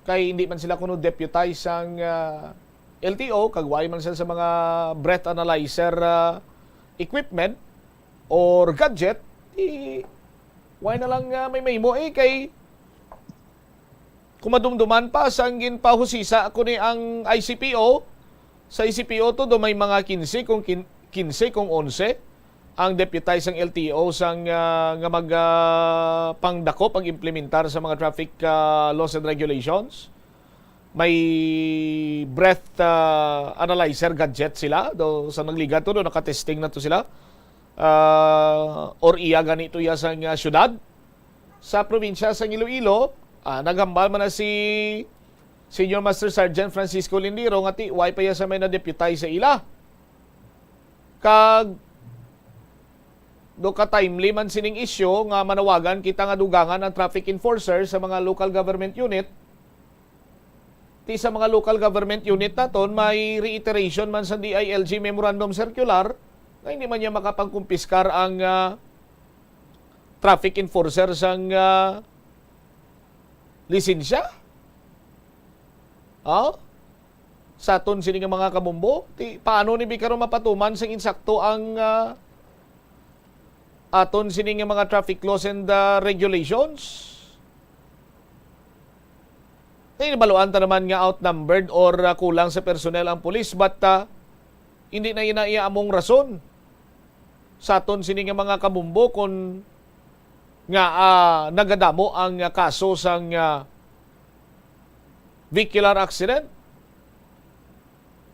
kay hindi man sila kuno deputize ang LTO kag way man sila sa mga breath analyzer equipment or gadget why na lang may mo kay kumadumduman pa sang ginpahusisa ako ni ang ICPO sa ICPO to do may mga 15 kung 11 ang deputize ang LTO sang nga pangdakop ang implementar sa mga traffic laws and regulations. May breath analyzer gadget sila do sa nagliga to do nakatesting na to sila. Or iya ganito ya sang syudad sa probinsya sang Iloilo, naghambal man na si Senior Master Sergeant Francisco Lindiro nga ti way pa ya sa may na deputize sa ila. Kag do ka timely man sining issue nga manawagan kita nga dugangan ang traffic enforcer sa mga local government unit. Ti sa mga local government unit naton may reiteration man sa DILG Memorandum Circular na hindi man niya makapangkumpiskar ang traffic enforcer sang lisensya. Sa aton sining mga kabumbo, ti paano ni bikaro mapatuman sang insakto ang aton sining mga traffic laws and regulations. Baluan ta naman nga outnumbered or kulang sa personnel ang pulis but hindi na inaiya among rason sa aton sining mga kabumbo kung nga nagadamo ang kaso sang vehicular accident.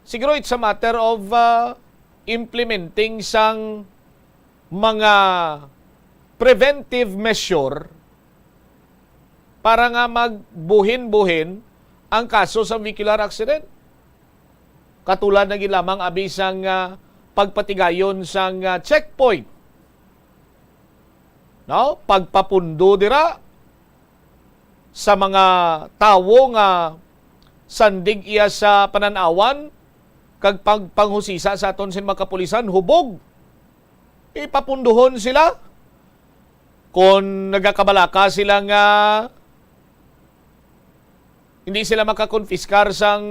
Siguro it's a matter of implementing sang mga preventive measure para nga magbuhin-buhin ang kaso sa vehicular accident. Katulad na lamang abisang pagpatigayon sang checkpoint. No? Pagpapundo dira sa mga tawo nga sandig iya sa pananawan kag pagpanghusisa sa aton sin makapulisan hubog ipapunduhon sila kung nagakabalaka sila nga hindi sila makakonfiskar sang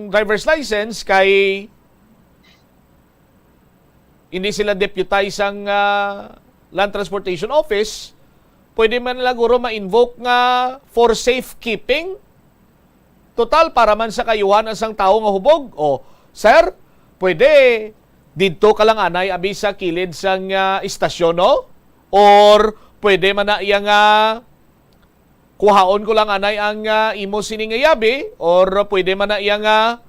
driver's license kay hindi sila deputize sang Land Transportation Office, pwede man laguro ma-invoke nga for safekeeping. Total, para man sa kayuhan ang sang tao nga hubog. Sir, pwede dito ka lang anay abi sa kilid sang istasyon, no? Or pwede man na iya nga kuhaon ko lang anay ang imo sining yabi or pwede man na iya nga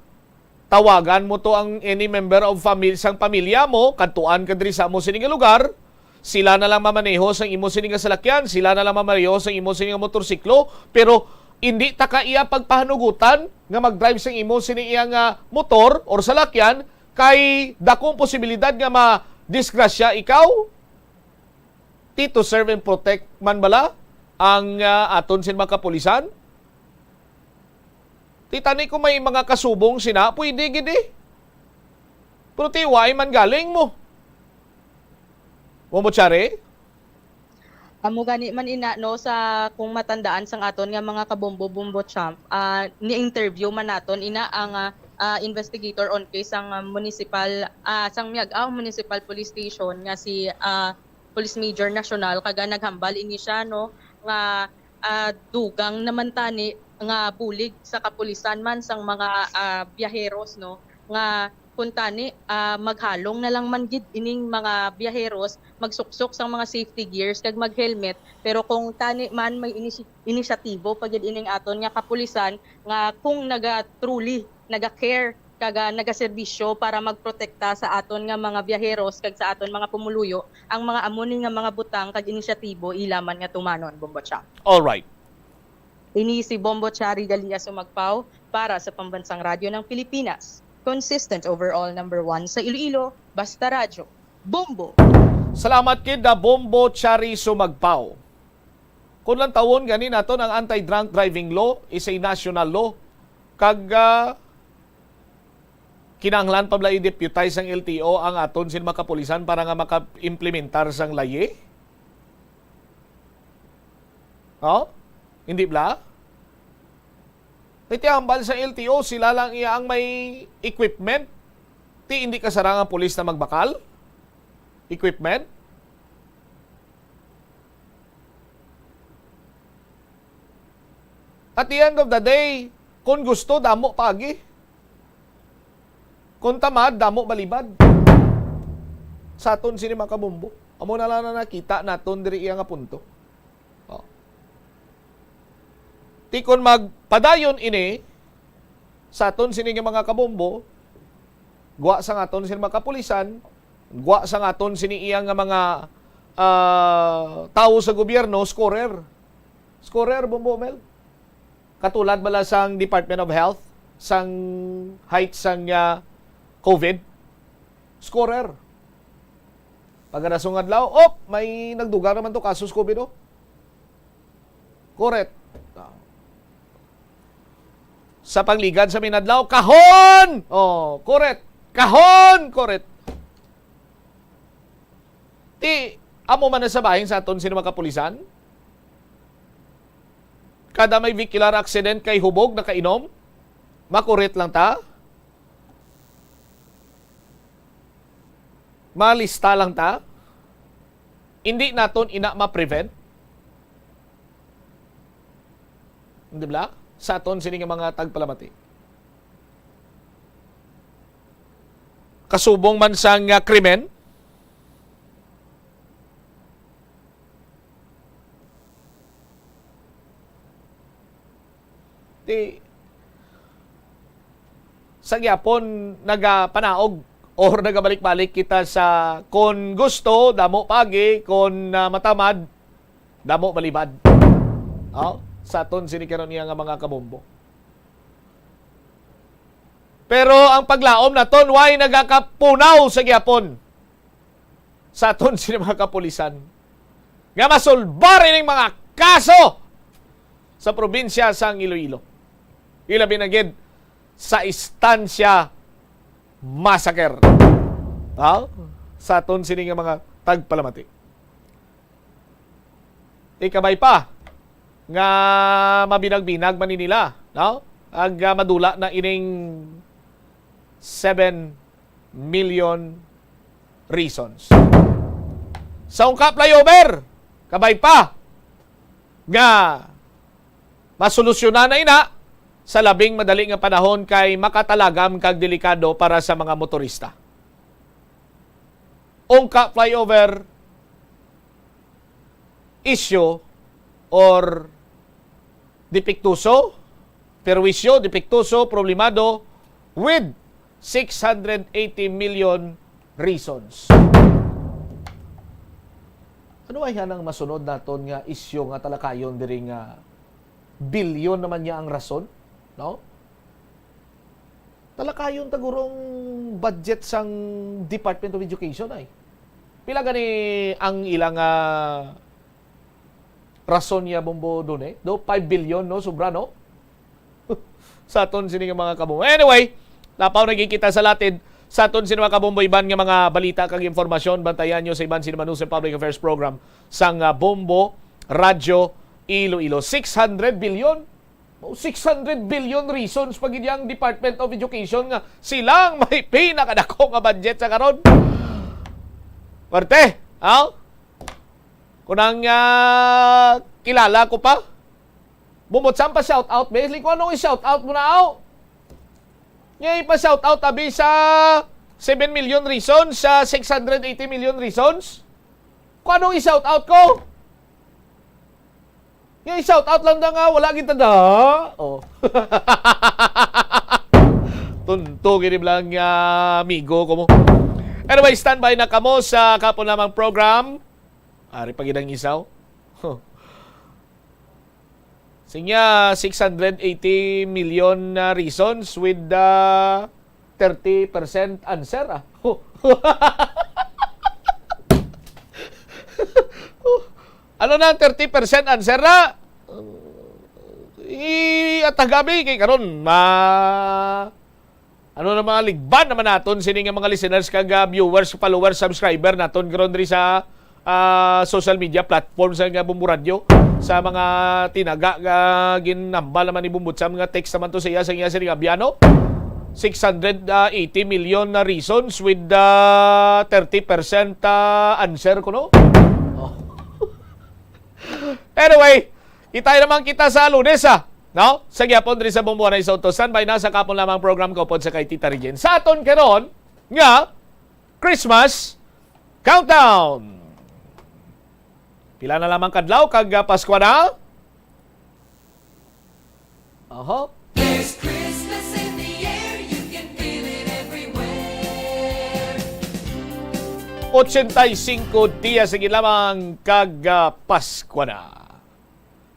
tawagan mo to ang any member of sang pamilya mo kadtuan ka diri sa mo sining lugar. Sila na lang mamaneho sa imo sining salakyan, sila na lang mamaneho sa imo sining motorsiklo, pero hindi ta ka iya pagpahanugutan nga mag-drive sa imo sining iyang motor or salakyan kay dakong posibilidad nga ma-disgrasya ikaw. To serve and protect man bala ang aton sin mga kapulisan. Titani ko may mga kasubong sina, pwede gidi. Pero tiwai man galing mo. Bombo Chari? Amo gani man ina no sa kung matandaan sang aton nga mga kabombo-bombo champ, ni-interview man naton ina ang investigator on case sang municipal sang Miag-aw Municipal Police Station nga si Police Major National kaga naghambal ini siya no nga dugang naman tani nga bulig sa kapulisan man sang mga biyaheros no nga kung tani maghalong na lang man gid ining mga biyaheros magsuksok sang mga safety gears kag mag-helmet pero kung tani man may inisyatibo pag ining aton nga kapulisan nga kung truly naga-care kaga nagaserbisyo para magprotekta sa aton nga mga biyaheros kag sa aton mga pumuluyo ang mga amuni nga mga butang kag inisyatibo ilaman nga tumanon Bombo Cha. All right. Ini si Bombo Chari Galia Sumagpao para sa Pambansang Radyo ng Pilipinas. Consistent overall number 1 sa Iloilo, Basta Radyo. Bombo! Salamat kid na Bombo Chari Sumagpao. Kung lang tawon gani naton ang anti-drunk driving law is a national law. Kag kinahanglan pa bala i-deputize ang LTO ang aton sin makapulisan para nga maka-implementar sang laye. Oh? Hindi bla? Iti hambal sa LTO, sila lang iya ang may equipment. Ti hindi kasarang ang pulis na magbakal? Equipment? At the end of the day, kung gusto, damo pagi. Kung tamad, damo balibad. Sa aton sini makabumbo. Amo na lang na nakita naton diri iya nga punto. Ti kon magpadayon ini sa aton sini nga mga kabombo, guwa sa aton sini mga kapulisan, guwa sa aton sini iya nga mga tao sa gobyerno, scorer. Scorer, Bombo Mel. Katulad bala sang Department of Health, sang height sang COVID, scorer. Pag nasong adlaw, may nagduga naman to kasus COVID, Correct. Sa pangligad sa minadlaw, kahon! Correct. Kahon! Correct. Ti, amo man na sabahin sa aton sino makapulisan? Kada may vehicular accident kay hubog na kainom, makurit lang ta? Malista lang ta? Hindi naton ina ma-prevent? Hindi ba? Sa aton sini nga mga tagpalamati. Kasubong man sang krimen, sa gyapon nagapanaog or nagabalik-balik kita sa kon gusto damo pagi, kon matamad damo balibad. Sa aton sini karon niya nga mga kabombo. Pero ang paglaom naton why nagakapunaw sa gyapon sa aton sini mga kapulisan nga masulbar ining mga kaso sa probinsya sang Iloilo. Ilabi na gid sa istansya massacre. Sa aton sini nga mga tagpalamati. Ikabay pa nga mabinag-binag man nila, ag madula na ining 7 million reasons. Sa ungkap flyover, kabay pa nga masolusyonan na ina sa labing madali nga panahon kay makatalagam kag delikado para sa mga motorista. Ungkap flyover issue or depektuso, perwisyo, depektuso, problemado with 680 million reasons. Ano ay hanang masunod naton nga isyu nga talakayon diri nga bilyon naman niya ang rason, no? Talakayon tagurong budget sang Department of Education ay. Pila gani ang ilang rason niya Bombo doon Do 5 billion no sobra no? sa aton sini nga mga kabombo. Anyway, napaw nagkikita sa latid sa aton sini mga kabombo iban nga mga balita kag informasyon. Bantayan nyo sa iban sini Manus Public Affairs Program sang Bombo Radyo Iloilo. 600 billion 600 billion reasons pag ang Department of Education nga silang may pinakadako nga budget sa karon. Parte, kunang kilala ko pa. Bumutsan pa shout out, basically kung anong i-shout out mo na Ngayon pa shout out abi sa 7 million reasons, sa 680 million reasons. Kung anong i-shout out ko? Ngayon shout out lang na nga, wala kita na. Tunto gini lang amigo ko mo. Anyway, standby na kamo sa kapon namang program. Ari pa ginang isaw. Sinya 680 million reasons with 30% answer. Ano na 30% answer na? Atagabi kay karon ano na mga ligban naman naton sini nga mga listeners kag viewers, followers, subscriber naton karon diri sa social media platforms nga Bombo Radio sa mga tinaga ginambal naman ni Bumbutsam nga text naman to sa iya sini nga Biano 680 million na reasons with 30% answer ko no. Anyway, itay naman kita sa Lunes no? Sa gyapon diri sa Bombo na Soto standby na sa kapon lamang program ko pod sa kay Tita Regine. Sa aton karon nga Christmas Countdown. Pila na lamang kadlaw kag Pasko na? There's Christmas in the air, you can feel it everywhere. 85 diya sige lamang kag Pasko na.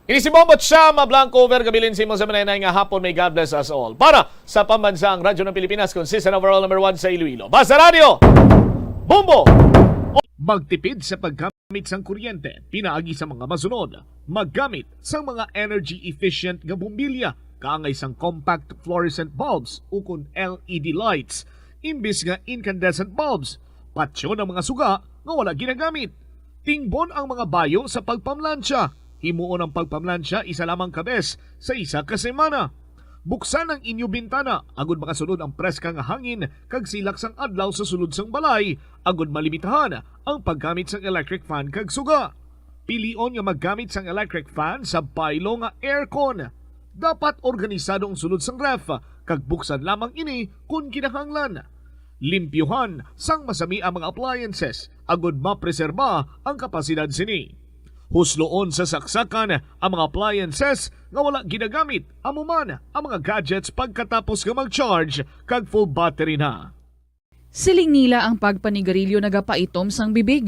Ini si Bombot siya, Blanco over gabilin si mo sa manay nga hapon. May God bless us all. Para sa pambansang radyo ng Pilipinas, consistent overall number 1 sa Iloilo. Basta Radio, Bombo! Magtipid sa paggamit sang kuryente, pinaagi sa mga masunod. Maggamit sa mga energy-efficient nga bumbilya, kaangay sang compact fluorescent bulbs ukon LED lights, imbis nga incandescent bulbs. Patsyo ng mga suga nga wala ginagamit. Tingbon ang mga bayo sa pagpamlansya. Himuon ang pagpamlansya isa lamang kabes sa isa ka semana. Buksan ang inyo bintana agud makasunod ang preskang hangin kag silak sang adlaw sa sulod sang balay agud malimitahan ang paggamit sang electric fan kag suga. Pilion nga maggamit sang electric fan sa baylo nga aircon. Dapat organisado ang sulod sang ref kag buksan lamang ini kung kinahanglan. Limpyuhan sang masami ang mga appliances agud mapreserba ang kapasidad sini. Husloon sa saksakan ang mga appliances nga wala ginagamit amuman ang mga gadgets pagkatapos nga mag-charge kag full battery na. Siling nila ang pagpanigarilyo nagapaitom sang bibig.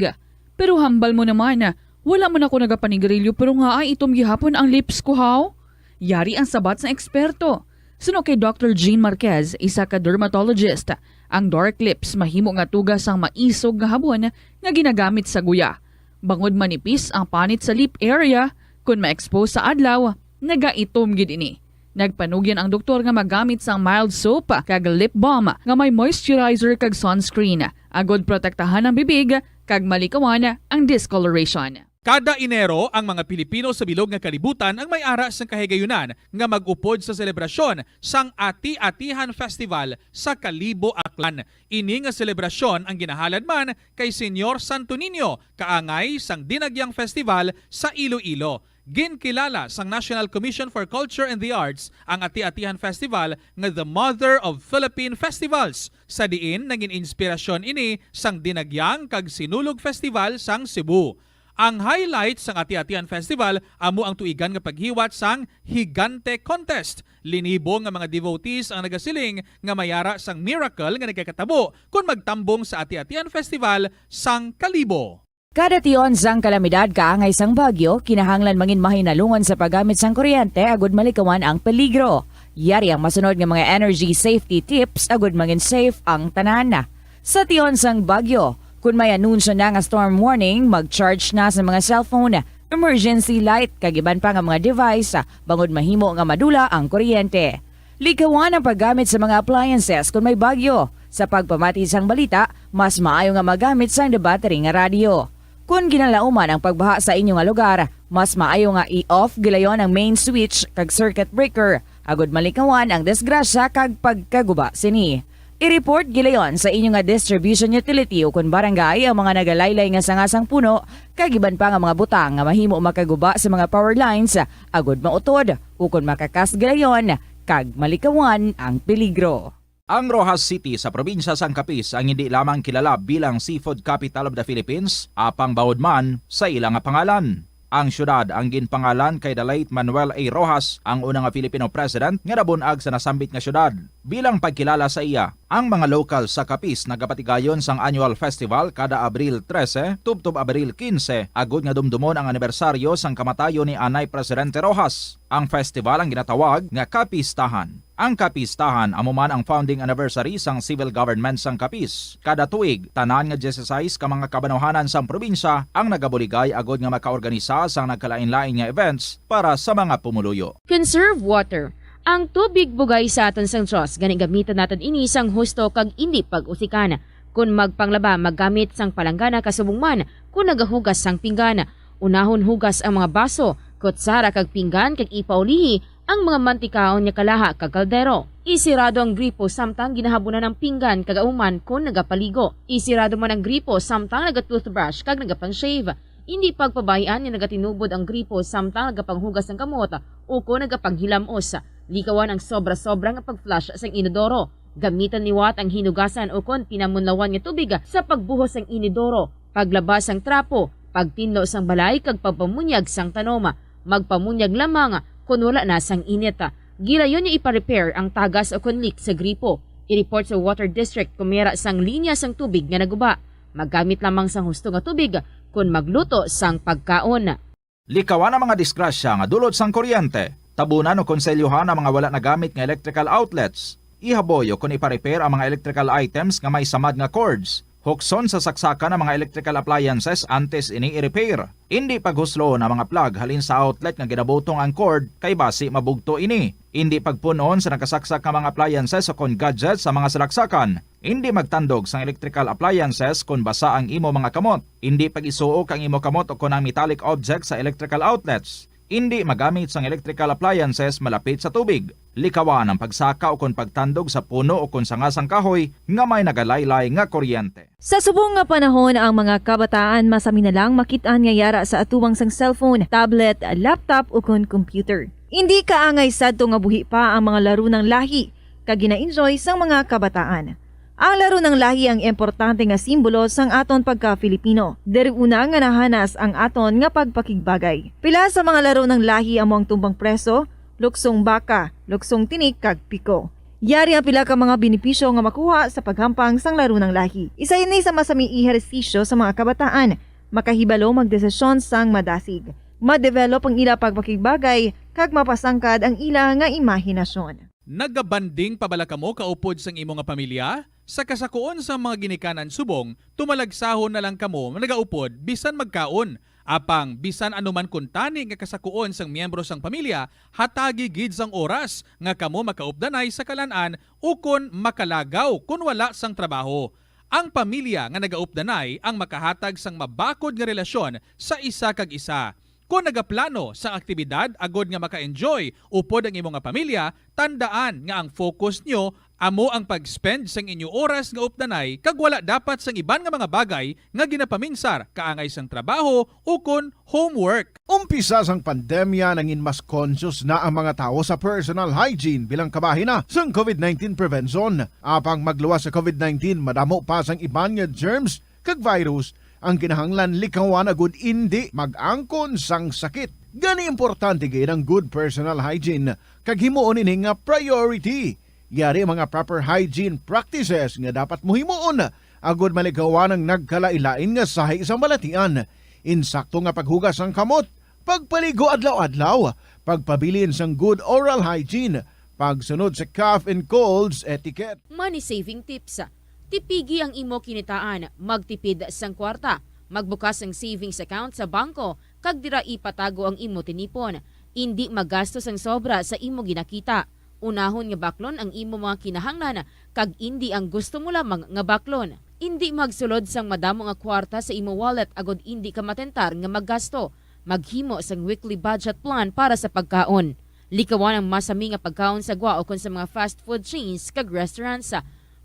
Pero hambal mo naman, wala mo na ko nagapanigarilyo pero nga ay itom gihapon ang lips ko how? Yari ang sabat sa eksperto. Suno kay Dr. Jean Marquez, isa ka dermatologist, ang dark lips mahimo nga tugas ang maisog nga habon nga ginagamit sa guya. Bangod manipis ang panit sa lip area, kung ma-expose sa adlaw, nagaitom gid ini. Nagpanugyan ang doktor nga magamit sang mild soap kag lip balm nga may moisturizer kag sunscreen, agod protektahan ang bibig kag malikawan ang discoloration. Kada Enero, ang mga Pilipino sa bilog nga kalibutan ang may ara sang kahigayunan nga mag-upod sa selebrasyon sang Ati-Atihan Festival sa Kalibo, Aklan. Ini nga selebrasyon ang ginahalad man kay Senyor Santo Niño, kaangay sang Dinagyang Festival sa Iloilo. Ginkilala sang National Commission for Culture and the Arts ang Ati-Atihan Festival nga the Mother of Philippine Festivals. Sa diin naging inspirasyon ini sang Dinagyang kag Sinulog Festival sang Cebu. Ang highlight sang Ati-Atihan Festival amo ang tuigan nga paghiwat sang Higante Contest. Linibo nga mga devotees ang nagasiling nga mayara sang miracle nga nagkakatabo kung magtambong sa Ati-Atihan Festival sang Kalibo. Kada tion sang kalamidad kaangay sang bagyo, kinahanglan mangin mahinalungon sa paggamit sang kuryente agud malikawan ang peligro. Yari ang masunod nga mga energy safety tips agud mangin safe ang tanan. Sa tion sang bagyo, kung may anunsyo na nga storm warning, mag-charge na sa mga cellphone, emergency light, kagiban pa nga mga device, bangod mahimo nga madula ang kuryente. Ligawan ang paggamit sa mga appliances kung may bagyo. Sa pagpamati sang balita, mas maayo nga magamit sang battery nga radyo. Kung ginalauman ang pagbaha sa inyong lugar, mas maayo nga i-off gilayon ang main switch kag circuit breaker. Agod malikawan ang disgrasya kag pagkaguba sini. I-report gilayon sa inyong nga distribution utility o kung barangay ang mga nagalaylay nga sangasang puno kag iban pa nga mga butang nga mahimo makaguba sa mga power lines agod mautod o kung makakas gilayon kag malikawan ang peligro. Ang Rojas City sa probinsya sang Capiz ang hindi lamang kilala bilang seafood capital of the Philippines, apang bawod man sa ilang nga pangalan. Ang syudad ang ginpangalan kay the late Manuel A. Rojas, ang unang nga Filipino president nga nabunag sa nasambit nga syudad. Bilang pagkilala sa iya, ang mga local sa Capiz nagapatigayon sang annual festival kada Abril 13 tubtob Abril 15 agud nga dumdumon ang anibersaryo sang kamatayon ni Anay Presidente Rojas. Ang festival ang ginatawag nga Capistahan. Ang Capistahan amo man ang founding anniversary sang civil government sang Capiz. Kada tuig, tanan nga 16 ka mga kabanohanan sang probinsya ang nagabuligay agud nga makaorganisa sang nagkalain-lain nga events para sa mga pumuluyo. Conserve water. Ang tubig bugay sa aton sang Diyos, gani gamitan natin ini sang husto kag indi pag-usikan. Kung magpanglaba, maggamit sang palanggana kasubong man, kung nagahugas sang pinggan. Unahon hugas ang mga baso, kutsara kag pinggan kag ipaulihi ang mga mantikaon niya kalaha kag kaldero. Isirado ang gripo samtang ginahabunan ng pinggan kag auman kung nagapaligo. Isirado man ang gripo samtang naga-toothbrush kag nagapang-shave. Hindi pagpabahian ni nagatinubod ang gripo samtang nagapanghugas ng kamot o kung nagapanghilamos. Likawan ang sobra-sobra nga pag-flush sa inodoro. Gamitan liwat ang hinugasan o kung pinamunlawan nga tubig sa pagbuhos ng inodoro. Paglabas ang trapo, pagtinlo sang balay kag pagpamunyag sang tanoma. Magpamunyag lamang kung wala na sang init. Gilayon niya ipa-repair ang tagas o kung leak sa gripo. I-report sa Water District kung mera sang linya sang tubig nga naguba. Maggamit lamang sang husto nga tubig kung magluto sang pagkaon. Likawan ang mga disgrasya nga dulot sang kuryente. Tabunan o konselyuhan ang mga wala nagamit nga electrical outlets. Ihaboy o kung ipa-repair ang mga electrical items nga may samad nga cords. Hukson sa saksakan ang mga electrical appliances antes ini i-repair. Hindi paghuslo na mga plug halin sa outlet nga ginabutong ang cord kay basi mabugto ini. Hindi pagpunon sa nakasaksak nga mga appliances o kon gadgets sa mga salaksakan. Hindi magtandog sa electrical appliances kung basa ang imo mga kamot. Hindi pag-isuok ang imo kamot o kung ang metallic objects sa electrical outlets. Hindi magamit sang electrical appliances malapit sa tubig. Likawan ang pagsaka o kung pagtandog sa puno o kung sangasang kahoy nga may nagalaylay nga kuryente. Sa subong nga panahon, ang mga kabataan masami na lang makitaan nga yara sa atuwang sang cellphone, tablet, laptop o kung computer. Hindi kaangay sadto nga buhi pa ang mga laro ng lahi kag gina-enjoy sang mga kabataan. Ang laro ng lahi ang importante nga simbolo sang aton pagka-Filipino. Diri una nga nahanas ang aton nga pagpakigbagay. Pila sa mga laro ng lahi amo ang tumbang preso, luksong baka, luksong tinik kag piko. Yari ang pila ka mga benepisyo nga makuha sa paghampang sang laro ng lahi. Isa ini sa masami ehersisyo sa mga kabataan, makahibalo magdesisyon sang madasig. Ma-develop ang ila pagpakigbagay kag mapasangkad ang ila nga imahinasyon. Nagabanding pabalakamo kaupod sang imo nga pamilya? Sa kasakuon sa mga ginikanan subong, tumalagsahon na lang kamo nagaupod bisan magkaon. Apang bisan anuman kuntani nga kasakuon sang miyembro sang pamilya, hatagi gid sang oras nga kamo makaupdanay sa kalanan o kon makalagaw kun wala sang trabaho. Ang pamilya nga nagaupdanay ang makahatag sang mabakod nga relasyon sa isa kag isa. Kung nagaplano sa aktibidad agod nga maka-enjoy upod ang imong nga pamilya, tandaan nga ang focus nyo amo ang pag-spend sang inyo oras nga updanay kag wala dapat sang iban nga mga bagay nga ginapaminsar kaangay sang trabaho o kon homework. Umpisa sang pandemya nangin mas conscious na ang mga tao sa personal hygiene bilang kabahina sang COVID-19 prevention. Apang magluwas sa COVID-19, madamo pa sang iban nga germs kag virus ang kinahanglan likawan agud indi mag-angkon sang sakit. Gani importante gayud ang good personal hygiene kag himuon ini nga priority. Yari mga proper hygiene practices nga dapat mohimuon agud malikawan ang nagkalailain nga sahi sa balatian. Insakto nga paghugas sang kamot, pagpaligo adlaw-adlaw, pagpabilin sang good oral hygiene, pagsunod sa cough and colds etiquette. Money saving tips. Tipigi ang imo kinitaan, magtipid sang kwarta, magbukas ang savings account sa bangko, kag dira ipatago ang imo tinipon. Hindi magastos ang sobra sa imo ginakita. Unahon nga baklon ang imo mga kinahanglan kag indi ang gusto mo lamang nga baklon. Indi magsulod sang madamo nga kwarta sa imo wallet agod indi ka matentar nga maggasto. Maghimo sang weekly budget plan para sa pagkaon. Likawan ang masami nga pagkaon sa gwa o kon sa mga fast food chains kag restaurants.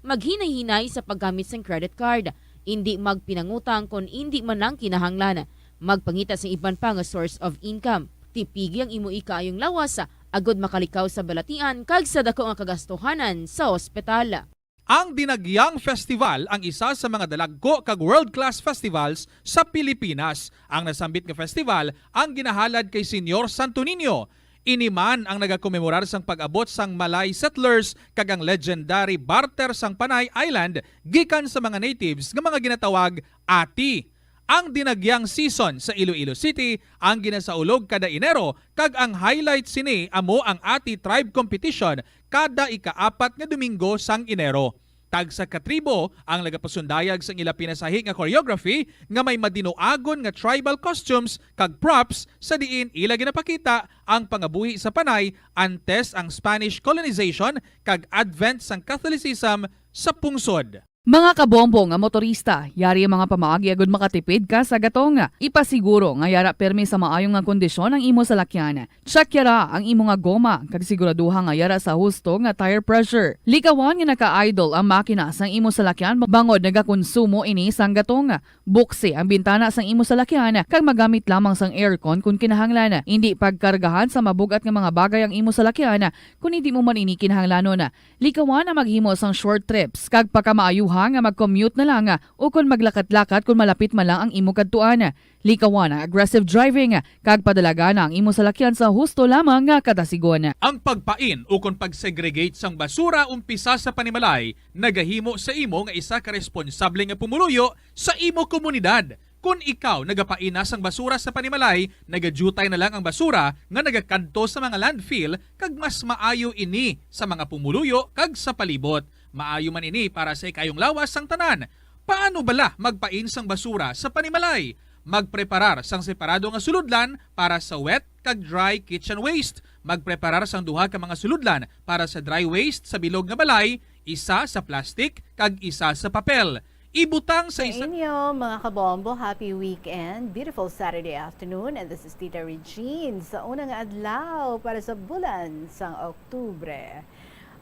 Maghinay-hinay sa paggamit sang credit card. Indi magpinangutang kon indi man lang kinahanglan. Magpangita sa iban pa nga source of income. Tipigi ang imo ikaayong lawas agod makalikaw sa balatian kag sa dako nga kagastuhanan sa ospital. Ang Dinagyang Festival ang isa sa mga dalagko kag world-class festivals sa Pilipinas. Ang nasambit nga festival ang ginahalad kay Senyor Santo Niño. Iniman ang nagakomemorar sang pag-abot sang Malay settlers kag ang legendary barter sang Panay Island gikan sa mga natives nga mga ginatawag ati. Ang Dinagyang season sa Iloilo City ang ginasaulog kada Enero kag ang highlight sini amo ang Ati Tribe Competition kada ika-4 nga Domingo sang Enero. Tag sa katribo ang nagapasundayag sang ila pinasahi nga choreography nga may madinoagon nga tribal costumes kag props sa diin ila ginapakita ang pangabuhi sa Panay antes ang Spanish colonization kag advent sang Catholicism sa pungsod. Mga kabombo nga motorista, yari ang mga pamaagi agud makatipid ka sa gatong. Ipasiguro nga yara permi sa maayong nga kondisyon ang imo salakyan. Check yara ang imo nga goma kag siguraduha nga yara sa husto nga tire pressure. Likawan nga naka-idle ang makina sang imo salakyan bangod nagakonsumo ini sang gatong. Buksi ang bintana sang imo salakyan kag magamit lamang sang aircon kung kinahanglan. Hindi pagkargahan sa mabugat nga mga bagay ang imo salakyan kung hindi mo man ini kinahanglanon. Likawan na maghimo sang short trips kag pagkamaayo nga mag-commute na lang o kung maglakat-lakat kung malapit man lang ang imo kadtuan. Likawan ang aggressive driving kag padalaga na ang imo salakyan sa husto lamang nga katasigon. Ang pagpain o kung pagsegregate sang basura umpisa sa panimalay nagahimo sa imo nga isa ka responsable nga pumuluyo sa imo komunidad. Kung ikaw nagapaina sang basura sa panimalay, nagadutay na lang ang basura nga nagakanto sa mga landfill kag mas maayo ini sa mga pumuluyo kag sa palibot. Maayo man ini para sa ikayong lawas sang tanan. Paano bala magpain sang basura sa panimalay? Magpreparar sang separado nga suludlan para sa wet kag dry kitchen waste. Magpreparar sang duha ka mga suludlan para sa dry waste sa bilog nga balay, isa sa plastic kag isa sa papel. Ibutang sa isa... inyo, mga kabombo, happy weekend. Beautiful Saturday afternoon. And this is Tita Regine sa unang adlaw para sa bulan sang Oktubre.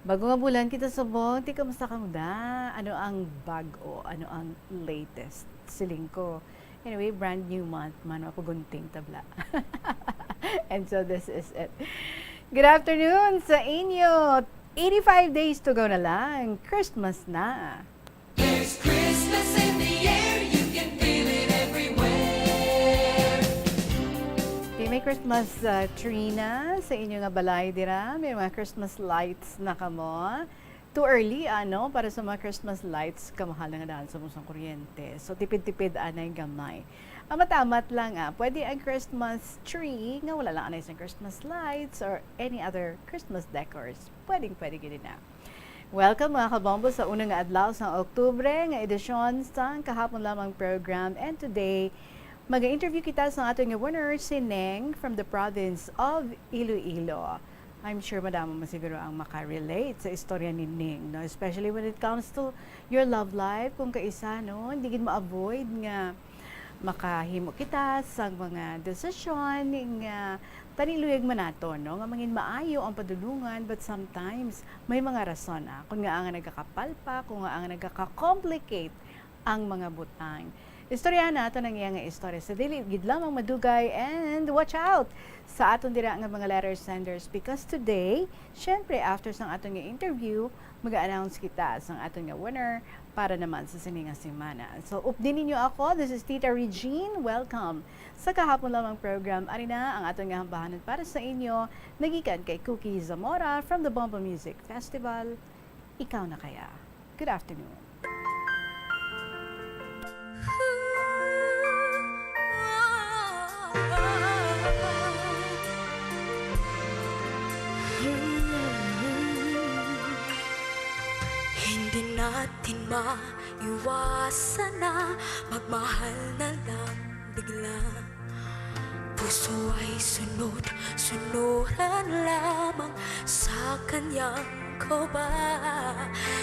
Bago nga bulan kita subong, ti kamusta ka muda? Ano ang bago? Ano ang latest? Siling ko. Anyway, brand new month man, mapagunting tabla. And so this is it. Good afternoon sa inyo. 85 days to go na lang. Christmas na. There's Christmas in the air, you can feel it everywhere. May Christmas tree na sa inyo nga balay dira. May mga Christmas lights na kamo. Too early, para sa mga Christmas lights, kamahal na nga dahil sa musang kuryente. So, tipid-tipid anay gamay. Matamat lang, pwede ang Christmas tree, nga wala lang anay sa Christmas lights or any other Christmas decors. Pwede gini na. Welcome mga kabombo sa unang adlaw sa Oktubre, nga edisyon sa kahapon lamang program. And today, mag-interview kita sa ating winner, si Neng from the province of Iloilo. I'm sure madamo masiguro ang makarelate sa istorya ni Neng, no? Especially when it comes to your love life, kung kaisa, no? Hindi gid ma-avoid nga makahimo kita sa mga desisyon nga taniluyag man nato, no? Nga mangin maayo ang padulungan, but sometimes may mga rason kung nga ang nagakapalpa, kung nga ang nagaka-complicate ang mga butang. Istorya nato ng iyang istorya sa dili gid lamang madugay, and watch out sa aton dira nga mga letter senders because today, syempre after sang aton nga interview, mag-announce kita sang aton nga winner para naman sa sininga semana. So updin ninyo ako, this is Tita Regine. Welcome sa kahapon lamang program. Ari na ang aton nga hambahanan para sa inyo, nagikan kay Cookie Zamora from the Bomba Music Festival. Ikaw na kaya. Good afternoon. Hindi natin maiwasan na magmahal na lang bigla. puso ay sunuran lamang sa kanyang koba,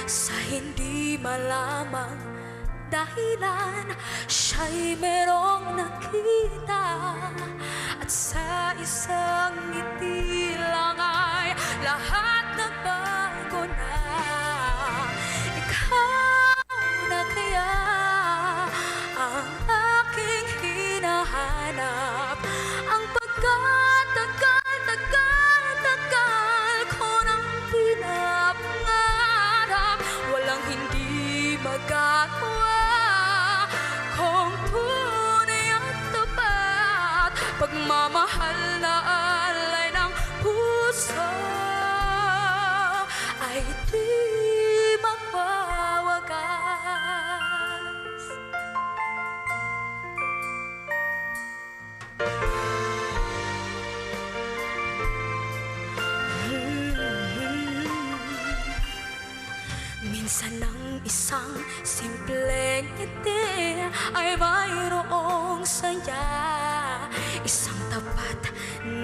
sa hindi malamang dahilan siya'y merong nakita, at sa isang ngiti lang ay lahat nagbago na. Ikaw na kaya ang aking hinahanap, ang pagkatagal ko nang pinapangarap, walang hindi magagawa kung tunay at tapat, pagmamahal na alay ng puso ay di mawawagas. Minsan ang isang simpleng ngiti ay mayroong saya, isang tapat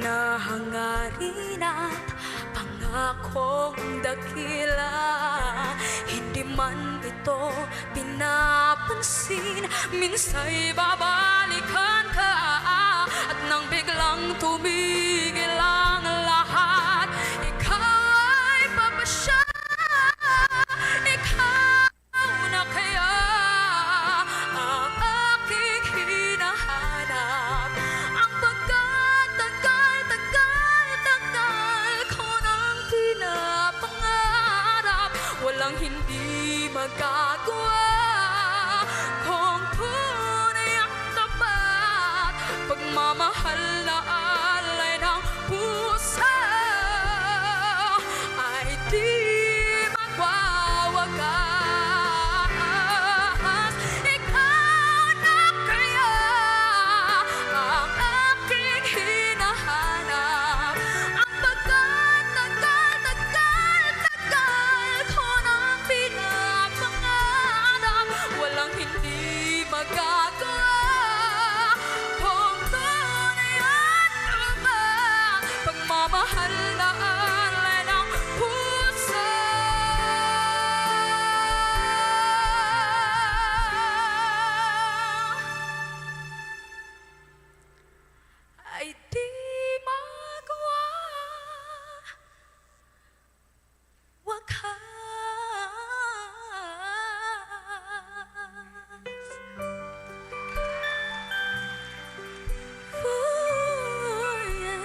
na hangarin at pangakong dakila. Hindi man ito pinapansin, minsa'y babalikan ka, at nang biglang tumigil ang lahat, ikaw ay papasya. Ikaw na kaya ang aking hinahanap, ang pagkatagal ko nang pinapangarap, walang hindi magagawa kung tunay ang tapat, pagmamahal na alay ng puso ay di magwawagas. Ikaw na kaya ang aking hinahanap, ang pagkatagal ko nang pinapangarap, walang hindi magagawa kung tunay at tapat, pagmamahal na alay ng puso ay di magwawakas. Oh, yeah.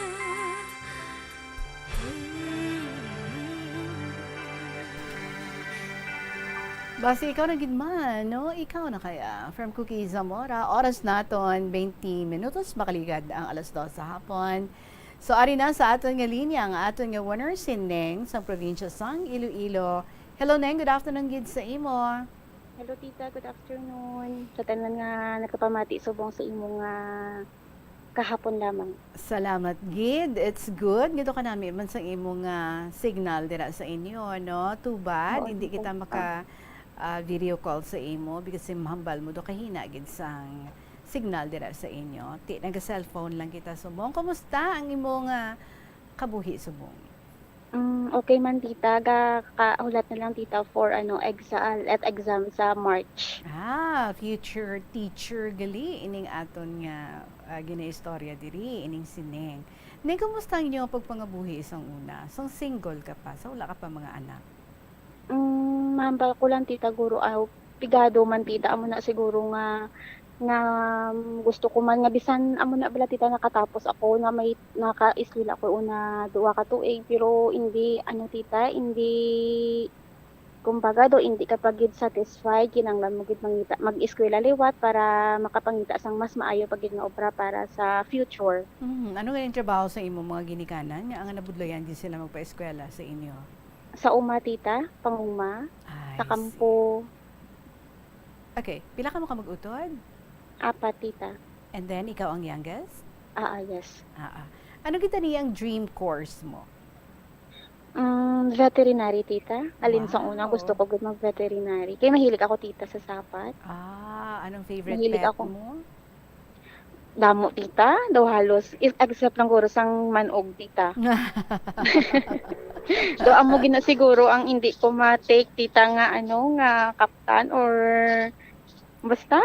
Basta ikaw na gidman, no? Ikaw na kaya. From Cookie Zamora, oras naton 20 minutos makaligad ang alas 2 sa hapon. So, ari na sa aton nga linya, ang aton nga winner si Neng sa probinsya sang Iloilo. Hello, Neng. Good afternoon, gid sa imo. Hello tita, good afternoon. Sa tanan nga nakapamati subong sa imo nga kahapon lamang. Salamat, gid. It's good. Gito ka namin man sa imo nga signal dira sa inyo, no? Too bad, Oo, hindi kita maka video call sa imo because mahambal mo do kahina gid sang signal dira sa inyo. Ti naga cellphone lang kita subong. Kumusta ang imo nga kabuhi subong? Okay man tita, kaulat na lang tita for exam sa March. Future teacher gali ining aton nga ginaistorya diri ining sineng. Ning kumusta ang inyong pagpangabuhi isang una? Sang single ka pa, sa wala ka pa mga anak. Mahambal ko lang tita guro pigado man tita amo na siguro nga gusto ko man nga bisan amo na bala tita nakatapos ako na may naka-eskwela ako una 2 ka tuig pero hindi tita hindi kumbaga do hindi ka pagid satisfied kinanglan mo gid mangita mag-eskwela liwat para makapangita sang mas maayo pagid nga obra para sa future. Ano nga yung trabaho sa imo mga ginikanan nga ang nabudlayan din sila magpa-eskwela sa inyo? Sa uma tita, panguma, sa kampo. Okay, pila ka mo ka mag-utod? 4 tita. And then ikaw ang youngest? Yes. Ano kita niyang dream course mo? Veterinary tita. Alin sa una gusto ko gud mag-veterinary. Kaya mahilig ako tita sa sapat. Anong favorite mahilig pet ako. mo? Damo tita, daw halos except lang guro sang manog tita. Do amo gina siguro ang hindi ko ma-take tita nga ano nga kaptan or basta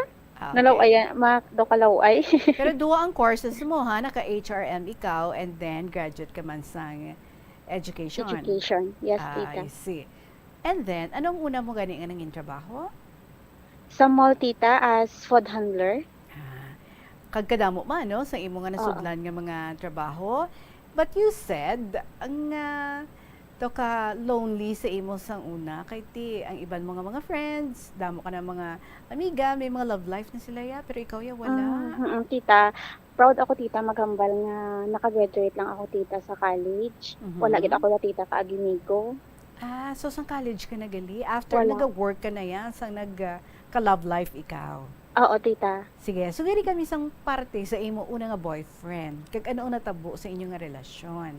nalaway do kalaway. Pero duwa ang courses mo ha, naka HRM ikaw and then graduate ka man sa education. Education, yes tita. I see. And then, anong una mo gani nga nanging trabaho? Sa mall tita as food handler. Kagkadamo man, no? Sa imo nga nasudlan nga mga trabaho. But you said, ang to ka lonely sa imo sang una, kay ti, ang iban mga friends, damo ka na mga amiga, may mga love life na sila ya, pero ikaw ya wala. Tita, proud ako tita magambal nga naka-graduate lang ako tita sa college. Wala gid ako tita kaagimigo. So sang college ka nagali? After Wala. nag-work ka na yan, sang nag-ka-love life ikaw? Oo, tita. Sige, so gani kami sang parte sa imo una nga boyfriend. Kag ano ang natabo sa inyo nga relasyon?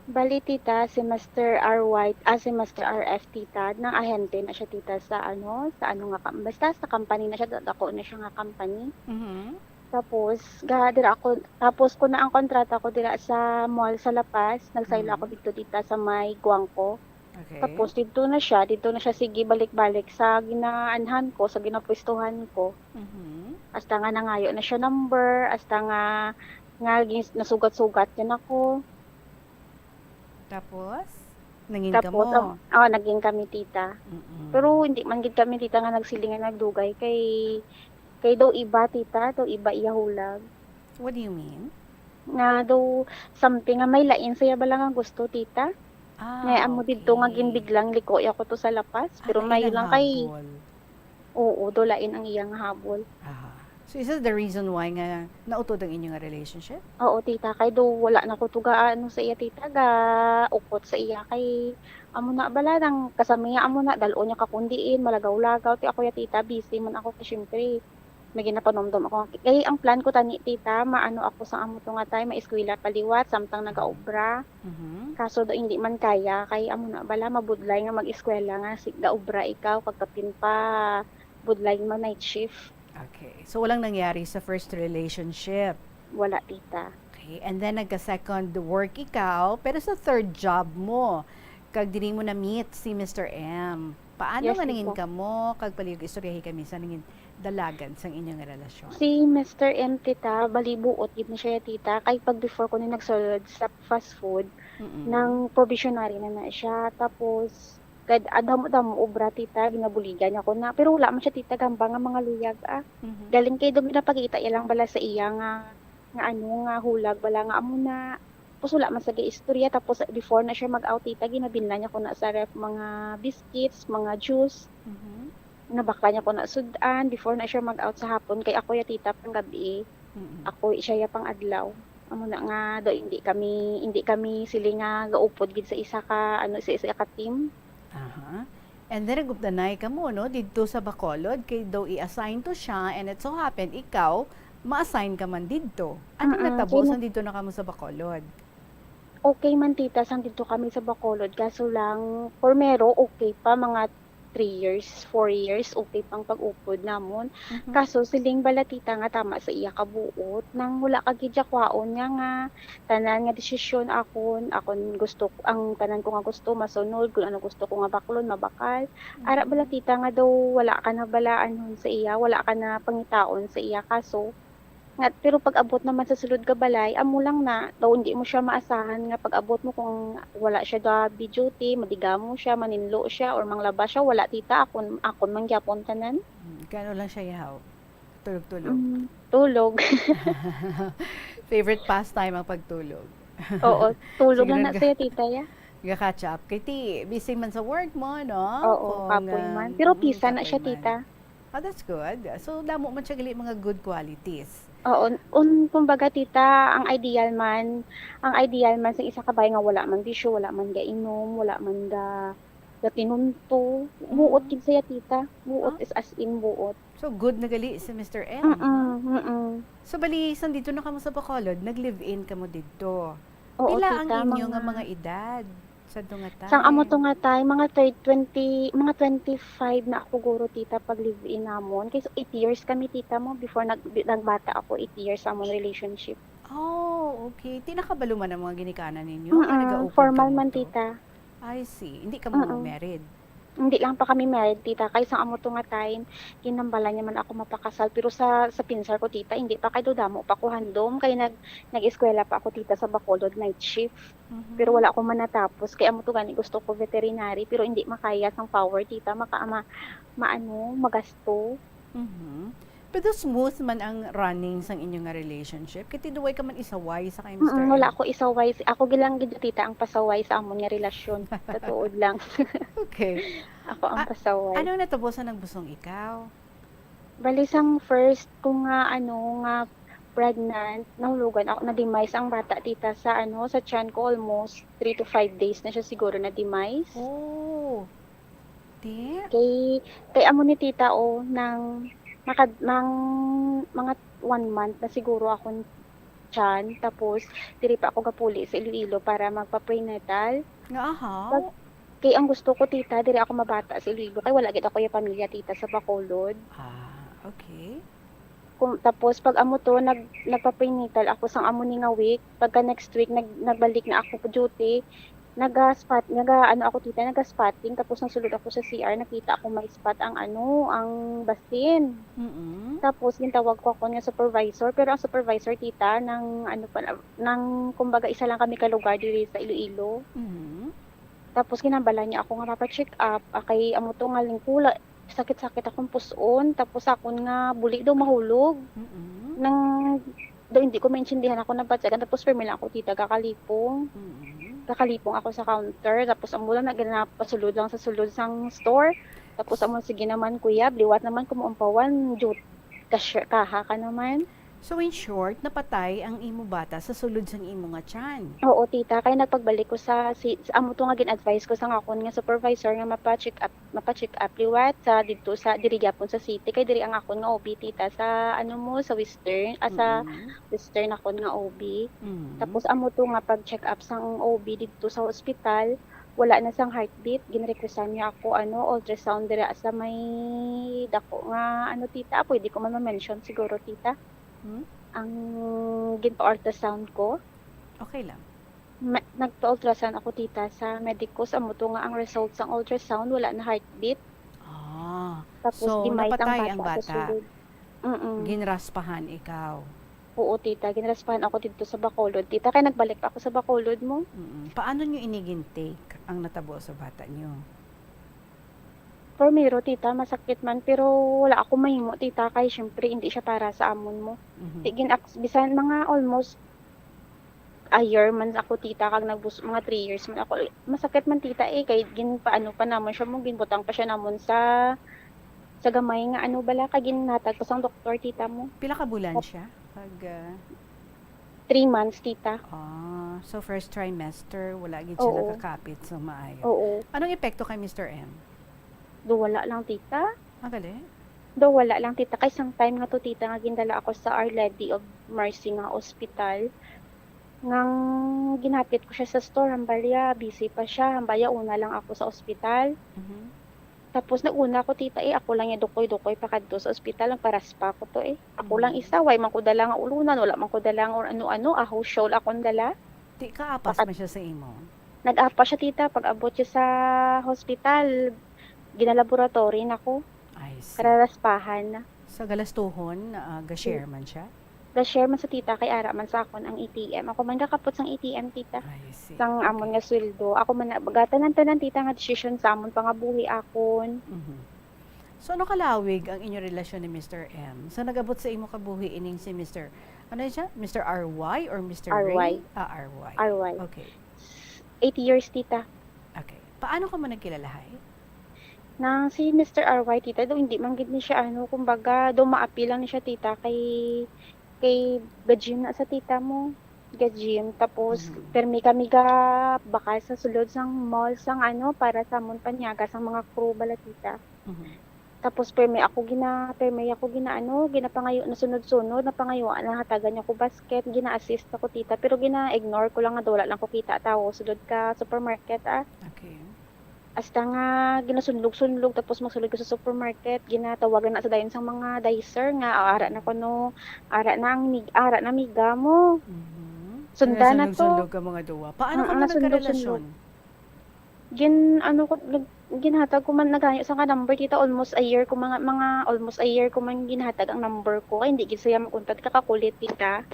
Bali tita, si Master RF tita, nang ahente na siya tita sa ano nga, basta sa company na siya, dako na siya nga company. Tapos, tapos ko na ang kontrata ko dira sa mall sa Lapas, nagsaylo ako dito tita sa may Guangco. Okay. Tapos dito na siya sige balik-balik sa ginaanhan ko, sa ginapwestuhan ko. Hasta nga nangayo na siya number, hasta nga nasugat-sugat yan ako. Tapos, naging ka Tapos, mo? naging kami tita. Pero hindi man gid kami tita nga nagsilingan nagdugay kay daw iba tita, daw iba iyahulag. What do you mean? Nga daw something nga may lain saya ba lang ang gusto tita. Nga amo dito nga ginbiglang liko ako to sa Lapas, pero may lang kay oo, dolain ang iyang habol. So is that the reason why nga nautod ang inyong relationship? Oo tita, kay do wala na ko tugaan sa iya tita ga ukot sa iya kay amo na bala nang kasami amo na dalo niya kakundiin malagaw-lagaw ti ako ya tita busy man ako kasi syempre may ginapanomdom ako. Kay ang plan ko tani tita, maano ako sa amo to nga tay maeskwela paliwat samtang nagaobra. Kaso do hindi man kaya kay amo na bala mabudlay nga mag-eskwela nga gaobra ikaw pagkapin pa budlay mo night shift. Okay. So walang nangyari sa first relationship? Wala tita. Okay. And then nagka-second work ikaw, pero sa third job mo, kag diri mo na meet si Mr. M. Paano Yes, nga nangin tita. ka mo kag palig istoryahi kami sa nangin dalagan sang inyong relasyon? Si Mr. M tita, balibuot gid na siya tita. Kay pag before ko ni nagsulod sa fast food, nang probationary na siya. Tapos kad adamo obra tita, ginabuligan niya ko na. Pero wala man siya tita gamba nga mga luyag Galing kay dumi napakita ilang bala sa iya nga ano nga hulag bala nga amo na. Tapos wala man sa istorya. Tapos before na siya mag-out tita, ginabinla niya ko na sa ref mga biscuits, mga juice. Nabakla niya ko na sudan before na siya mag-out sa hapon kay ako ya tita pang gabi. Ako siya ya pang adlaw. Amo na nga do hindi kami sili nga gaupod gid sa isa ka team. And then nagupdanay ka mo no didto sa Bacolod kay daw i-assign to siya and it so happened ikaw ma-assign ka man didto. Ano natabo sa dito na kamo sa Bacolod? Okay man tita, sang dito kami sa Bacolod. Kaso lang, formero, okay pa, mga 3 years, 4 years, okay pang pag-upod namon. Kaso siling bala tita nga tama sa iya kabuot. Nang wala ka gidya kwaon niya nga, tanan nga desisyon akon gusto, ang tanan ko nga gusto, masunod, kung ano gusto ko nga baklon, mabakal. Ara bala tita nga daw, wala ka na balaan sa iya, wala ka na pangitaon sa iya. Kaso, nga, pero pag abot naman sa sulod ka balay, amo lang na, daw hindi mo siya maasahan nga pag abot mo kung wala siya gabi duty, madiga mo siya, maninlo siya, or manglaba siya, wala tita, akon man gyapon tanan. Kano lang siya yahaw? Tulog-tulog? Tulog. Favorite pastime ang pagtulog? Oo, tulog Siguro na sa'yo tita ya. Ga-catch up. Kay ti, busy man sa work mo, no? Oo, kapoy man. Pero pisa na siya tita. Oh, that's good. So, damo man siya gali mga good qualities. Oo, kumbaga tita, ang ideal man sa isa ka bay nga wala man bisyo, wala man gainom, wala man ga tinunto. Buot gid saya tita. Buot is as in buot. So good na gali si Mr. M. So bali dito na kamo sa Bacolod, nag-live-in kamo dito. Oo, Pila tita, ang inyo nga mga edad? Sa dungatay. Sang amo to nga tay, mga 25 na ako guro tita pag live-in namon. Kaya 8 years kami tita mo before nagbata ako, 8 years amon relationship. Oh, okay. Tinakabalo man ang mga ginikanan ninyo? Nagaupod Formal ka mo man to? tita. I see. Hindi ka mo married? Hindi lang pa kami married tita. Kaya sang amo to nga tay, kinambala niya man ako mapakasal. Pero sa pinsar ko tita, hindi pa kay damo pa ko handom. Kaya nag-eskwela pa ako tita sa Bacolod night shift. Pero wala ako man natapos. Kaya amo to gani gusto ko veterinary. Pero hindi makaya sang power tita. Magasto. Pero smooth man ang running sang inyong nga relationship. Kaya tinuway ka man isaway sa kay Mr. Wala M. ako isaway. Ako gilang gid tita ang pasaway sa amon nga relasyon. Totoo lang. Okay. Ako ang pasaway. Anong natabosan ng busong ikaw? Bali sang first ko nga nga pregnant, nahulugan ako na demise ang bata tita sa sa tiyan ko almost 3 to 5 days na siya siguro na demise. Oh. Kay amo ni tita nang mga 1 month na siguro akong tiyan, tapos diri pa ako gapuli sa Iloilo para magpa-prenatal. Aha. Kay ang gusto ko tita, diri ako mabata sa Iloilo kay wala gid ako yung pamilya tita sa Bacolod. Okay. Tapos pag amo to nagpa-prenatal ako sang amo ni nga week, pagka next week nagbalik na ako duty, naga-spotting tapos nang sulod ako sa CR nakita ako may spot ang basin. Tapos gintawag ko ako nga supervisor, pero ang supervisor tita nang kumbaga isa lang kami ka lugar diri sa Iloilo. Tapos ginambala niya ako nga mapa-check up, kay amo to nga lingkula, sakit-sakit akong puson, tapos akon nga buli daw mahulog. Nang hindi ko maintindihan ako na batsagan, tapos firme lang ako tita kakalipong ako sa counter, tapos amo lang nagpasulod lang sa sulod sang store, tapos amo sige naman kuya, liwat naman kumuumpawan, kaha ka naman. So in short, napatay ang imo bata sa sulod sang imo nga tiyan. Oo tita, kaya nagpagbalik ko sa amo to nga gin-advise ko sa akon nga supervisor nga mapa-check up liwat sa dito sa diri gyapon sa city, kay diri ang akon nga OB tita sa sa Western, sa Western akon nga OB. Tapos amo to nga pag-check up sang OB dito sa ospital, wala na sang heartbeat, ginrequestan niya ako ultrasound dira sa may dako nga tita, pwede ko man ma-mention siguro tita. Ang ginpa-ultrasound ko. Okay lang. Nagpa-ultrasound ako tita sa Medicos. Amo to nga ang result sang ultrasound, wala na heartbeat. Tapos So, demise napatay ang sa bata. sulod. Ginraspahan ikaw. Oo tita, ginraspahan ako dito sa Bacolod. Tita, kaya nagbalik pa ako sa Bacolod mo. Paano nyo inigintake ang natabo sa bata nyo? Formero tita, masakit man, pero wala ako mahimo tita, kay syempre hindi siya para sa amon mo. Bisan mga almost a year man ako tita, kag mga 3 years man ako, masakit man tita kay paano pa namon siya mo, ginbutang pa siya namon sa gamay nga bala, kag ginhatag pa sang doktor tita mo. Pila ka bulan siya? Pag 3 months tita. So first trimester, wala gid siya nakakapit sa maayo. Oo. Anong epekto kay Mr. M? Do wala lang tita. Gali? Do wala lang tita, kay sang time nga to tita nga gindala ako sa Our Lady of Mercy nga ospital. Ngang ginhapit ko siya sa store, hambalya busy pa siya, hambalya una lang ako sa ospital. Tapos naguna ko tita ako lang dukoy-dukoy pa kadto sa ospital, ang paras pa ko to Ako lang isa, way man ko dala nga ulunan, wala man ko dala or ano-ano, aho shawl akong dala. Di ka apas man siya sa imo. Nag-apa siya tita, pag abot siya sa hospital, ginalaboratory na ko. Kararaspahan. Sa galastuhon, ga-share man siya? Ga-share man sa tita, kay ara man sa akon ang ATM. Ako man kakapot sang ATM tita. Sang amon nga sweldo. Ako man bagatanan-tanan tita nga decision sa amon pangabuhi akon. So ano kalawig ang inyong relasyon ni Mr. M? So nagabot sa imo kabuhi ining si Mr. Ano siya? Mr. RY or Mr. Ray? RY. RY. Okay. 8 years tita. Okay. Paano ka mo nagkilalahay? Nang si Mr. RY tita, do hindi man gid ni siya kumbaga do maapi lang ni siya tita kay ga-gym na sa tita mo. Ga-gym tapos permi kami ga bakal sa sulod sang mall sang para sa amon panyaga sang mga crew bala tita. Tapos permi ako ginapangayo na sunod-sunod na pangayo na hatagan niya ko basket, gina-assist ako tita pero gina-ignore ko lang nga wala lang ko kita tawo sulod ka supermarket Okay. Hasta nga ginasunlog-sunlog tapos magsulod ko sa supermarket, ginatawagan na sa dayon sang mga dicer nga ara na kuno, ara na miga mo. Sundan na to. Sunod-sunod ka mga duwa. Paano ka na nagkarelasyon? Ginhatag ko man nagayo sa number tita almost a year ko almost a year ko man ginhatag ang number ko kay hindi gid siya makontak kakakulit tita.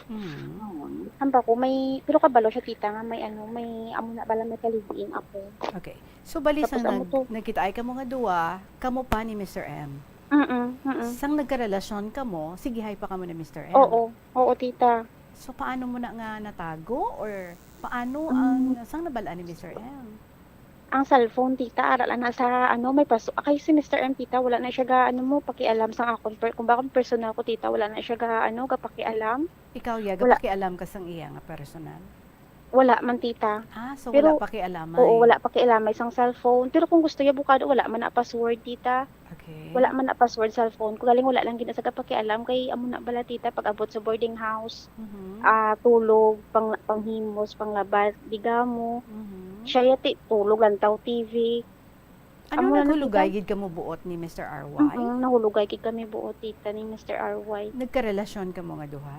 Hamba ko pero kabalo siya tita nga may amo na bala may kaligiin ako. Okay. So balisang Tapos amo to. nagkita ay ka mga duwa, kamo pa ni Mr. M. Sang nagkarelasyon ka mo, sigihay pa kamo ni Mr. M. Oo tita. So paano mo na nga natago or paano ang sang nabala ni Mr. M? Ang cellphone tita ara lang na sa may paso kay si Mr. M tita wala na siya pakialam sa akon kung bakit personal ko tita wala na siya ga pakialam. Ikaw yaga pakialam ka sang iya nga personal. Wala man tita. So Pero, wala pakialam. Oo, wala pakialamay sang cellphone. Pero kung gusto niya bukado wala man na password tita. Okay. Wala man na password cellphone. Kung galing wala lang gina sa pakialam kay amo na bala tita pag abot sa boarding house. Tulog, panghimos, panglabas, bigamo. Siya yati tulog lang taw TV. Ano nahulugay gid ka mo buot ni Mr. RY? Nahulugay gid kami buot tita ni Mr. RY. Nagkarelasyon ka mo nga duha?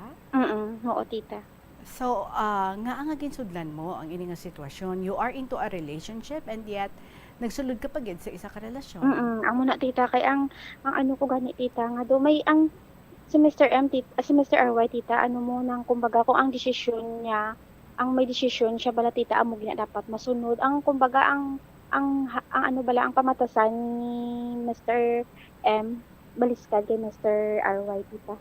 Oo tita. So, nga ang ginsudlan mo ang ini nga sitwasyon, you are into a relationship and yet nagsulod ka pa gid sa isa ka relasyon. Amo na tita kay ang ano ko gani tita nga do may si Mr. M tita, si Mr. RY tita mo nang kumbaga kung ang desisyon niya, ang may desisyon siya bala tita amo gina dapat masunod. Ang kumbaga ang ang pamatasan ni Mr. M baliskad kay Mr. RY tita.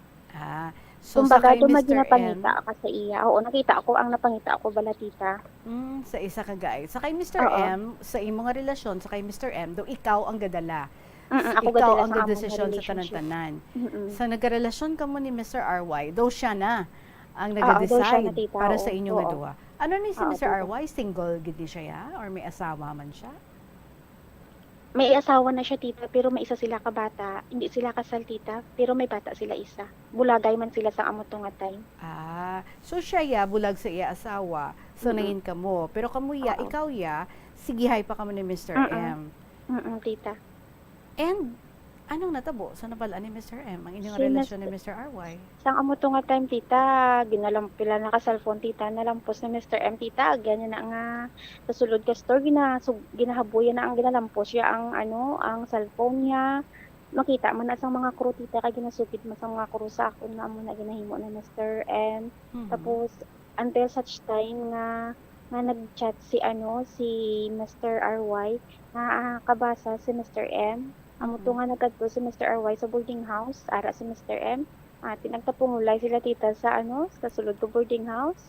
So kumbaga sa kay dumagi Mr. na pangita ka sa iya. Oo, nakita ako ang napangita ako bala tita. Sa isa ka guys. Sa kay Mr. M, sa imong nga relasyon sa kay Mr. M, do ikaw ang gadala. Ako Ikaw gadala ang sa among gadesisyon sa relationship. tanan-tanan. Sa nagkarelasyon ka mo ni Mr. RY, do siya na ang daw siya na, nag-decide tita. para Oo, sa inyo nga oo. duwa. Ano ni si Oo, Mr. tita. RY? Single gid ni siya ya? Or may asawa man siya? May asawa na siya tita pero may isa sila ka bata. Hindi sila kasal tita pero may bata sila isa. Bulagay man sila sa amo nga time. So siya ya, bulag sa iya asawa. So nain ka mo. Pero kamo ya, ikaw ya, sigihay pa kamo ni Mr. M. Tita. And anong natabo sa nabala ni Mr. M ang inyong Si relasyon ni Mr. RY? Sang amo nga time tita, pila na ka cellphone tita, nalampos na Mr. M tita, ganyan na nga sa sulod ka store ginahabuyan na ang ginalampos siya ang cellphone niya. Makita man na sang mga crew tita kay ginasukit man sang mga crew sa akon nga amo na ginahimo na Mr. M. Tapos until such time nga nag-chat si Mr. RY na kabasa si Mr. M. Amo to nga nagkadto si Mr. RY sa boarding house, ara si Mr. M. Pinagtapungulay sila tita sa sulod ko boarding house.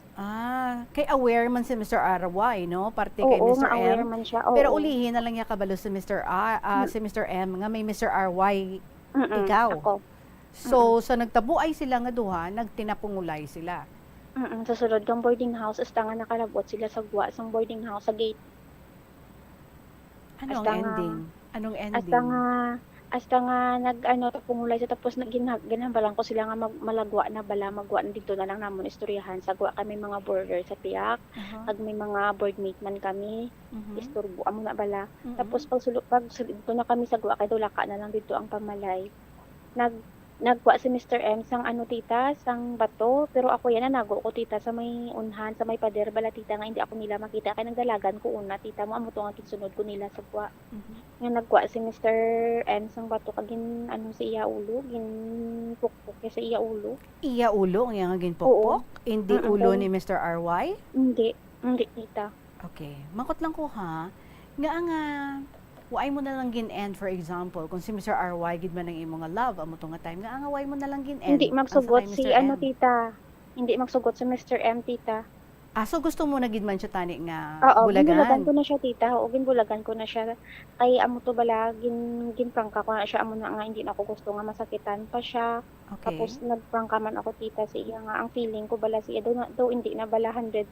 Kay aware man si Mr. RY, no? Parte kay Oo, Mr. nga aware M. man siya. Pero oo. ulihin na lang niya kabalo si si Mr. M nga may Mr. RY ikaw. Ako. So sa nagtabo ay sila nga duha, nagtinapungulay sila. Sa sulod kang boarding house, hasta nga nakalabot sila sa guwa sang boarding house sa gate. Ano ang Hasta nga- ending? Anong ending? Hasta nga tapungulay sa tapos ginabalan ko sila nga magwa na dito na lang namon istoryahan sa guwa kami mga border sa tiyak. Pag may mga boardmate man kami, istorbo amo na bala. Tapos pag dito na kami sa guwa kay dulaka na lang dito ang pamalay. Nagwa si Mr. M sang tita, sang bato, pero ako yan nago ko tita sa may unhan, sa may pader bala tita nga hindi ako nila makita kay nagdalagan ko una tita mo amo to nga kinsunod ko nila sa gwa. Nga nagwa si Mr. M sang bato kagin sa iya ulo, gin pukpuk sa iya ulo. Iya ulo ang iyang ginpokpok? Hindi ulo ni Mr. RY? Hindi tita. Okay. Makot lang ko ha. Nga why mo na lang gin-end, for example, kung si Mr. RY gid man ang imo nga love, amo to nga time, nga why mo na lang gin-end? Hindi ang magsugot sa kay si Mr. M? tita. Hindi magsugot si Mr. M tita. So gusto mo na gid man siya tani nga Oo, bulagan? ginbulagan ko na siya tita. Oo, ginbulagan ko na siya. Kay amo to bala, ginprangka ko na siya. Amo na nga, hindi na ako gusto nga masakitan pa siya. Okay. Tapos nagprangka man ako tita sa iya nga. Ang feeling ko bala sa iya, daw hindi na bala 100%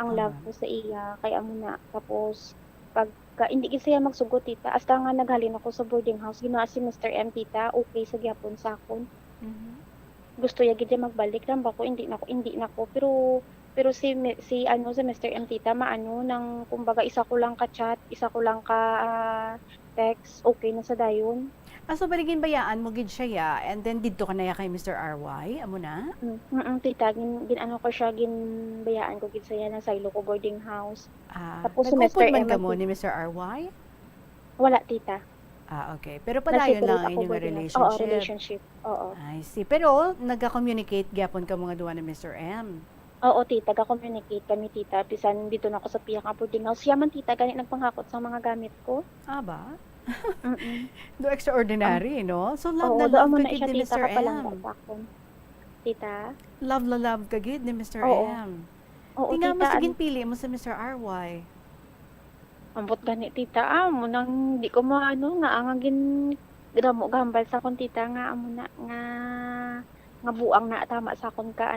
ang love ko sa iya. Kay amo na. Tapos, pag hindi gid siya magsugot tita. Hasta nga naghalin ako sa boarding house, ginawa si Mr. M tita, okay sa gyapon sa akon. Gusto ya gid niya magbalik lang ba ko, hindi na ko. Pero si Mr. M tita maano nang kumbaga isa ko lang ka chat, isa ko lang ka text, okay na sa dayon. So baligin bayaan mo gid siya ya, and then didto ka na ya kay Mr. RY, amo na? Tita, ano ko siya, ginbayaan ko gid saya na silo ko boarding house. Tapos si Nag-upod Mr. man M, ka mo ni Mr. RY? wala tita. Okay. Pero padayon Nagsiseparate lang ako inyong boarding house. relationship. Oo, relationship. Oo. I see. Pero nagka-communicate gyapon ka mga duwa ni Mr. M. Oo, tita, ga-communicate kami, tita. Bisan dito na ako sa piyak nga boarding house. Siya man, tita, ganit nagpanghakot sa mga gamit ko. Ba? Do extraordinary, no? So love Oo, na doon love mo ka na gid siya, ni tita, Mr. kapalangga M. sa akon. Tita? Love na love ka gid ni Mr. Oo. M. Oo, Di nga tita, mas sigin pili mo sa Mr. RY. ambot gani, tita, mo nang di ko nga angagin damo gambal sa akon, tita, nga amo na, nga buang na tama sa akon ka,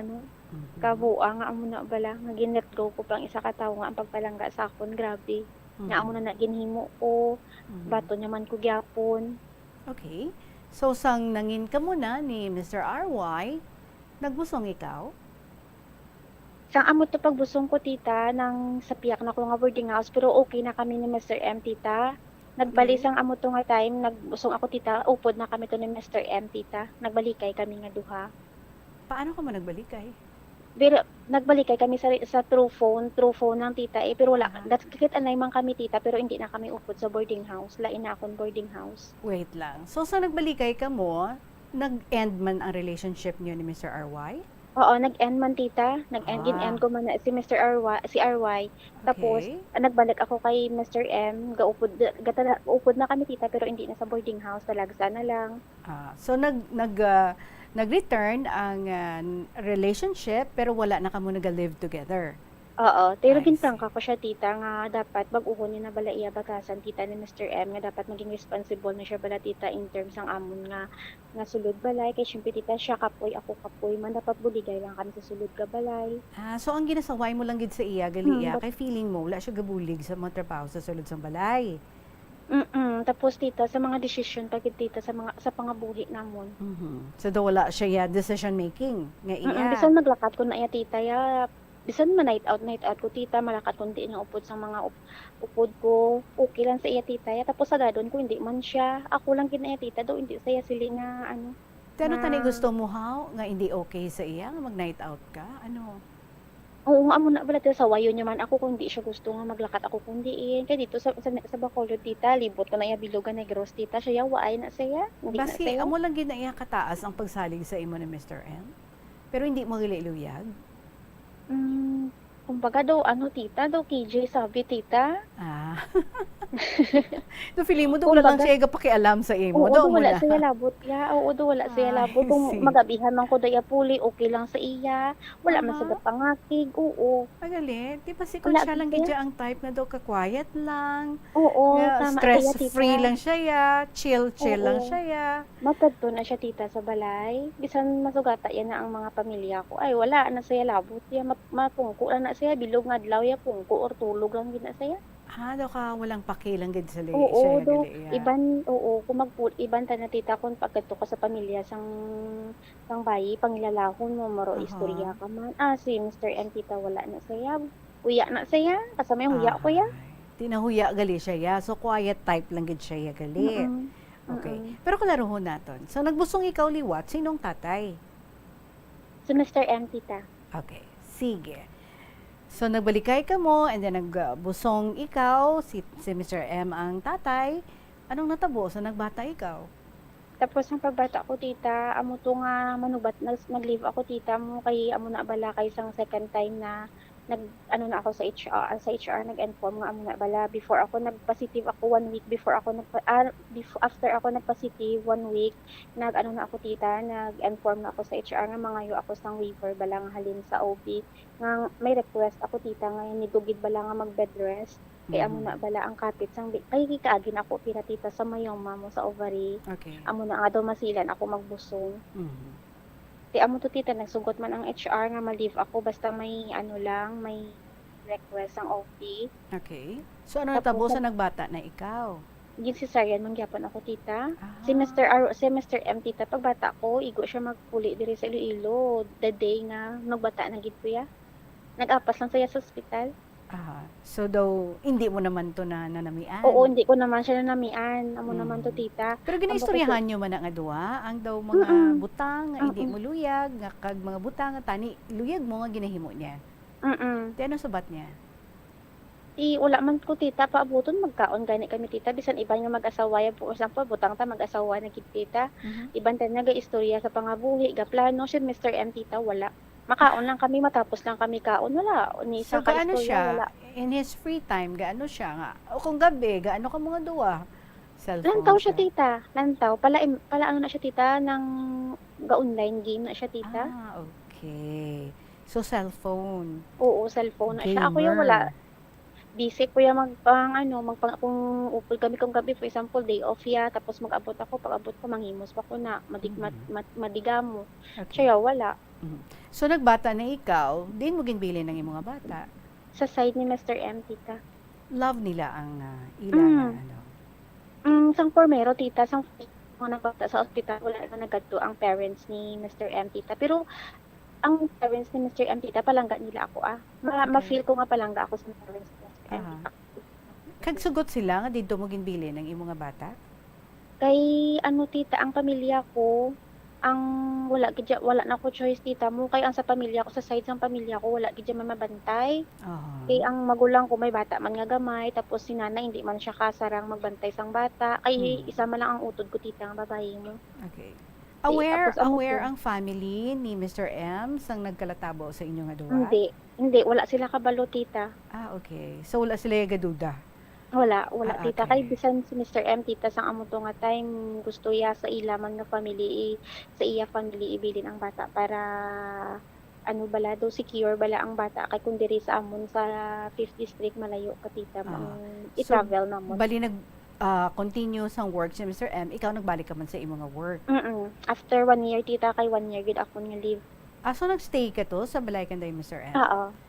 kabuang nga amo na bala, nga gin-let go ko pang isa ka tawo nga ang pagpalangga sa akon, grabe. Nga amo na ginhimo ko, bato naman ko gyapon. Okay. So sang nangin ka muna ni Mr. RY, nagbusong ikaw? Sang amo to pagbusong ko, tita, nang sa piyak na ko nga boarding house, pero okay na kami ni Mr. M, tita. Nagbali sang amo to nga time, nagbusong ako, tita, upod na kami to ni Mr. M, tita. Nagbalikay kami nga duha. Paano ka mo nagbalikay? Pero nagbalikay kami sa true phone ng tita pero wala, nakikita na man kami, tita, pero hindi na kami upod sa boarding house, lain na akong boarding house. Wait lang. So sa nagbalikay ka mo, nag-end man ang relationship niyo ni Mr. RY? Oo, nag-end man, tita. Nag-end ko man na si Mr. RY. Tapos, nagbalik ako kay Mr. M. Upod na kami, tita, pero hindi na sa boarding house. Talagsa na lang. So, nag-return ang relationship, pero wala na kamo nag-live together. Oo, pero ginprangka ko siya, tita, nga dapat mag-uhon niya na bala iya bagasan, tita, ni Mr. M, nga dapat maging responsible na siya bala, tita, in terms ng amon nga sulod balay. Kaya syempre, tita, siya kapoy, ako kapoy man, dapat buligay lang kami sa sulod ka balay. So ang ginasaway mo lang gid sa iya, gali iya, kay feeling mo, wala siya gabulig sa mga trabaho sa sulod sa balay. Tapos, tita, sa mga decision pagid, tita, sa pangabuhi namon. So daw wala siya ya decision making nga iya. Bisan maglakat ko na iya, tita, ya bisan man night out ko, tita, malakat kundi na upod sa mga upod ko, okay lang sa iya, tita, ya. Tapos sa dadon ko hindi man siya, ako lang kinaya, tita, do hindi saya sili nga Pero tani gusto mo nga hindi okay sa iya nga mag night out ka? Oo nga, amo na bala, tita, sa wayo niya man ako kung di siya gusto nga maglakat ako kundi kaya dito sa Bacolod, tita, libot ko na iya Bilogan Negros, tita, siya waay na saya, hindi na Basi saya. amo lang gid na iya kataas ang pagsalig sa imo ni Mr. M. Pero hindi mo gililuyag. Kumbaga daw, tita, daw KJ sabi, tita. Do feeling mo do wala lang siya pakialam sa imo. Oo, wala siya labot ya. Oo, do wala siya labot. Kung see. magabihan man ko daya puli, okay lang sa iya. Wala man sa pangakig. Oo. Magalit. Di ba si kung Wala, siya lang tita. gid ang type na daw ka-quiet lang. Oo, Yeah, tama stress-free tita. lang siya ya. Chill lang Oo. siya ya. Matadto na siya, tita, sa balay. Bisan masugata yan na ang mga pamilya ko. Ay, wala na siya labot. Ya, mapungko lang na siya. Bilog nga adlaw ya, pungko or tulog lang gid na siya. Daw ka walang pakilang gid sa liya. Oo, siya do gali ya. kung iban ta na, tita, kung pagkadto ka sa pamilya sang bayi, pangilalahon mo, maro istorya ka man. Si Mr. M, tita, wala na siya. Uya na siya. Kasama yung uya ko ya. Tinahuya gali siya ya. So quiet type lang gid siya ya gali. Okay. Pero klaro ho naton. So nagbusong ikaw liwat, sinong tatay? Si Mr. M, tita. Okay. Sige. So nagbalikay ka mo and then nagbusong ikaw, si Mr. M ang tatay. Anong natabo sa nagbata ikaw? Tapos ang pagbata ko, tita, amo to nga manubat, nag-leave ako, tita, mo kay amo na bala kay isang second time na na ako sa HR nag-inform nga amo na bala before ako nag-positive ako 1 week before ako after ako nag-positive 1 week na ako, tita, nag-inform na ako sa HR nga mangayo ako sang waiver bala nga halin sa OB nga may request ako, tita, nga nidugid bala nga mag-bed rest kay amo na bala ang kapit sang kay kaagin ako, pira, tita, sa mayoma mo sa ovary. Okay. Amo na nga daw masilan ako magbusong. Amo to, tita, nagsugot man ang HR nga ma-leave ako basta may request ang OT. Okay. So ano Tapos, natabo sa nagbata na ikaw? Gin cesarean man gyapon ako tita. Si Mr. M tita pagbata ko igo siya magpuli diri sa Iloilo the day nga nagbata na gid kuya. Nag-apas lang saya sa ospital. So daw hindi mo naman to na nanamian. Oo, hindi ko naman siya nanamian. Amo naman to tita. Pero ginaistoryahan nyo man ang adwa, ang daw mga butang nga hindi mo luyag, nga kag mga butang nga tani luyag mo nga ginahimo niya. Di ano sabat niya? Wala man ko tita paabuton magkaon gani kami tita bisan iban nga mag-asawa yan for example butang ta mag-asawa na gid tita. Iban ta nga istorya sa pangabuhi ga plano siya Mr. M tita wala. Makaon lang kami matapos lang kami kaon wala ni So isang ka gaano istorya siya wala. in his free time, gaano siya nga? O kung gabi, gaano ka mga duwa? Cellphone Lantaw siya tita. Lantaw pala ano na siya tita ng ga-online game na siya tita. Okay. So cellphone. Oo, cellphone na siya. Ako yung wala. Busy ko yung kung upol kami kung gabi, for example, day off ya, tapos mag-abot ako, pag-abot ko, manghimos pa ko na, madigamo. Siya wala. So nagbata na ikaw, din mo ginbili ng imong bata? Sa side ni Mr. M, tita. Love nila ang ilan na Sang pormero, tita, sang mga nagbata sa ospital, wala na naggadto ang parents ni Mr. M, tita. Pero, ang parents ni Mr. M, tita, palangga nila ako, Ma-feel ko nga palangga ako sa parents ni Mr. M. Kag sugot sila nga dito mo ginbili ng imong bata? Kay tita, ang pamilya ko, wala na ko choice tita mo kay ang sa pamilya ko sa side ng pamilya ko wala gid man mabantay. Kay ang magulang ko may bata man nga gamay tapos si nanay hindi man siya kasarang magbantay sang bata kay isa man lang ang utod ko tita nga babae mo. Okay. Aware ang family ni Mr. M sang nagkalatabo sa inyo nga duwa? Hindi wala sila kabalo tita. Okay. So wala sila gaduda. Wala tita kay bisan si Mr. M tita sang amo to nga time gusto ya sa ila man nga family sa iya family ibilin ang bata para bala daw secure bala ang bata kay kun diri sa amon sa 5th district malayo ka tita i-travel namon. Bali continue sang work si Mr. M, ikaw nagbalik ka man sa imong nga work. After 1 year tita kay 1 year gid ako nga leave. So nagstay ka to sa balay kanday Mr. M?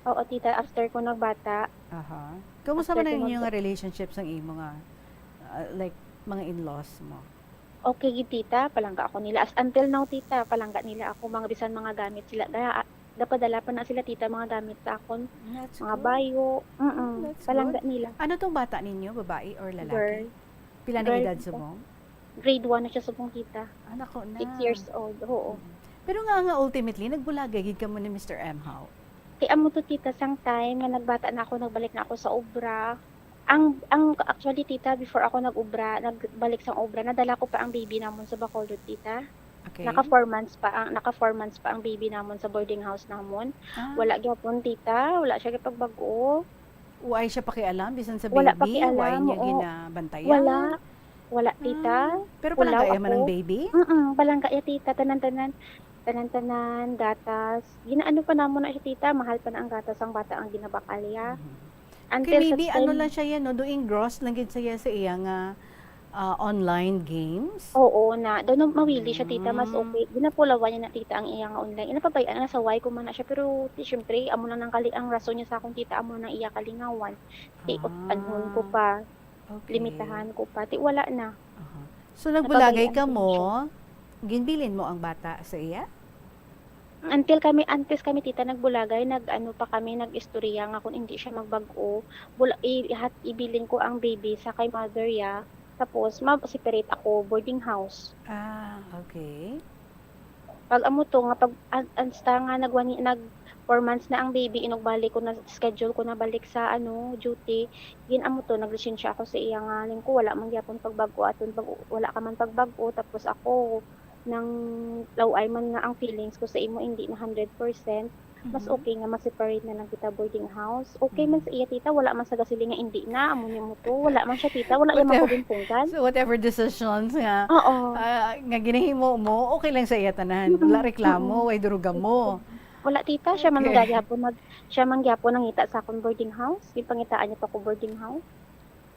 Oo tita after ko nagbata. Kamusta man ang inyong relationship sang imo nga like mga in-laws mo? Okay gid tita, palangga ako nila as until now tita, palangga nila ako mga bisan mga gamit sila. Dapadala pa na sila tita mga gamit sa akon. Mga bayo. Palangga nila. Ano tong bata ninyo, babae or lalaki? Girl. Pila na edad sa mo? Grade 1 na siya subong tita. Nako na. 6 years old. Oo. Pero nga ultimately nagbulagay gid ka mo ni Mr. M how? Kay amo to tita sang time nga nagbata na ako, nagbalik na ako sa obra. Ang actually tita before ako nagbalik sa obra, nadala ko pa ang baby namon sa Bacolod tita. Okay. Naka 4 months pa ang baby namon sa boarding house namon. Wala gyapon tita, wala siya gipagbago. Uay siya pakialam bisan sa baby, Wala pakialam, uay niya oo. ginabantayan. Wala tita. Pero palangga man ang baby? Palangga ya tita, tanan-tanan gatas. Ginaano pa namon na siya tita, mahal pa na ang gatas ang bata ang ginabakal ya. Kay maybe lang siya yan, no? Doing gross lang gid siya sa iya nga online games. Oo na, doon mawili siya tita, mas okay. Ginapulawan niya na tita ang iya nga online. Inapabayaan na sa why ko man na siya, pero syempre amo na nang ang rason niya sa akong tita, amo nang iya kalingawan. Anuhon ko pa. Limitahan ko pa. Wala na. So nagbulagay ka mo, ginbilin mo ang bata sa iya? Antes kami tita nagbulagay, nag-istorya nga kung hindi siya magbago, ibilin ko ang baby sa kay mother ya. Tapos ma-separate ako boarding house. Okay. Pag amo to nga nag 4 months na ang baby inugbalik ko na schedule ko na balik sa duty, amo to naglisensya ako sa iya nga lingko wala man gyapon pagbago aton wala ka man pagbago tapos ako nang laway man nga ang feelings ko sa imo hindi na 100%, mas okay nga ma-separate na lang kita boarding house. Okay man sa iya tita, wala man sa gasili nga hindi na amo ni mo to, wala man siya tita, wala man makubimpunggan. So whatever decisions nga nga ginahimo mo, okay lang sa iya tanan. Wala reklamo, way duruga mo. Wala tita, siya man gyapon nangita sa akong boarding house. Yung pangitaan niya pa ko boarding house.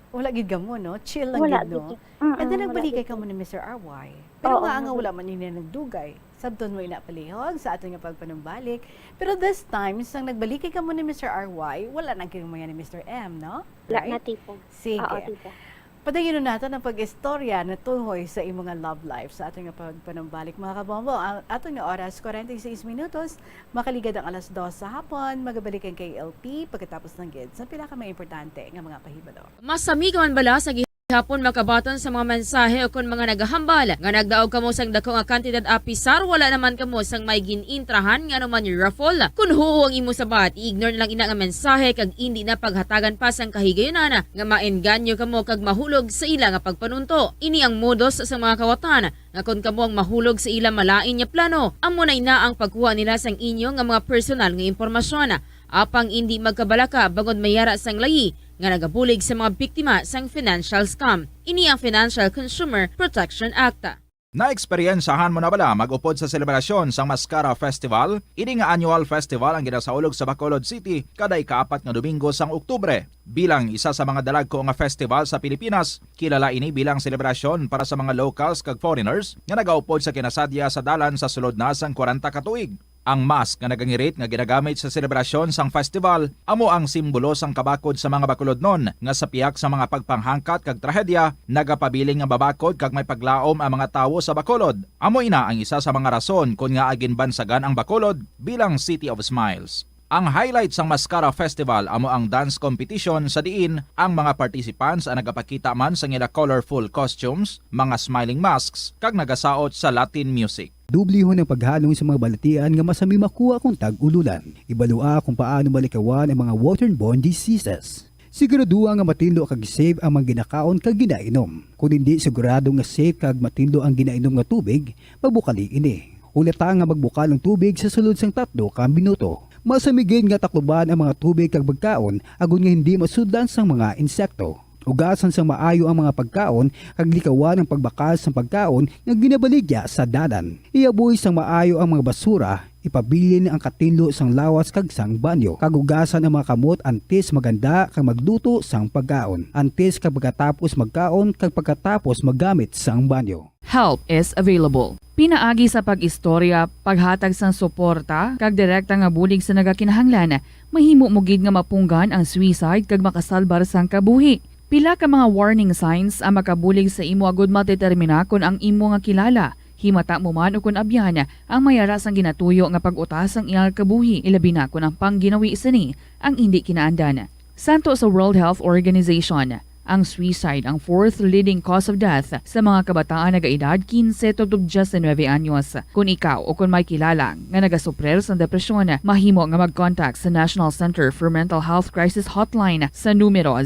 Wala gid ka mo, no? Chill lang Wala gid, no? gid. And then wala nagbaligay gid. ka mo ni Mr. RY. Pero Oo, nga nga wala. wala man nila nagdugay. Sabton mo inapalihog sa ato nga pagpanumbalik. Pero this time, sang nagbalikay ka mo ni Mr. RY, wala na kayo mga ni Mr. M, no? Wala na tipo. Sige. Oo, tipo. Padayon natin ang pag-istorya na tuhoy sa imong nga love life sa ating nga pagpanumbalik mga kabombo. Ang atong nga oras 46 minutos, makaligad ang alas 2 sa hapon, magabalik ang KLP pagkatapos ng GIDS. Ang pila ka mga importante nga mga pahibalo. Masami ka man bala sa gihapon makabaton sa mga mensahe o kung mga nagahambal nga nagdaog kamo sang dako nga kantidad apisar wala naman kamo sang may ginintrahan nga naman yung raffle. Kung huo ang imo sabat, i-ignore na lang ina nga mensahe kag hindi na paghatagan pa sang kahigayonan nga maengganyo kamo kag mahulog sa ila nga pagpanunto. Ini ang modus sa mga kawatan nga kung kamo ang mahulog sa ila malain nga plano, amo na ang pagkuha nila sang inyo nga mga personal nga impormasyon. Apang hindi magkabalaka bagod mayara sang layi nga nagabulig sa mga biktima sang financial scam. Ini ang Financial Consumer Protection Act. Naeksperyensahan mo na bala mag-upod sa selebrasyon sang Mascara Festival? Ini nga annual festival ang ginasaulog sa Bacolod City kada ika-4 nga Domingo sang Oktubre. Bilang isa sa mga dalagko nga festival sa Pilipinas, kilala ini bilang selebrasyon para sa mga locals kag foreigners nga nagaupod sa kinasadya sa dalan sa sulod na sang 40 ka tuig. Ang mask nga nagangirit nga ginagamit sa selebrasyon sang festival amo ang simbolo sang kabakod sa mga Bacolodnon nga sa piyak sa mga pagpanghangkat kag trahedya nagapabiling nga babakod kag may paglaom ang mga tawo sa Bacolod. Amo ina ang isa sa mga rason kung nga agin bansagan ang Bacolod bilang City of Smiles. Ang highlight sang Mascara Festival amo ang dance competition sa diin ang mga participants ang nagapakita man sa ila colorful costumes, mga smiling masks kag nagasaot sa Latin music. Dublihon ang paghalong sa mga balatian nga masami makuha kung tag-ululan. Ibalua kung paano malikawan ang mga waterborne diseases. Siguraduha nga matindlo kag safe ang mga ginakaon kag ginainom. Kung hindi sigurado nga safe kag matindlo ang ginainom nga tubig, magbukali ini. Ulata nga magbukal ng tubig sa sulod sang 3 ka minuto. Masamigin nga takloban ang mga tubig kag pagkaon agon nga hindi masudlan sang mga insekto. Ugasan sang maayo ang mga pagkaon kag likawan ang pagbakal sang pagkaon nga ginabaligya sa dalan. Iaboy sang maayo ang mga basura, ipabilin ang katinlo sang lawas kag sang banyo. Kag ugasan ang mga kamot antes maganda kag magluto sang pagkaon. Antes kag pagkatapos magkaon kag pagkatapos magamit sang banyo. Help is available. Pinaagi sa pag-istorya, paghatag sang suporta, kag direkta nga bulig sa nagakinahanglan, mahimo mo gid nga mapunggan ang suicide kag makasalbar sang kabuhi. Pila ka mga warning signs ang makabulig sa imo agud matetermina kung ang imo nga kilala. Himata mo man o kung abyan ang mayara sang ginatuyo nga pag-utas ang iyang kabuhi, ilabi na kung ang pangginawi sini ang hindi kinaandan. Santo sa World Health Organization, ang suicide ang 4th leading cause of death sa mga kabataan nagaedad 15 to 19 anyos. Kung ikaw o kung may kilala nga nagasuprer sa depresyon, mahimo nga mag-contact sa National Center for Mental Health Crisis Hotline sa numero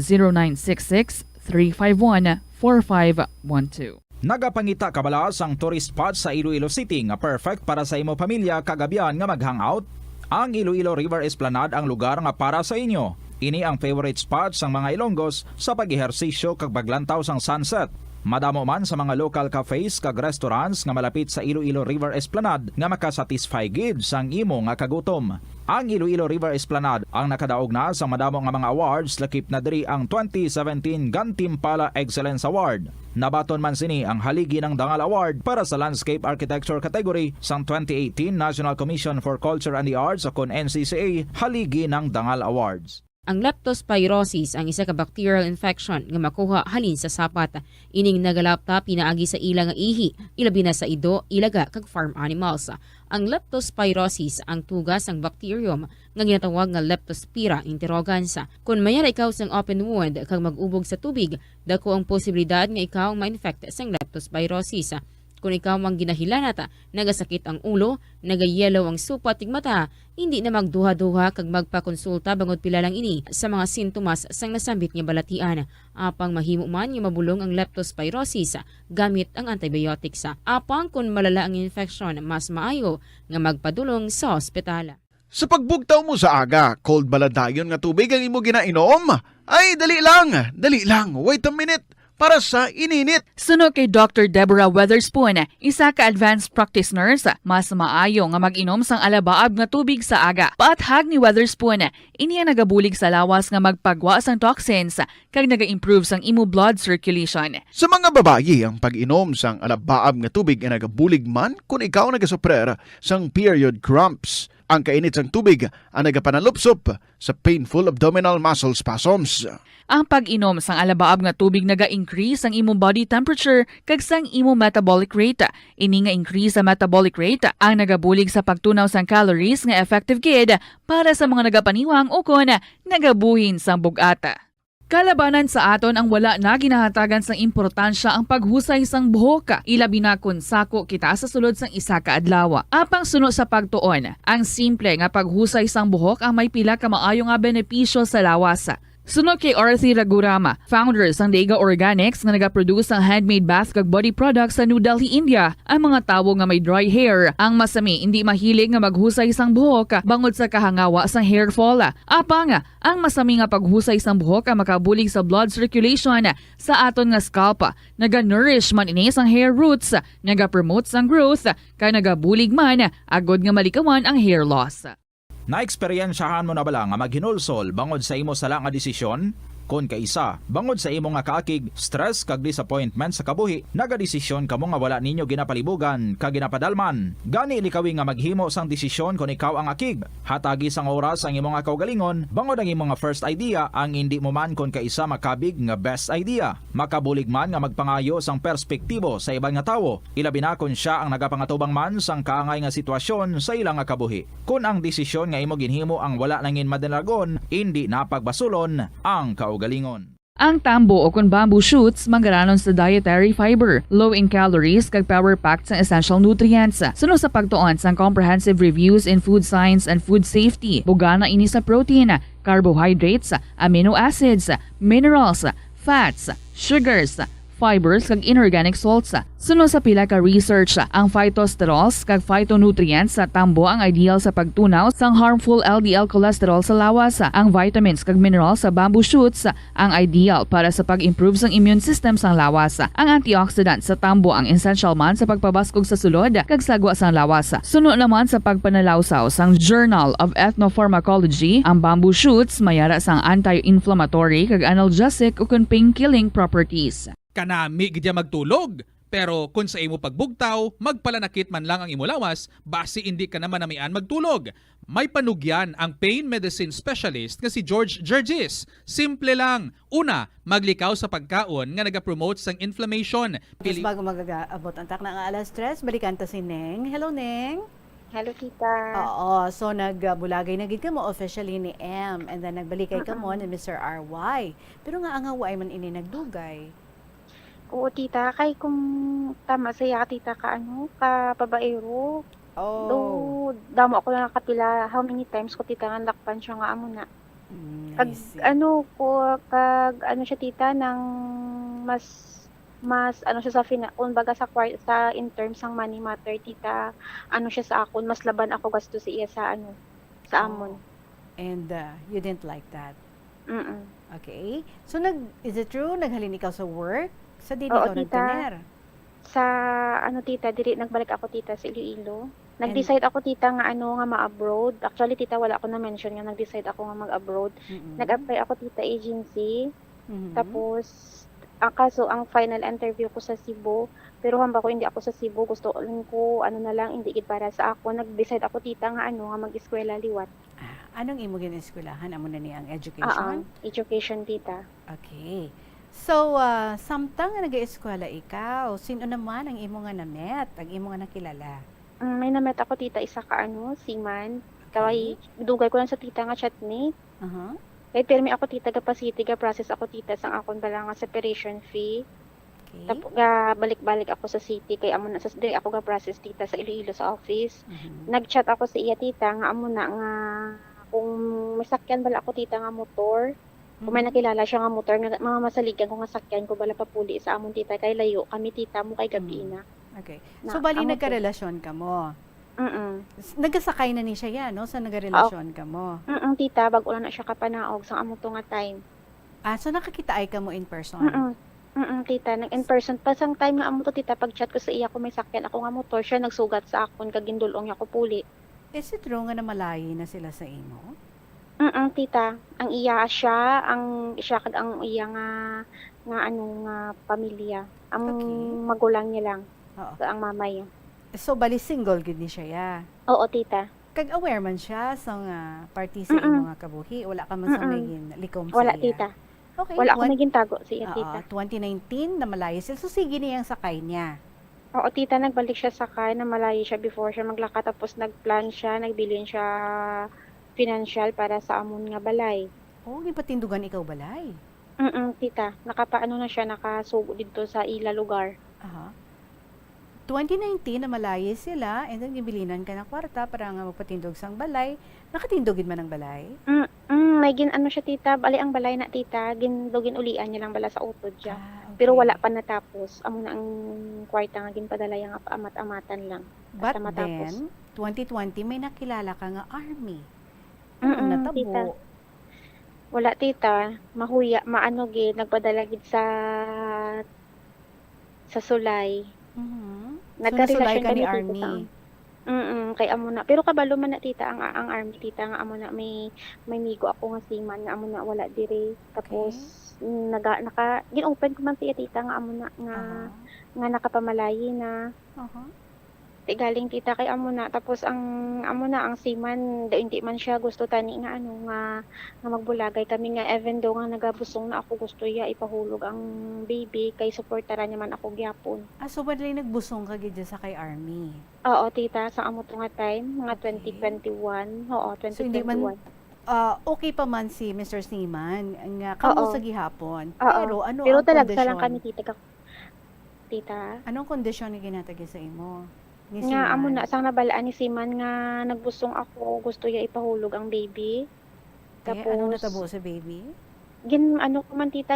0966-351-4512. Nagapangita kabalas ang tourist spot sa Iloilo City nga perfect para sa imo pamilya kagabihan nga mag-hangout. Ang Iloilo River Esplanade ang lugar nga para sa inyo. Ini ang favorite spot sang mga Ilonggos sa pag-ehersisyo kag paglantaw sang sunset. Madamo man sa mga local cafes kag restaurants nga malapit sa Iloilo River Esplanade nga makasatisfy gid sang imo nga kagutom. Ang Iloilo River Esplanade ang nakadaog na sa madamo nga mga awards lakip na diri ang 2017 Gantimpala Excellence Award. Nabaton man sini ang haligi ng Dangal Award para sa Landscape Architecture category sang 2018 National Commission for Culture and the Arts o kon NCCA haligi ng Dangal Awards. Ang leptospirosis ang isa ka bacterial infection nga makuha halin sa sapat. Ining nagalapta pinaagi sa ila nga ihi, ilabi na sa ido, ilaga kag farm animals. Ang leptospirosis ang tugas ang bacterium nga ginatawag nga Leptospira interrogans. Kung mayara ikaw sang open wound kag mag-ubog sa tubig, dako ang posibilidad nga ikaw ma-infect sang leptospirosis. Kung ikaw mang ginahilanata, nagasakit ang ulo, nagayelo ang supa tig mata, hindi na magduha-duha kag magpakonsulta bangod pila lang ini sa mga sintomas sang nasambit nga balatian. Apang mahimo man nga mabulong ang leptospirosis gamit ang antibiotics. Apang kung malala ang infection, mas maayo nga magpadulong sa ospital. Sa pagbugtaw mo sa aga, cold baladayon nga tubig ang imo ginainom? Ay, dali lang, wait a minute. para sa ininit. Suno kay Dr. Deborah Weatherspoon, isa ka advanced practice nurse, mas maayo nga mag-inom sang alabaab nga tubig sa aga. Paathag ni Weatherspoon, iniya nagabulig sa lawas nga magpagwa sang toxins kag naga-improve sang imo blood circulation. Sa mga babayi, ang pag-inom sang alabaab nga tubig ay nagabulig man kung ikaw nagasuprer sang period cramps. Ang kainit sang tubig ang nagapanalupsop sa painful abdominal muscle spasms. Ang pag-inom sang alabaab nga tubig naga-increase ang imong body temperature kag sang imong metabolic rate. Ini nga increase sa metabolic rate ang nagabulig sa pagtunaw sang calories nga effective gid para sa mga nagapaniwang o kon nagabuhin sang bugata. Kalabanan sa aton ang wala na ginahatagan sang importansya ang paghusay sang buhok, ilabi na kun sako kita sa sulod sang isa ka adlaw. Apang suno sa pagtuon, ang simple nga paghusay sang buhok ang may pila ka maayo nga benepisyo sa lawas. Suno kay Arthi Ragurama, founder sang Dega Organics nga nagaproduce ng handmade bath kag body products sa New Delhi, India. Ang mga tawo nga may dry hair, ang masami hindi mahilig nga maghusay sang buhok bangod sa kahangawa sang hair fall. Apang ang masami nga paghusay sang buhok ang makabulig sa blood circulation sa aton nga scalp. Naga-nourish man ini sang hair roots, naga-promote sang growth, kay nagabulig man agod nga malikawan ang hair loss. Naeksperyensyahan mo na bala nga maghinulsol bangod sa imo sala nga desisyon? Kon kaisa, bangod sa imo nga kaakig, stress kag disappointment sa kabuhi, nagadesisyon kamo nga wala ninyo ginapalibugan kag ginapadalman. Gani likawi nga maghimo sang desisyon kon ikaw ang akig. Hatagi sang oras ang imo nga kaugalingon, bangod ang imo nga first idea ang hindi mo man kon kaisa makabig nga best idea. Makabulig man nga magpangayo sang perspektibo sa ibang nga tawo, ilabi na kon siya ang nagapangatubang man sang kaangay nga sitwasyon sa ilang nga kabuhi. Kun ang desisyon nga imo ginhimo ang wala nangin madalagon, hindi napagbasulon ang kaugalingon. Ang tambo o kun bamboo shoots manggaranon sa dietary fiber, low in calories kag power-packed sa essential nutrients. Suno sa pagtuon sang comprehensive reviews in food science and food safety, bugana ini sa protein, carbohydrates, amino acids, minerals, fats, sugars, fibers kag inorganic salts. Suno sa pila ka research, ang phytosterols kag phytonutrients sa tambo ang ideal sa pagtunaw sang harmful LDL cholesterol sa lawas. Ang vitamins kag minerals sa bamboo shoots ang ideal para sa pag-improve sang immune system sang lawas. Ang antioxidants sa tambo ang essential man sa pagpabaskog sa sulod kag sagwa sang lawas. Suno naman sa pagpanalawsaw sang Journal of Ethnopharmacology, ang bamboo shoots mayara sang anti-inflammatory kag analgesic o kun pain-killing properties. Kanami gidya magtulog. Pero kung sa imo pagbugtaw, magpalanakit man lang ang imo lawas, base hindi ka naman namian magtulog. May panugyan ang pain medicine specialist nga si George Gergis. Simple lang. Una, maglikaw sa pagkaon nga nagapromote sang inflammation. Mas bago mag-abot ang takna nga alas 3, balikan ta si Neng. Hello, Neng. Hello, tita. Oo, so nagbulagay na gid ka mo officially ni M, and then nagbalikay ka mo ni Mr. RY. Pero nga ang haway man ini nagdugay. Oo, tita. Kay kung tama saya ka, tita, ka babaero. Oh. Do, damo ako na nakapila. How many times ko, tita, nga lakpan siya nga amo na. Kag, siya, tita, nang mas siya sa kumbaga sa in terms ng money matter, tita, siya sa akon, mas laban ako gasto sa iya sa amon. And you didn't like that? Mm-mm. Okay. So, is it true? Naghalin ikaw sa work? Sa dili Oo, ikaw tita. nagtener? Sa tita, nagbalik ako, tita, sa Iloilo. Nag-decide ako, tita, nga ma-abroad. Actually, tita, wala ako na-mention nga nag-decide ako nga mag-abroad. Nag-apply ako, tita, agency. Tapos, kaso ang final interview ko sa Cebu. Pero hamba ko hindi ako sa Cebu, gusto ko hindi gid para sa ako. Nag-decide ako, tita, nga mag-eskwela liwat. Anong imo gin-eskwelahan? Amo na ni ang education? Education, tita. Okay. So, samtang nga nag-eskwela ikaw, sino naman ang imo nga na-met, ang imo nga nakilala? May na-met ako, tita, isa ka seaman. Kaway, dugay ko lang sa tita nga chatmate. Kay permi ako, tita, capacity, process ako, tita, sang akon bala nga separation fee. Okay. Tapos, balik-balik ako sa city, kay amo na sa dire ako process, tita, sa Iloilo sa office. Nag-chat ako sa iya, tita, nga amo na nga, kung may sakyan bala ako, tita, nga motor. Kung may nakilala siya nga motor, mga masaligan ko nga sakyan ko bala papuli sa amon, tita, kay layo kami, tita, mo kay gabi na. Okay. So, bali nagkarelasyon ka mo? Mm-mm. Nagkasakay na ni siya yan, no? Sa nagkarelasyon ka mo? Tita, bago na siya kapanaog sa amo to nga time. So nakakita ay ka mo in person? Tita, nag-in person pa sang time nga amo to tita pag-chat ko sa iya ko may sakyan ako nga motor siya nagsugat sa akon kag gindulong niya ko puli. Is it true nga na malayi na sila sa imo? Tita, ang iya siya kag ang iya nga pamilya. Ang magulang niya lang. Oo. Ang mama niya. So, bali single gid ni siya ya? Oo, tita. Kag aware man siya sa nga party sa imo nga kabuhi? Wala ka man sa may likom sa Wala, iya? tita. Okay. Wala ako naging tago sa iya, Oo, tita. 2019 na malayo sila. So, sige niyang sakay niya. Oo, tita, nagbalik siya sakay na malayo siya before siya maglaka tapos nagplan siya, nagbilin siya financial para sa amon nga balay. Oh, gipatindugan ikaw balay? Tita. Nakapaano na siya, nakasugo dito sa ila lugar. Aha. 2019 na malayo sila and then gibilinan ka ng kwarta para nga magpatindog sang balay. Nakatindogin man ang balay? May ano siya, tita. Bali ang balay na, tita. Gindugin ulian niya lang bala sa utod siya. Pero wala pa natapos. Amo na ang kwarta nga ginpadala yang amat-amatan lang. But Basta matapos. then, 2020 may nakilala ka nga army. Tita. Natabo. Wala, tita. Mahuya, maano gid, nagpadala gid sa sulay. Nagkarelasyon Nagkarelasyon ka ni kami, tita, army. kay amo na. Pero kabalo man na, tita, ang army, tita, nga amo na may migo ako nga seaman nga amo na wala dire. Tapos gin-open ko man siya, tita, nga amo na nga nakapamalayi na. Galing, tita, kay amo na. Tapos ang amo na ang seaman, hindi man siya gusto tani nga nga magbulagay kami nga even though nga nagabusong na ako gusto ya ipahulog ang baby kay suportaran niya man ako gyapon. So, ba't nagbusong ka gid sa kay army? Oo, tita, sa amo to nga time, mga 2021. Oo, 2021. So, hindi man, okay pa man si Mr. Seaman, nga kamo sa gihapon. Oo. Pero ano Pero ang talagsa kondisyon? lang kami, tita. Anong kondisyon ni ginatagi sa imo? Ni Nga Seaman? amo na sang nabalaan ni Seaman nga nagbusong ako, gusto ya ipahulog ang baby. Tapos, ano natabo sa baby? Ano ko man, tita,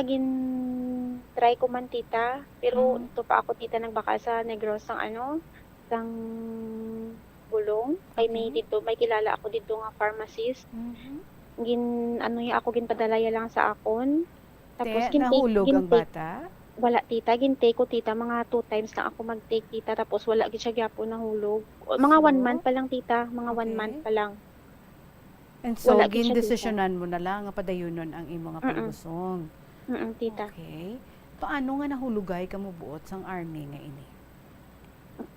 try ko man, tita. Pero ito pa ako, tita, nagbaka sa Negros sang sang bulong. Kay may kilala ako dito nga pharmacist. Ako ginpadalaya lang sa akon. Tapos nahulog ang bata? Wala, tita, gintake ko, tita, mga 2 times lang ako mag-take, tita, tapos wala gid siya gyapon nahulog. Mga 1 month pa lang, tita, mga 1 month pa lang. And so, Wala gid siya, gindesisyonan mo na lang nga padayunon ang imo nga pagbusong. Tita. Okay. Paano nga nahulugay ka mo buot sang army nga ini?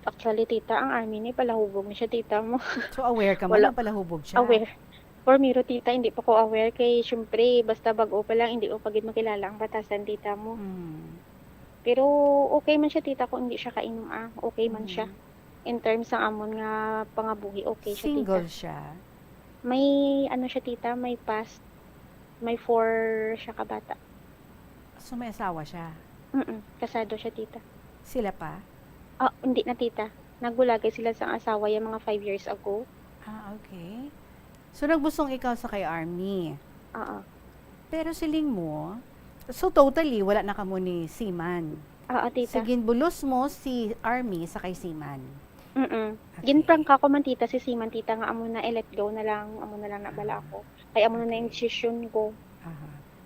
Actually, tita, ang army ni palahubog ni siya, tita mo. So, aware ka man na palahubog siya? Aware. For me, tita, hindi pa ko aware kay syempre, basta bago pa lang, hindi ko pagid makilala ang batasan, tita mo. Pero okay man siya, tita, kung hindi siya kainom, okay man siya. In terms ng amon nga pangabuhi, okay siya, tita. Single siya? May siya, tita, may past, may 4 siya kabata. So, may asawa siya? Kasado siya, tita. Sila pa? Hindi na, tita. Nagbulagay sila sa asawa yung mga 5 years ago. Okay. So, nagbusong ikaw sa kay army? Oo. Pero siling mo, so totally, wala na kamo ni Seaman? Oo, tita. So, ginbulos mo si army sa kay Seaman? Ginprank ako man, tita, si Seaman, tita, nga amo na let go na lang, amo na lang nabala ako. Kaya amo na yung decision ko.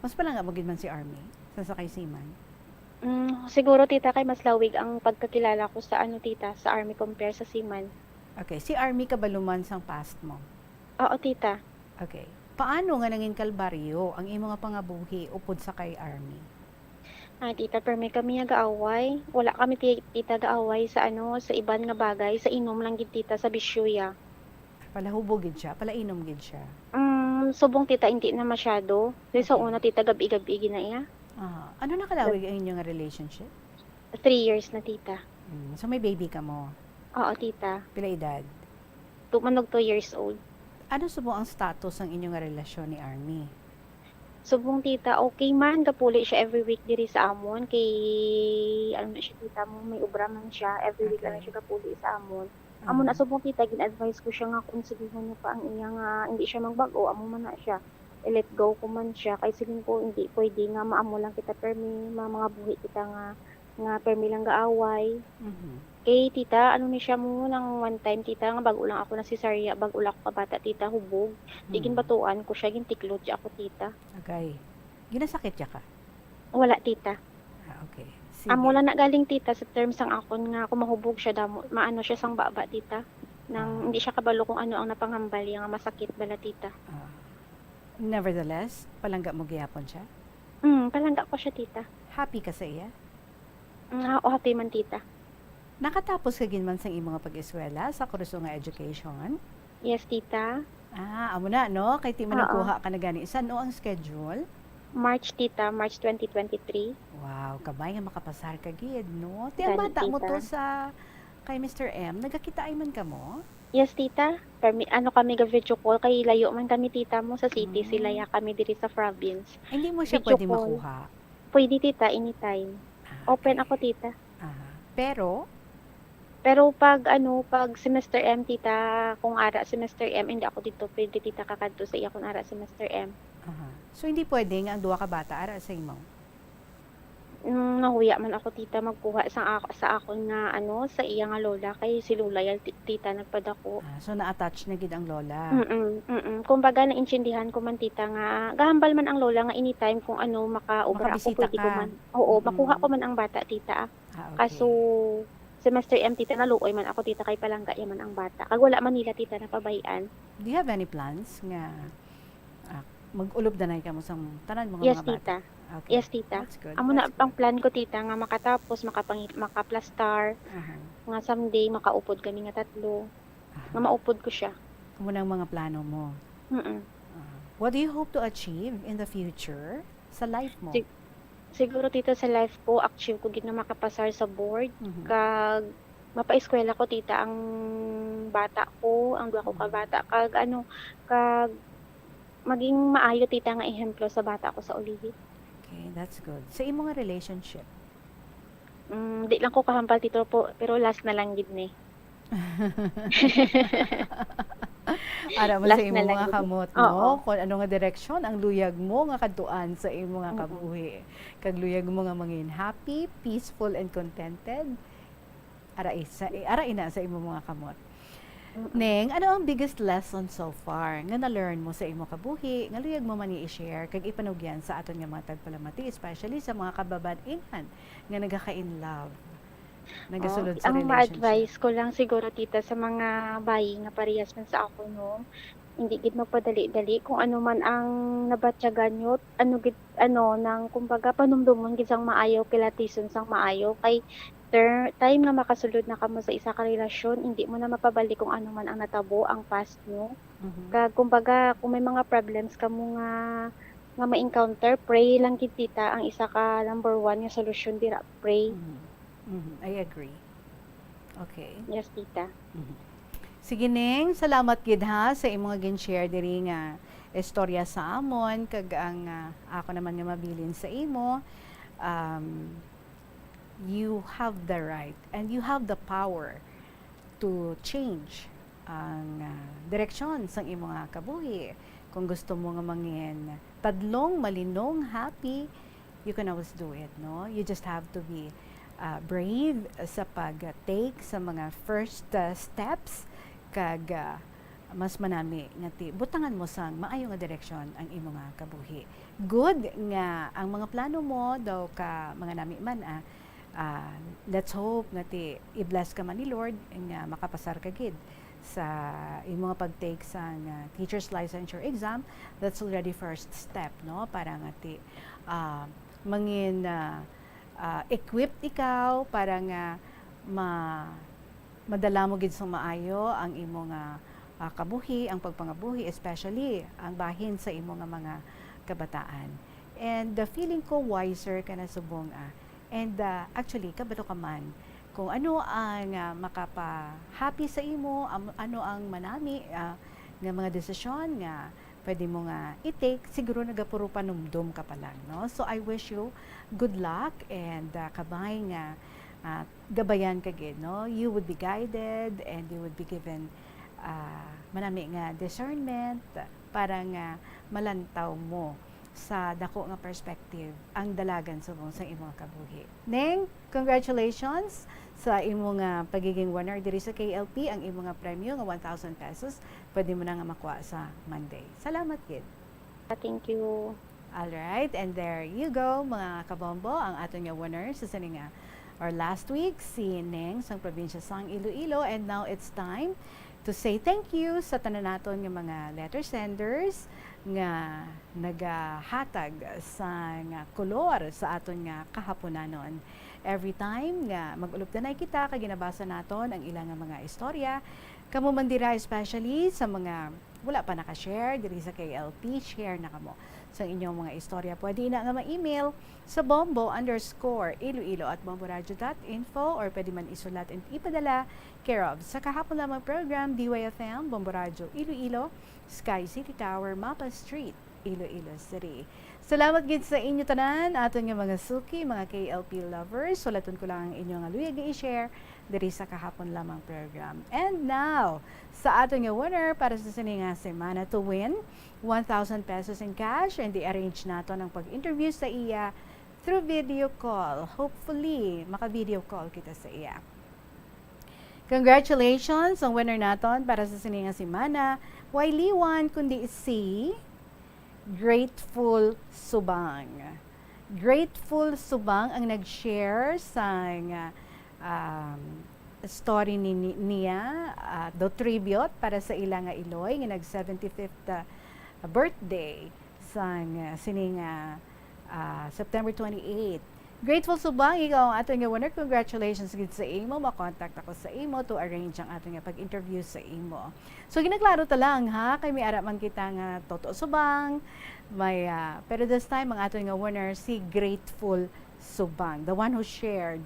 Mas pala nga magid man si army sa kay Seaman? Siguro, tita, kay mas lawig ang pagkakilala ko sa tita, sa army compare sa Seaman. Okay, si army kabaluman sang past mo? Oo, tita. Okay. Paano nga nangin kalbaryo ang imo nga pangabuhi upod sa kay army? Tita, pero may kami nga gaaway. Wala kami, tita, gaaway sa sa iban nga bagay, sa inom lang gid, tita, sa bisyoya. Palahubog gid siya, palainom gid siya. Subong, tita, hindi na masyado. Kasi sa una, tita, gabi-gabi na iya. Ano nakalawig ang inyong relationship? 3 years na, tita. So may baby ka mo? Oo, tita. Pila edad? Tumanog 2 years old. Ano subong ang status ng inyong relasyon ni army? Subong, tita, okay man, kapuli siya every week diri sa amon. Kay, na siya, tita mo, may ubra man siya. Every week lang siya kapuli sa amon. Amo na subong, tita, gin-advise ko siya nga kung sabihin niya pa ang iya nga, hindi siya magbago, amo man na siya. I-let go ko man siya. Kay sige ko, hindi pwede nga maamo lang kita permi, mga buhi kita nga permi lang gaaway. Kay tita, ni siya mo nang one time, tita, nga bago lang ako na si Sarya, bago lang ako kabata, tita, hubog. Digin batuan ko siya, gintiklod siya ako, tita. Okay. Ginasakit siya ka? Wala, tita. Okay. Amo lang na galing tita sa terms ang akon nga kung mahubog siya damo maano siya sang baba tita. Nang hindi siya kabalo kung ano ang napanghambal nga masakit bala tita. Nevertheless, palangga mo gyapon siya? Palangga ko siya tita. Happy ka sa iya? O happy man tita. Nakatapos ka ginman sa imong pag-eskwela sa kurso nga education? Yes tita. Amo na no, kay ti man Oo. nagkuha ka na gani. Isa no ang schedule? March tita, March 2023. Wow, kabay nga makapasar ka gid no. Ti ang Gani, bata mo tita. to sa kay Mr. M, nagakita ay man ka mo? Yes tita. Ano kami ga video call kay layo man kami tita mo sa city sila ya kami diri sa province. Hindi mo siya Video pwede call. makuha. Pwede tita anytime. Open ako tita. Pero pag semester M tita, kung ara semester M hindi ako dito pwede tita kakadto sa iya kung ara semester M. So hindi pwede nga ang duwa ka bata ara sa imo. Nahuya man ako tita magkuha sa akon nga sa iya nga lola kay si lola yan tita nagpadako. So na-attach na gid ang lola. Kumbaga naintindihan ko man tita nga gahambal man ang lola nga anytime kung maka-over ako Makabisita pwede ka. ko man. Oo, makuha ko man ang bata tita. Okay. Kaso semester M tita naluoy man ako tita kay palangga man ang bata. Kag wala man nila tita napabayan. Do you have any plans nga mag-ulob danay ka mo sa tanan mga Yes mga bata? tita. Okay. Yes tita. That's good. Amo na ang plan ko tita nga makatapos makaplastar nga someday makaupod kami nga tatlo. Nga maupod ko siya. Kung ang mga plano mo. What do you hope to achieve in the future sa life mo? Siguro tita sa life ko achieve ko gid na makapasar sa board kag mapa-eskwela ko tita ang bata ko, ang duha ko ka bata kag kag maging maayo tita nga ehemplo sa bata ko sa ulihi. Okay, that's good. Sa imo nga relationship? Di lang ko kahampal tito po, pero last na lang gid ni. Ara mo Last sa imo na lang mga gid. kamot Oo. no, kung ano nga direksyon ang luyag mo nga kadtuan sa imo nga kabuhi. Kag luyag mo nga mangin happy, peaceful and contented. Ara ina sa imo mga kamot. Neng, ano ang biggest lesson so far nga na-learn mo sa imo kabuhi nga luyag mo man i-share kag ipanugyan sa aton nga mga tagpalamati, especially sa mga kababad-ingan nga nagaka-in love, nagasulod sa Ang relationship? ma-advise ko lang siguro tita sa mga bayi nga parehas man sa ako no. Hindi gid magpadali-dali kung ano man ang nabatyagan nyo, nang kumbaga panumdumon gid sang maayo pilatison sang maayo kay time nga makasulod na kamo sa isa ka relasyon, hindi mo na mapabalik kung ano man ang natabo ang past nyo. Kag kumbaga kung may mga problems kamo nga ma-encounter, pray lang gid tita ang isa ka number 1 nga solusyon dira, pray. I agree. Okay. Yes tita. Sige Neng, salamat gid ha sa imong gin-share diri nga istorya sa amon kag ang ako naman nga mabilin sa imo. You have the right and you have the power to change ang direksyon sa imong nga kabuhi. Kung gusto mo nga mangin tadlong, malinong, happy, you can always do it, no? You just have to be brave sa pag-take sa mga first steps kag mas manami nga butangan mo sang maayo nga direksyon ang imo nga kabuhi. Good nga ang mga plano mo daw ka mga nami man let's hope nga i-bless ka man ni Lord nga makapasar ka gid sa imo nga pag-take sa teacher's licensure exam. That's already first step, no, para nga mangin equipped ikaw para nga madala mo gid sa maayo ang imo nga kabuhi, ang pagpangabuhi, especially ang bahin sa imo nga mga kabataan. And the feeling ko wiser ka na subong and actually kabalo ka man kung ano ang makapa-happy sa imo, ano ang manami nga mga desisyon nga pwede mo nga i-take, siguro nagapuro panumdum ka pa lang, no? So I wish you good luck and kabay nga gabayan ka gid, no? You would be guided and you would be given manami nga discernment para nga malantaw mo sa dako nga perspective ang dalagan subong sa imong kabuhi. Neng, congratulations sa imong pagiging winner diri sa KLP. Ang imong premyo nga 1,000 pesos pwede mo na nga makuha sa Monday. Salamat gid. Thank you. Alright, and there you go mga kabombo, ang ating nga winner sa sininga or last week si Neng sa probinsya sang Iloilo, and now it's time to say thank you sa tanan naton nga mga letter senders nga nagahatag sa nga kolor sa aton nga kahaponanon. Every time nga mag-ulupdanay kita kag ginabasa naton ang ilang nga mga istorya, kamo man dira especially sa mga wala pa naka-share diri sa KLP, share na kamo sa inyong mga istorya. Pwede na nga ma-email sa bombo_iloilo@bomboradio.info or pwede man isulat and ipadala care of sa kahapon lamang program DYFM, Bombo Radio Iloilo, Sky City Tower, Mapa Street, Iloilo City. Salamat gid sa inyo tanan, aton nga mga suki, mga KLP lovers. Sulaton ko lang ang inyong aluyag nga i-share diri sa kahapon lamang program. And now, sa aton nga winner para sa sininga semana to win 1,000 pesos in cash, and i-arrange nato ang pag-interview sa iya through video call. Hopefully, maka-video call kita sa iya. Congratulations ang winner naton para sa sininga semana. Why liwan kundi si Grateful Subang. Grateful Subang ang nag-share sa story niya, do tribute para sa ilang Iloy nga nag 75th birthday sa sining September 28. Grateful Subang, ikaw ang ating winner. Congratulations gid sa imo. Makontak ako sa imo to arrange ang ating pag-interview sa imo. So ginaklaro ta lang ha, kay may ara man kita nga Toto Subang, may pero this time ang ating winner si Grateful Subang, the one who shared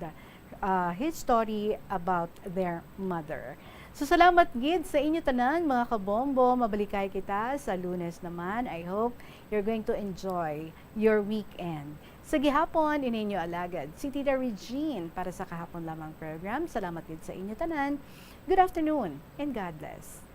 his story about their mother. So salamat gid sa inyo tanan mga kabombo. Mabalikay kita sa Lunes naman. I hope you're going to enjoy your weekend. Sa gihapon, ininyo alagad si Tita Regine para sa kahapon lamang program. Salamat gid sa inyo tanan. Good afternoon and God bless.